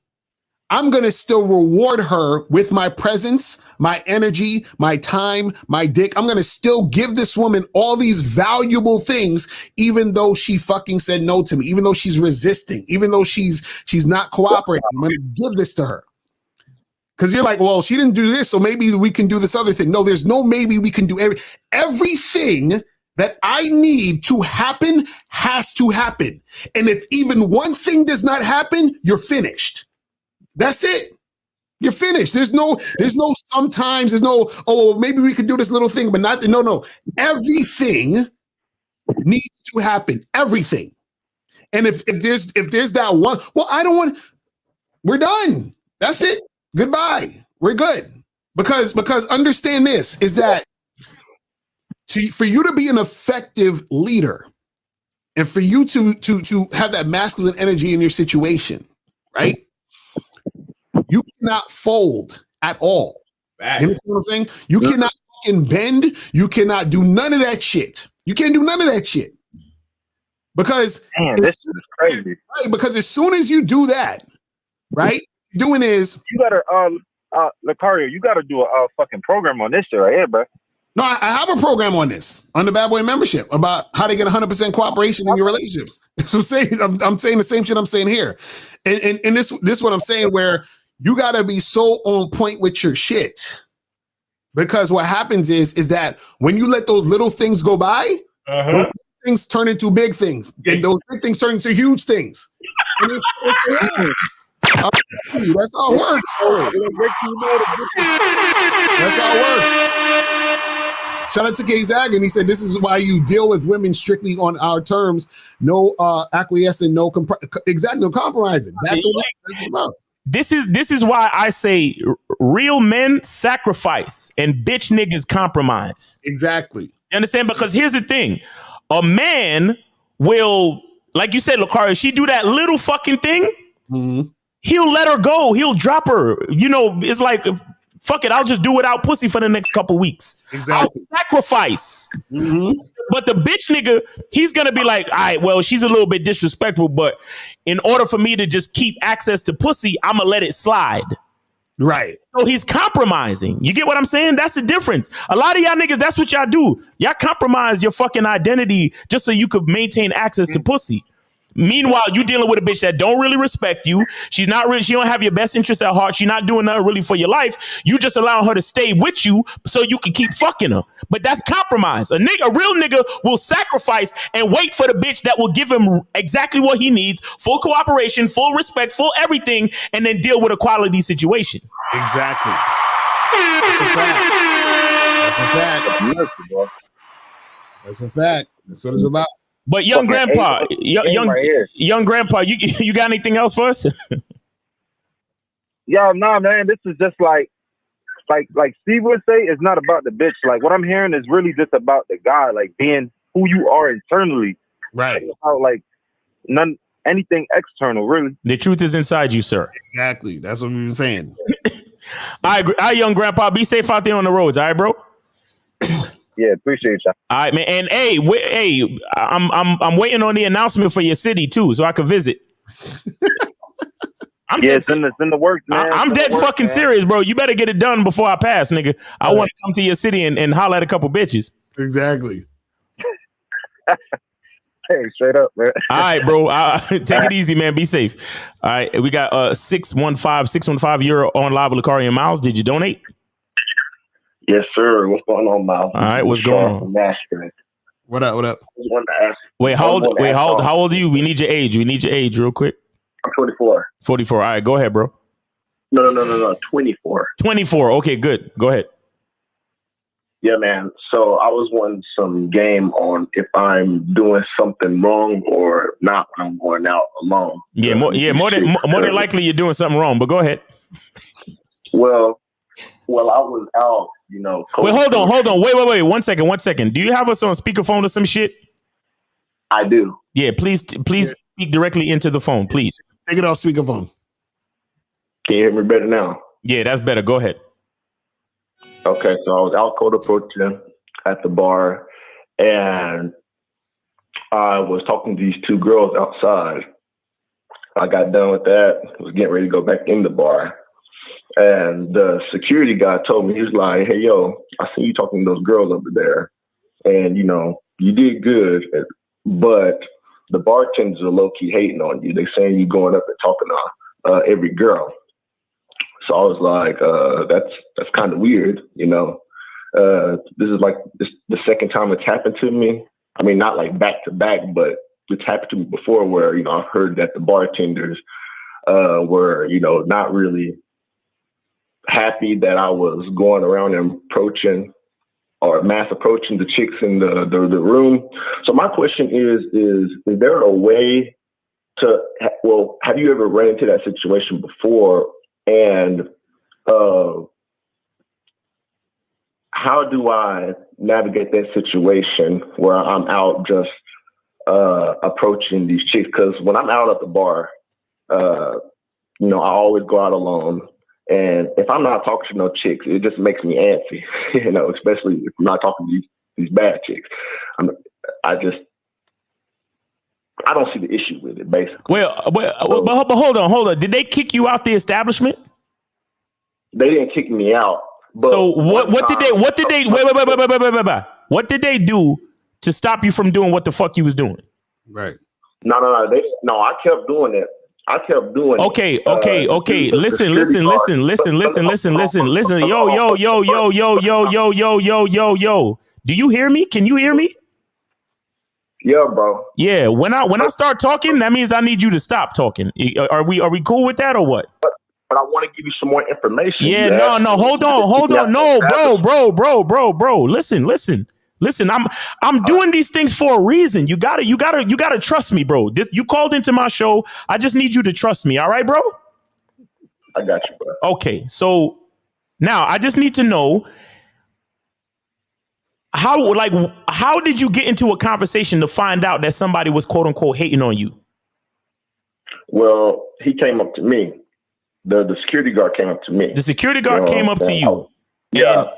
I'm going to still reward her with my presence, my energy, my time, my dick. I'm going to still give this woman all these valuable things, even though she fucking said no to me, even though she's resisting, even though she's not cooperating. I'm going to give this to her. Because you're like, well, she didn't do this, so maybe we can do this other thing. No, there's no maybe we can do everything that I need to happen has to happen. And if even one thing does not happen, you're finished. That's it. You're finished. There's no sometimes, there's no, oh, maybe we could do this little thing, but not, no. Everything needs to happen. Everything. And if there's that one, well, I don't want, we're done. That's it. Goodbye. We're good. Because understand this is that for you to be an effective leader and for you to have that masculine energy in your situation, right? You cannot fold at all. You understand what I'm saying? You cannot fucking bend. You cannot do none of that shit. You can't do none of that shit. Because this is crazy. Right? Because as soon as you do that, right? Doing is you gotta Lucario, you got to do a fucking program on this shit right here, bro. No, I have a program on this on the Bad Boy membership about how to get 100% cooperation in your relationships. That's what I'm saying. I'm saying the same shit I'm saying here, and this what I'm saying, where you got to be so on point with your shit, because what happens is that when you let those little things go by, those things turn into big things, and those big things turn into huge things. And that's how it works. That's how it works. Shout out to K Zagan. He said, "This is why you deal with women strictly on our terms. No acquiescing, no compromising. That's what it's about." This is why I say real men sacrifice and bitch niggas compromise. Exactly. You understand? Because here's the thing: a man will, like you said, Lucario, she do that little fucking thing. Mm-hmm. He'll let her go. He'll drop her. You know, it's like, fuck it, I'll just do without pussy for the next couple weeks. Exactly. I'll sacrifice. Mm-hmm. But the bitch nigga, he's gonna be like, all right, well, she's a little bit disrespectful, but in order for me to just keep access to pussy, I'm gonna let it slide. Right. So he's compromising. You get what I'm saying? That's the difference. A lot of y'all niggas, that's what y'all do. Y'all compromise your fucking identity just so you could maintain access to pussy. Meanwhile, you dealing with a bitch that don't really respect you. She's not really, she don't have your best interest at heart. She's not doing nothing really for your life. You just allowing her to stay with you so you can keep fucking her. But that's compromise. A real nigga will sacrifice and wait for the bitch that will give him exactly what he needs, full cooperation, full respect, full everything, and then deal with a quality situation. Exactly. That's a fact. That's a fact. That's a fact. That's what it's about. But young grandpa, young grandpa, you got anything else for us? Yo, nah, man. This is just like Steve would say, it's not about the bitch. Like what I'm hearing is really just about the guy, like being who you are internally. Right. Like anything external, really. The truth is inside you, sir. Exactly. That's what we've been saying. All right, young grandpa, be safe out there on the roads. All right, bro. Yeah, appreciate you. All right, man. And hey, I'm waiting on the announcement for your city too, so I can visit. It's in the works, man. I'm dead fucking serious, bro. You better get it done before I pass, nigga. I want to come to your city and holler at a couple bitches. Exactly. Hey, straight up, man. All right, bro. Take it easy, man. Be safe. All right, we got 615. You're on live with Lucario and Miles. Did you donate? Yes, sir. What's going on, Miles? All right, what's going on? What up? What up? Wait, how old are you? We need your age. Real quick. I'm 24. 44. All right, go ahead, bro. No. 24. 24. Okay, good. Go ahead. Yeah, man. So I was wanting some game on if I'm doing something wrong or not when I'm going out alone. Yeah, more than likely you're doing something wrong. But go ahead. Well, I was out. Wait, hold on. Wait. 1 second. Do you have us on speakerphone or some shit? I do. Yeah, please speak directly into the phone, please. Take it off speakerphone. Can you hear me better now? Yeah, that's better. Go ahead. Okay, so I was out cold approaching at the bar, and I was talking to these two girls outside. I got done with that, was getting ready to go back in the bar. And the security guy told me, he was like, hey, yo, I see you talking to those girls over there. And, you did good, but the bartenders are low-key hating on you. They saying you going up and talking to every girl. So I was like, that's kind of weird, This is like the second time it's happened to me. I mean, not like back to back, but it's happened to me before where, I've heard that the bartenders were, not really happy that I was going around and approaching or mass approaching the chicks in the room. So my question is there a way to, have you ever run into that situation before? And how do I navigate that situation where I'm out just approaching these chicks? Because when I'm out at the bar, I always go out alone. And if I'm not talking to no chicks, it just makes me antsy, especially if I'm not talking to these bad chicks. I don't see the issue with it, basically. But hold on. Did they kick you out the establishment? They didn't kick me out. But so what did they wait. What did they do to stop you from doing what the fuck you was doing? Right. No. I kept doing it. Okay. Listen. Yo. Do you hear me? Can you hear me? Yeah, bro. Yeah. When I start talking, that means I need you to stop talking. Are we cool with that or what? But I want to give you some more information. Yeah. No. Hold on. No, bro. Listen. I'm doing these things for a reason. You gotta trust me, bro. You called into my show. I just need you to trust me. All right, bro? I got you, bro. Okay. So now I just need to know how did you get into a conversation to find out that somebody was quote unquote hating on you? Well, he came up to me. The security guard came up to me. The security guard came up to you.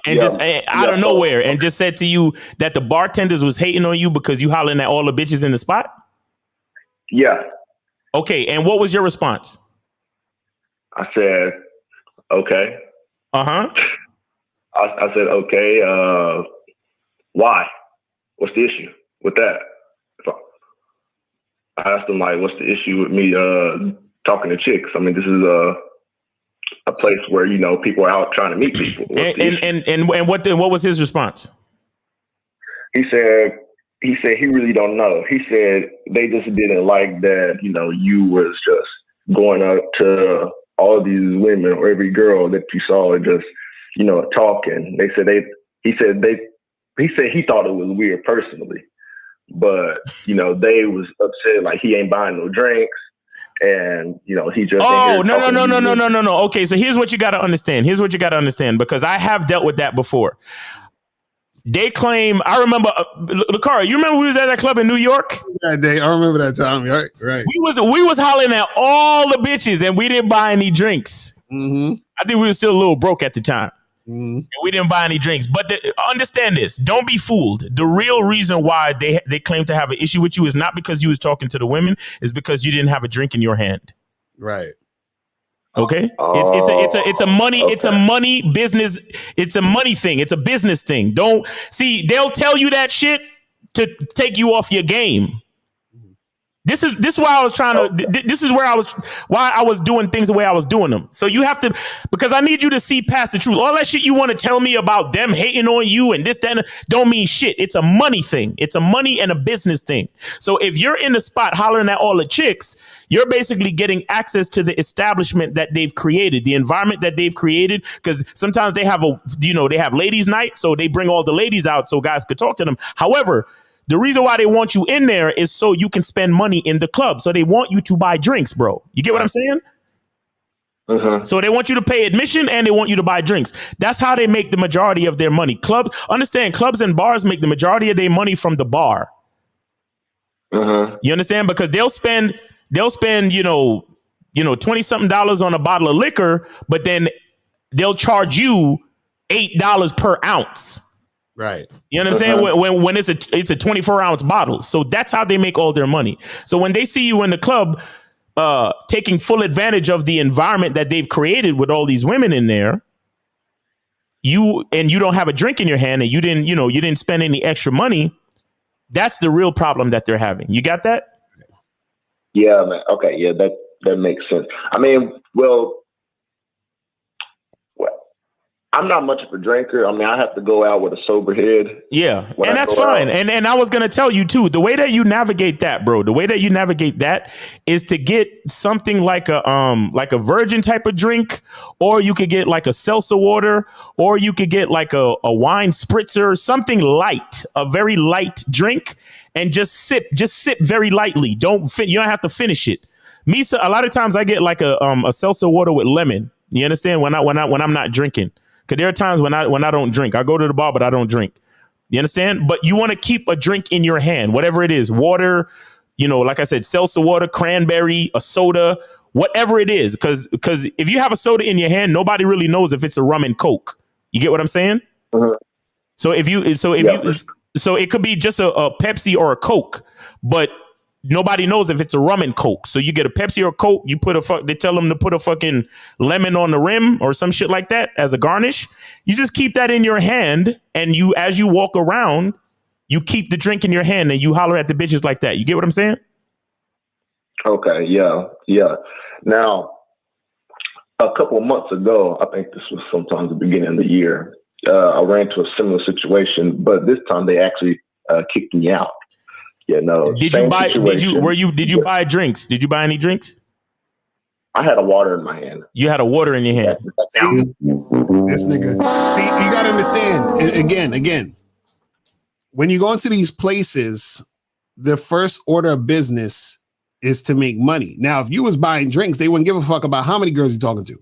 Just out of nowhere and just said to you that the bartenders was hating on you because you hollering at all the bitches in the spot? Yeah. Okay, and what was your response? I said, okay. Uh-huh. I said, okay, why? What's the issue with that? I asked him, like, what's the issue with me talking to chicks? I mean, this is a place where, you know, people are out trying to meet people. And what was his response? He said he really don't know. He said they just didn't like that, you know, you was just going up to all these women or every girl that you saw and just, you know, talking. He said he thought it was weird personally, but, you know, they was upset like he ain't buying no drinks. And, you know, he just... Oh, no. Okay, so here's what you got to understand. Because I have dealt with that before. They claim, I remember, Lakara, you remember we was at that club in New York? That day, I remember that time, right? We was hollering at all the bitches and we didn't buy any drinks. Mm-hmm. I think we were still a little broke at the time. Mm-hmm. And we didn't buy any drinks. But understand this. Don't be fooled. The real reason why they claim to have an issue with you is not because you was talking to the women. It's because you didn't have a drink in your hand. Right. Okay. It's a money business. It's a money thing. It's a business thing. They'll tell you that shit to take you off your game. This is why I was why I was doing things the way I was doing them. So you have to, because I need you to see past the truth. All that shit you want to tell me about them hating on you and this, that, don't mean shit. It's a money thing. It's a money and a business thing. So if you're in the spot hollering at all the chicks, you're basically getting access to the establishment that they've created, the environment that they've created. Because sometimes they have they have ladies' night, so they bring all the ladies out so guys could talk to them. However, the reason why they want you in there is so you can spend money in the club. So they want you to buy drinks, bro. You get what I'm saying? Uh-huh. So they want you to pay admission and they want you to buy drinks. That's how they make the majority of their money. Clubs and bars make the majority of their money from the bar. Uh-huh. You understand? Because they'll spend, 20 something dollars on a bottle of liquor, but then they'll charge you $8 per ounce. Right. You know what I'm saying? When it's a 24-ounce bottle. So that's how they make all their money. So when they see you in the club taking full advantage of the environment that they've created with all these women in there, you don't have a drink in your hand and you didn't spend any extra money, that's the real problem that they're having. You got that? Yeah, man. Okay, yeah, that makes sense. I mean, well, I'm not much of a drinker. I mean, I have to go out with a sober head. Yeah, and that's fine. And I was going to tell you, too, the way that you navigate that, bro, is to get something like a virgin type of drink, or you could get like a seltzer water, or you could get like a wine spritzer, something light, a very light drink, and just sip very lightly. You don't have to finish it. A lot of times I get like a seltzer water with lemon. You understand? When I'm not drinking. Because there are times when I don't drink. I go to the bar, but I don't drink. You understand? But you want to keep a drink in your hand, whatever it is, water, like I said, seltzer water, cranberry, a soda, whatever it is. Because if you have a soda in your hand, nobody really knows if it's a rum and Coke. You get what I'm saying? Uh-huh. So it could be just a Pepsi or a Coke, but nobody knows if it's a rum and Coke. So you get a Pepsi or a Coke, you put they tell them to put a fucking lemon on the rim or some shit like that as a garnish. You just keep that in your hand, and as you walk around, you keep the drink in your hand and you holler at the bitches like that. You get what I'm saying? Okay, yeah. Now, a couple of months ago, I think this was sometime at the beginning of the year, I ran into a similar situation, but this time they actually kicked me out. Yeah, no. Did you buy drinks? Did you buy any drinks? I had a water in my hand. You had a water in your hand. This nigga. See, you gotta understand. Again, when you go into these places, the first order of business is to make money. Now, if you was buying drinks, they wouldn't give a fuck about how many girls you're talking to.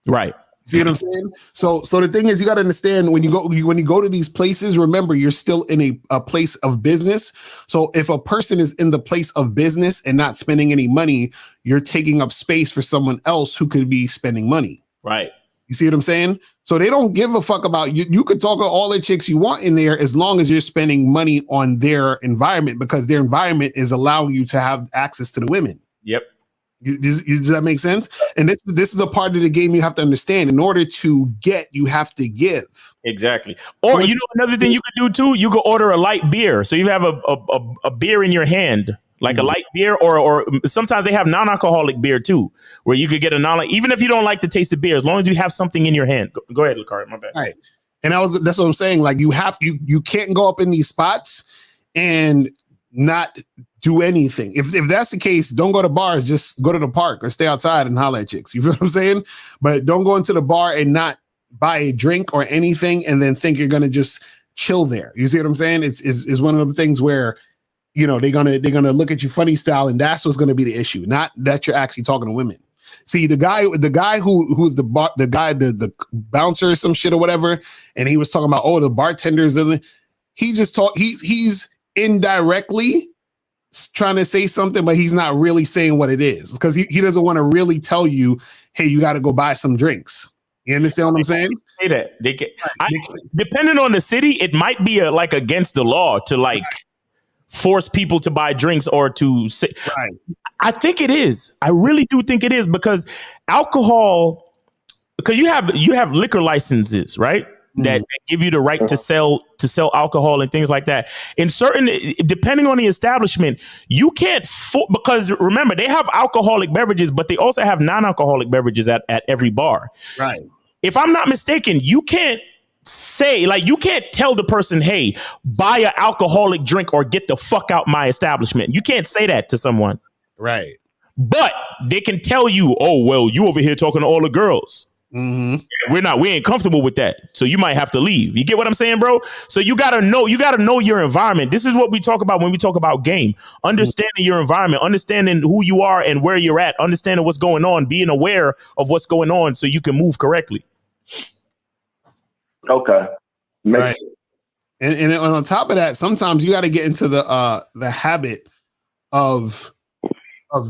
Right. See what I'm saying? So the thing is, you got to understand when you go to these places, remember you're still in a place of business. So if a person is in the place of business and not spending any money, you're taking up space for someone else who could be spending money. Right. You see what I'm saying? So they don't give a fuck about you. You could talk to all the chicks you want in there as long as you're spending money on their environment, because their environment is allowing you to have access to the women. Yep. Does that make sense? And this is a part of the game you have to understand. In order to get, you have to give. Exactly. Or you know another thing you could do too. You could order a light beer. So you have a beer in your hand, like a light beer, or sometimes they have non-alcoholic beer too, where you could get even if you don't like the taste of beer, as long as you have something in your hand. Go ahead, Lakari. My bad. All right. And that's what I'm saying. Like you can't go up in these spots and not do anything. If that's the case, don't go to bars, just go to the park or stay outside and holler at chicks. You feel what I'm saying? But don't go into the bar and not buy a drink or anything and then think you're gonna just chill there. You see what I'm saying? It's one of the things where, you know, they're gonna look at you funny style, and that's what's gonna be the issue, not that you're actually talking to women. See, the guy who's the bouncer or some shit or whatever, and he was talking about the bartenders, and he's indirectly trying to say something, but he's not really saying what it is, because he doesn't want to really tell you, hey, you got to go buy some drinks. You understand what I'm saying? Say that depending on the city, it might be like against the law to like force people to buy drinks or to say. Right. I think it is. I really do think it is, because alcohol, because you have liquor licenses, right? That give you the right to sell alcohol and things like that. In certain, depending on the establishment, you can't because remember, they have alcoholic beverages, but they also have non-alcoholic beverages at every bar. Right. If I'm not mistaken, you can't you can't tell the person, hey, buy an alcoholic drink or get the fuck out my establishment. You can't say that to someone. Right. But they can tell you, oh, well, you over here talking to all the girls. Mm-hmm. We ain't comfortable with that. So you might have to leave. You get what I'm saying, bro? So you gotta know your environment. This is what we talk about when we talk about game. Understanding your environment, understanding who you are and where you're at, understanding what's going on, being aware of what's going on so you can move correctly. Okay. Right. And on top of that, sometimes you got to get into the habit of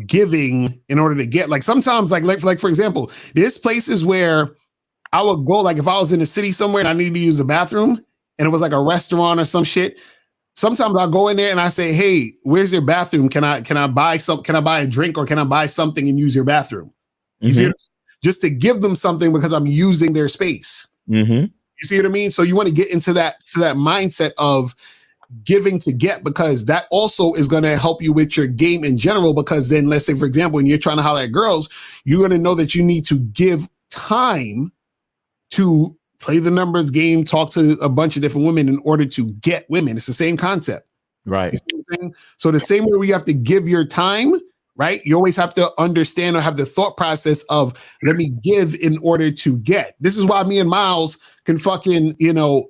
giving in order to get, like, sometimes like for example, there's places where I would go, like if I was in a city somewhere and I needed to use a bathroom and it was like a restaurant or some shit, sometimes I'll go in there and I say, hey, where's your bathroom? Can I buy a drink, or can I buy something and use your bathroom? You see, just to give them something because I'm using their space. You see what I mean? So you want to get into that mindset of giving to get, because that also is going to help you with your game in general. Because then, let's say, for example, when you're trying to holler at girls, you're going to know that you need to give time to play the numbers game, talk to a bunch of different women in order to get women. It's the same concept. Right. You see what I'm saying? So the same way we have to give your time, right? You always have to understand or have the thought process of, let me give in order to get. This is why me and Miles can fucking,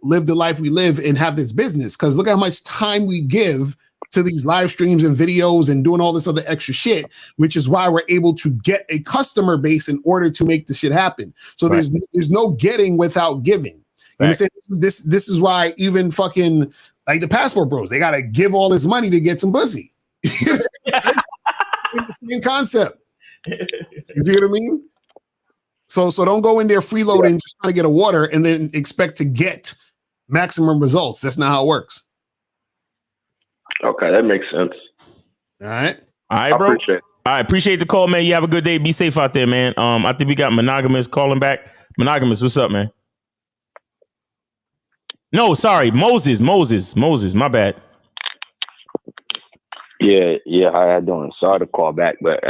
live the life we live and have this business. Because look how much time we give to these live streams and videos and doing all this other extra shit, which is why we're able to get a customer base in order to make the shit happen. So there's no getting without giving. You understand? This is why even fucking like the passport bros, they got to give all this money to get some pussy. It's the same concept. You see what I mean? So don't go in there freeloading, just trying to get a water and then expect to get maximum results. That's not how it works. Okay, that makes sense. All right. All right, bro. I appreciate the call, man. You have a good day. Be safe out there, man. I think we got Monogamous calling back. Monogamous, what's up, man? No, sorry, Moses. My bad. Yeah, how y'all doing? Sorry to call back, but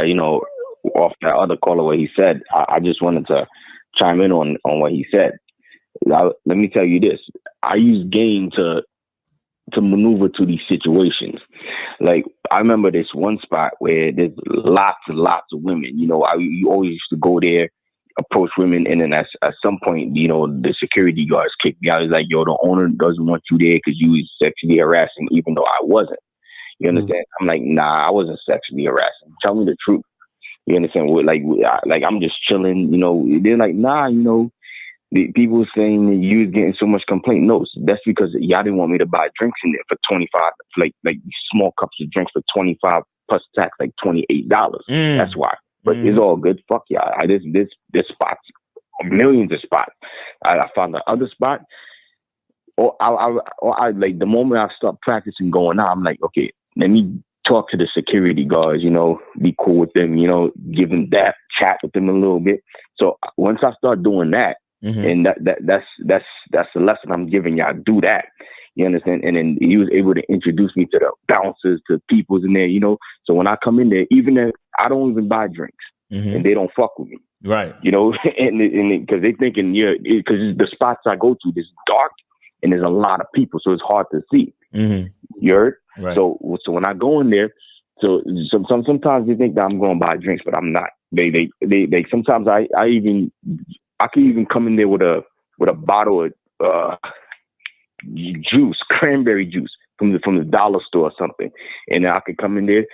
off that other caller, what he said, I just wanted to chime in on what he said. Let me tell you this: I use game to maneuver to these situations. Like I remember this one spot where there's lots and lots of women. You always used to go there, approach women, and then at some point, the security guards kicked me out. He's like, "Yo, the owner doesn't want you there because you was sexually harassing," even though I wasn't. You understand? I'm like, nah, I wasn't sexually harassing. Tell me the truth. You understand? Like I'm just chilling. They're like, nah, the people saying that you was getting so much complaint. No, that's because y'all didn't want me to buy drinks in there for 25, like small cups of drinks for 25 plus tax, like $28. That's why. But it's all good. Fuck y'all. This spots, millions of spots. I found the other spot. Or I like the moment I start practicing going out, I'm like, okay, let me talk to the security guards, be cool with them, give them that, chat with them a little bit. So once I start doing that, and that's the lesson I'm giving y'all. Do that. You understand? And then he was able to introduce me to the bouncers, to people's in there, So when I come in there, even if I don't even buy drinks and they don't fuck with me. Right. And because they thinking, because the spots I go to is dark and there's a lot of people, so it's hard to see. You heard? Right. So when I go in there, so sometimes they think that I'm going to buy drinks, but I'm not. They sometimes I could even come in there with a bottle of juice, cranberry juice from the dollar store or something, and I could come in there,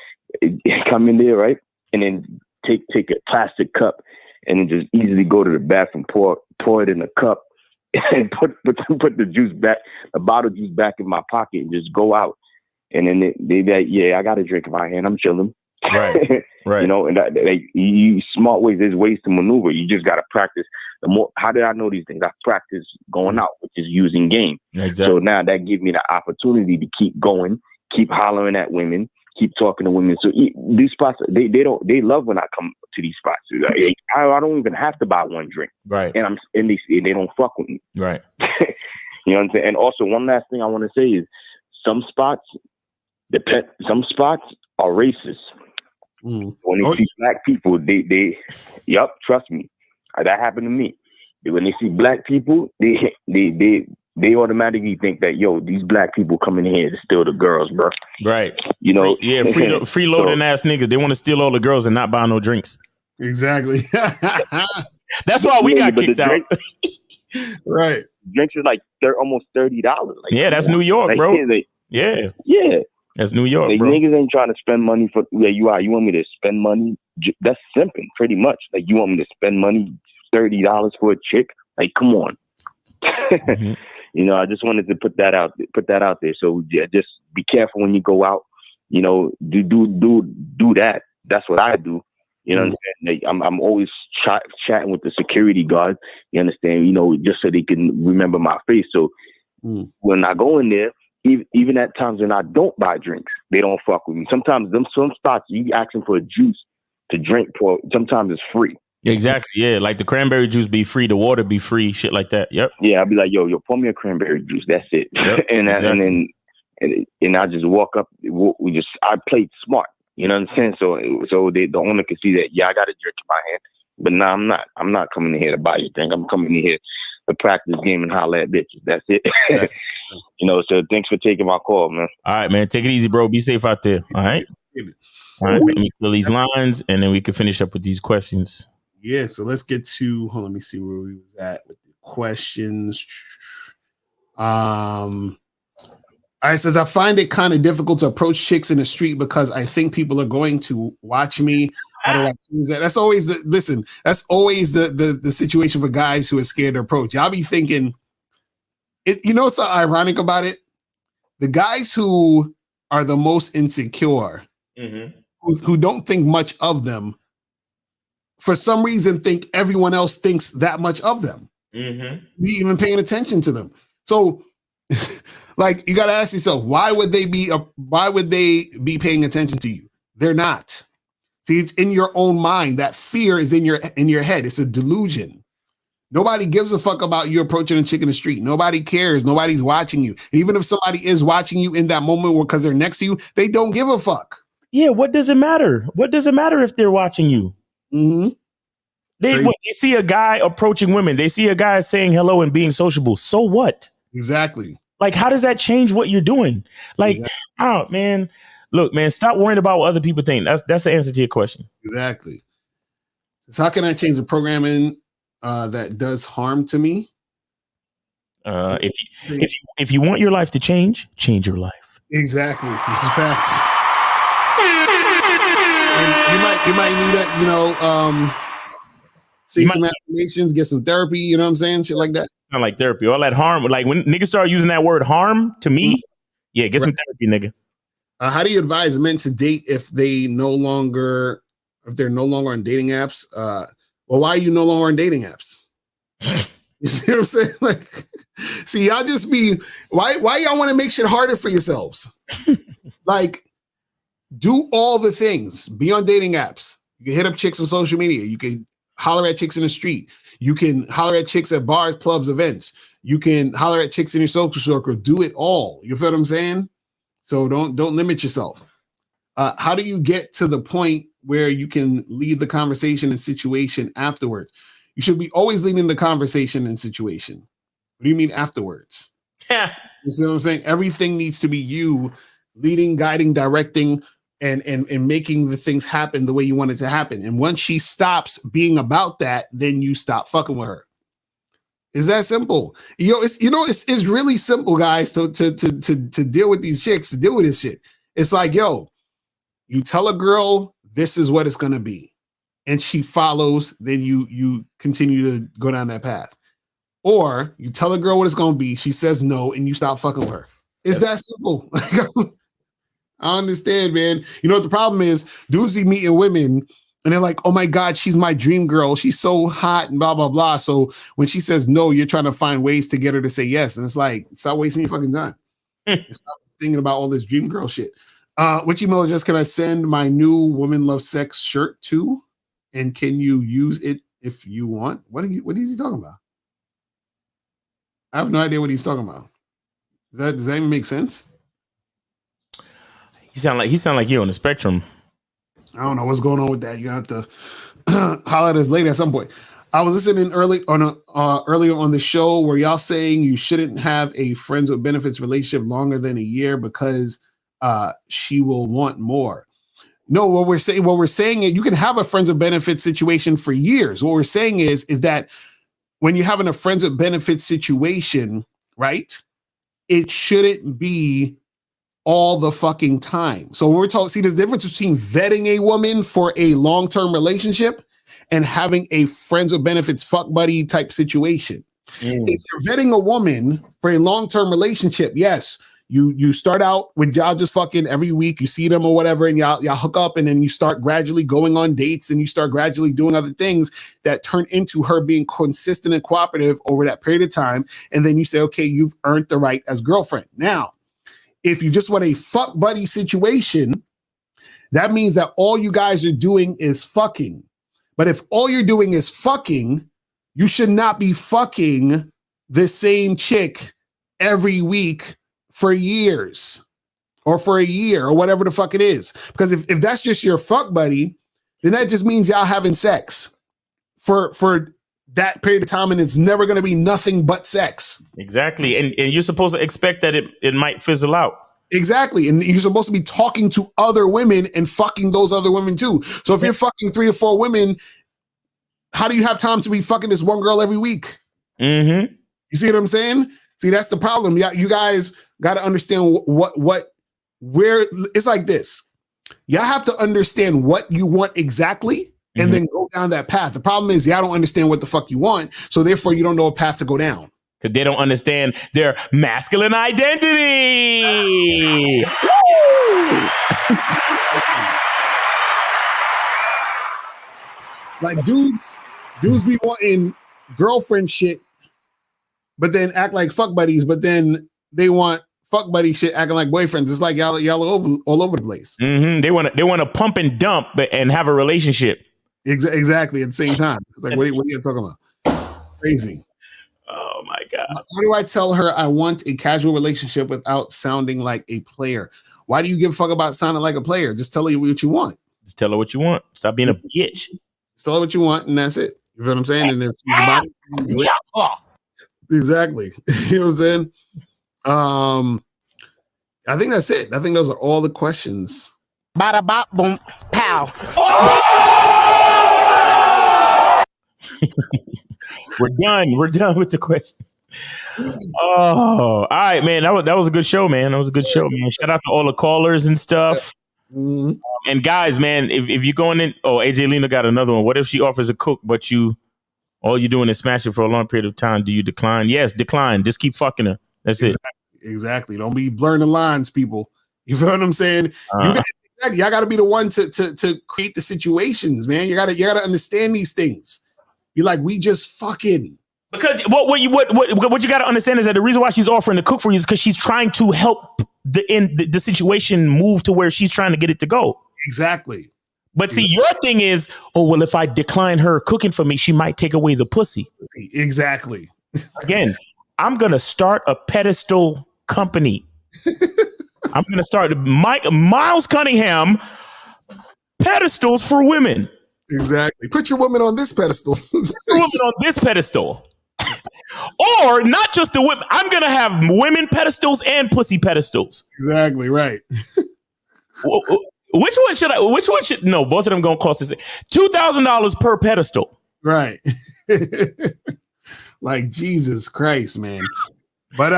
right, and then take a plastic cup and then just easily go to the bathroom, pour it in a cup, and put the juice back, the bottle juice back in my pocket, and just go out. And then they like, yeah, I got a drink in my hand, I'm chilling. Right. And you smart ways. There's ways to maneuver. You just got to practice. How did I know these things? I practice going out, which is using game. Exactly. So now that gives me the opportunity to keep going, keep hollering at women, keep talking to women. So these spots, they love when I come to these spots. I don't even have to buy one drink. Right. And they don't fuck with me. Right. You know what I'm saying? And also one last thing I want to say is some spots are racist. When they see black people, they trust me. That happened to me. When they see black people, they automatically think that, yo, these black people coming here to steal the girls, bro. Right. Free freeloading ass niggas. They want to steal all the girls and not buy no drinks. Exactly. That's why we got kicked out. Right. Drinks is like almost $30. That's New York, bro. Yeah. That's New York, bro. Niggas ain't trying to spend money for where you are. You want me to spend money? That's simping, pretty much. Like, you want me to spend money, $30 for a chick? Like, come on. I just wanted to put that out there. So yeah, just be careful when you go out. Do that. That's what I do. You know what I'm saying? Like, I'm always chatting with the security guard. You understand? Just so they can remember my face. So when I go in there, even at times when I don't buy drinks, they don't fuck with me. Sometimes some spots you asking for a juice to drink for, sometimes it's free. Exactly. Yeah, like the cranberry juice be free, the water be free, shit like that. Yep. Yeah, I'll be like, yo, pour me a cranberry juice. That's it. Yep, exactly. and I just walk up. I played smart. You know what I'm saying? So the owner can see that. Yeah, I got a drink in my hand, but no, I'm not. I'm not coming in here to buy your drink. I'm coming in here to practice game and holler at bitches. That's it. So thanks for taking my call, man. All right, man. Take it easy, bro. Be safe out there. All right. All right. Let me fill these lines and then we can finish up with these questions. Yeah. So let's get to, let me see where we was at with the questions. All right, says, I find it kind of difficult to approach chicks in the street because I think people are going to watch me. How do I choose that? That's always the situation for guys who are scared to approach. Y'all be thinking, what's so ironic about it? The guys who are the most insecure, who don't think much of them, for some reason think everyone else thinks that much of them. Be even paying attention to them. So like, you got to ask yourself, why would they be paying attention to you? They're not. See, it's in your own mind. That fear is in your head. It's a delusion. Nobody gives a fuck about you approaching a chick in the street. Nobody cares. Nobody's watching you. And even if somebody is watching you in that moment because they're next to you, they don't give a fuck. Yeah, what does it matter? What does it matter if they're watching you? Mm-hmm. They see a guy approaching women. They see a guy saying hello and being sociable. So what? Exactly. Like, how does that change what you're doing? Like, oh man, look, man, stop worrying about what other people think. That's the answer to your question. Exactly. So how can I change the programming that does harm to me? If you want your life to change your life. Exactly. This is facts. And you might need it, see some affirmations, get some therapy, you know what I'm saying? Shit like that. Not like therapy. All that harm. Like when niggas start using that word harm to me, yeah, get some therapy, nigga. How do you advise men to date if they're no longer on dating apps? Well, why are you no longer on dating apps? You know what I'm saying? Like, see, y'all just be why y'all want to make shit harder for yourselves? Like, do all the things. Be on dating apps. You can hit up chicks on social media. You can holler at chicks in the street. You can holler at chicks at bars, clubs, events. You can holler at chicks in your social circle. Do it all. You feel what I'm saying? So don't limit yourself. How do you get to the point where you can lead the conversation and situation afterwards? You should be always leading the conversation and situation. What do you mean afterwards? Yeah. You see what I'm saying? Everything needs to be you leading, guiding, directing, and making the things happen the way you want it to happen. And once she stops being about that, then you stop fucking with her. It's that simple. It's really simple, guys, to deal with these chicks, to deal with this shit. It's like, yo, you tell a girl this is what it's gonna be, and she follows, then you continue to go down that path. Or you tell a girl what it's gonna be, she says no, and you stop fucking with her. It's that simple. I understand, man. You know what the problem is? Dudes be meeting women and they're like, oh my God, she's my dream girl. She's so hot and blah, blah, blah. So when she says no, you're trying to find ways to get her to say yes. And it's like, stop wasting your fucking time. Stop thinking about all this dream girl shit. Which email address can I send my new Woman Love Sex shirt to? And can you use it if you want? What is he talking about? I have no idea what he's talking about. Does that even make sense? He sound like you're on the spectrum. I don't know what's going on with that. You have to holler at us later at some point. I was listening earlier on the show where y'all saying you shouldn't have a friends with benefits relationship longer than a year because she will want more. No, what we're saying is you can have a friends with benefits situation for years. What we're saying is that when you're having a friends with benefits situation, right? It shouldn't be all the fucking time. So when we're talking, see, there's a difference between vetting a woman for a long-term relationship and having a friends with benefits fuck buddy type situation. If you're vetting a woman for a long-term relationship, yes, you start out with y'all just fucking every week, you see them or whatever, and y'all hook up, and then you start gradually going on dates and you start gradually doing other things that turn into her being consistent and cooperative over that period of time. And then you say, okay, you've earned the right as girlfriend. Now, if you just want a fuck buddy situation, that means that all you guys are doing is fucking. But if all you're doing is fucking, you should not be fucking the same chick every week for years or for a year or whatever the fuck it is. Because if that's just your fuck buddy, then that just means y'all having sex for that period of time, and it's never going to be nothing but sex. Exactly. And you're supposed to expect that it might fizzle out. Exactly. And you're supposed to be talking to other women and fucking those other women too. So if you're fucking 3 or 4 women, how do you have time to be fucking this one girl every week? Mm-hmm. You see what I'm saying? See, that's the problem. Yeah, you guys got to understand where it's like this. Y'all have to understand what you want exactly and then go down that path. The problem is y'all don't understand what the fuck you want. So therefore you don't know a path to go down. Because they don't understand their masculine identity. Like dudes be wanting girlfriend shit, but then act like fuck buddies, but then they want fuck buddy shit, acting like boyfriends. It's like y'all all over the place. Mm-hmm. They want to pump and dump and have a relationship. Exactly at the same time. It's like, what are you talking about? Crazy. Oh my God. How do I tell her I want a casual relationship without sounding like a player? Why do you give a fuck about sounding like a player? Just tell her what you want. Just tell her what you want. Stop being a bitch. Just tell her what you want, and that's it. You know what I'm saying? And if she's about it, exactly. You know what I'm saying? I think that's it. I think those are all the questions. Bada bop boom pow. We're done with the questions. Oh, all right, man. That was a good show, man. That was a good show, man. Shout out to all the callers and stuff. Mm-hmm. And guys, man, if you're going in, AJ Lena got another one. What if she offers a cook, but all you're doing is smash it for a long period of time? Do you decline? Yes, decline. Just keep fucking her. That's it. Exactly. Don't be blurring the lines, people. You feel what I'm saying? Y'all got to be the one to create the situations, man. You gotta understand these things. You're like, we just fucking. Because what you got to understand is that the reason why she's offering to cook for you is because she's trying to help the situation move to where she's trying to get it to go. Exactly. But see, your thing is, if I decline her cooking for me, she might take away the pussy. Exactly. Again, I'm gonna start a pedestal company. I'm gonna start Miles Cunningham pedestals for women. Exactly. Put your woman on this pedestal. Put your woman on this pedestal. Or not just the women. I'm gonna have women pedestals and pussy pedestals. Exactly right. Which one should? No, both of them gonna cost us $2,000 per pedestal. Right. Like Jesus Christ, man. But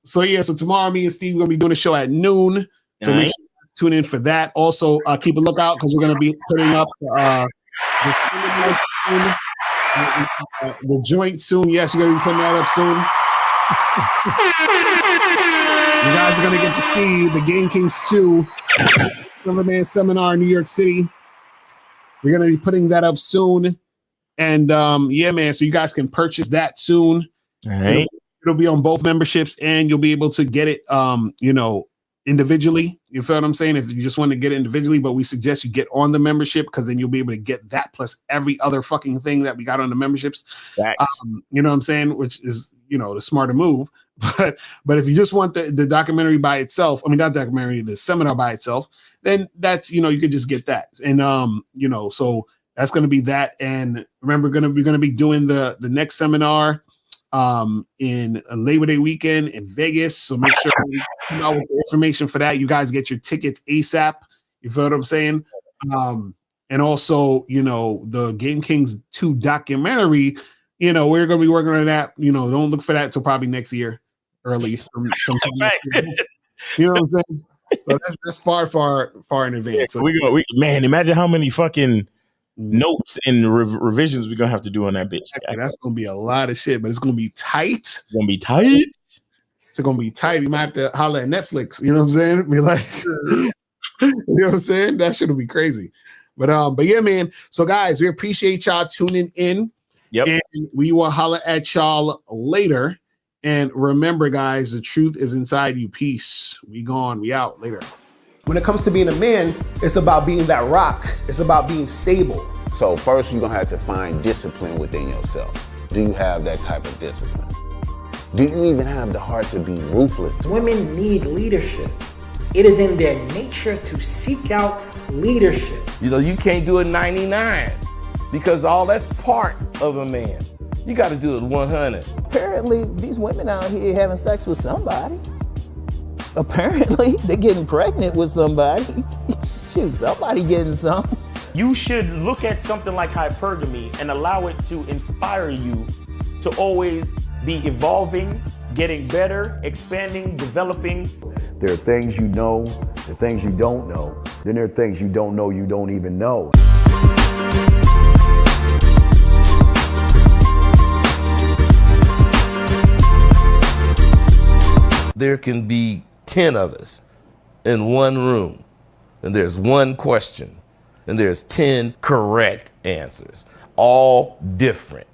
so tomorrow me and Steve are gonna be doing a show at noon. So make sure you tune in for that. Also, keep a lookout because we're gonna be putting up the joint soon. Yes, we're gonna be putting that up soon. You guys are gonna get to see the Game Kings 2 Silverman Seminar in New York City. We're gonna be putting that up soon. And yeah, man, so you guys can purchase that soon. All right. It'll be on both memberships and you'll be able to get it individually. You feel what I'm saying? If you just want to get it individually, but we suggest you get on the membership because then you'll be able to get that plus every other fucking thing that we got on the memberships. You know what I'm saying? Which is, the smarter move. But if you just want the documentary by itself, not documentary, the seminar by itself, then that's, you could just get that. And, so that's going to be that. And remember, we're going to be doing the next seminar in a Labor Day weekend in Vegas. So make sure you come out with the information for that. You guys get your tickets ASAP. You feel what I'm saying? And also, the Game Kings 2 documentary, we're going to be working on that. Don't look for that until probably next year, early. Sometime next year. You know what I'm saying? So that's far in advance. So, man, imagine how many fucking notes and revisions we're gonna have to do on that bitch. That's gonna be a lot of shit, but it's gonna be tight. It's gonna be tight. It's gonna be tight. You might have to holler at Netflix. You know what I'm saying? Be like, you know what I'm saying? That shit will be crazy. But yeah, man. So guys, we appreciate y'all tuning in. Yep. And we will holler at y'all later. And remember, guys, the truth is inside you. Peace. We gone. We out. Later. When it comes to being a man, it's about being that rock. It's about being stable. So first, you're going to have to find discipline within yourself. Do you have that type of discipline? Do you even have the heart to be ruthless? Women need leadership. It is in their nature to seek out leadership. You can't do it 99 because all that's part of a man. You got to do it 100. Apparently, these women out here having sex with somebody. Apparently, they're getting pregnant with somebody. Shoot, somebody getting some. You should look at something like hypergamy and allow it to inspire you to always be evolving, getting better, expanding, developing. There are things you know, there are things you don't know. Then there are things you don't know you don't even know. There can be 10 of us in one room, and there's one question, and there's 10 correct answers, all different.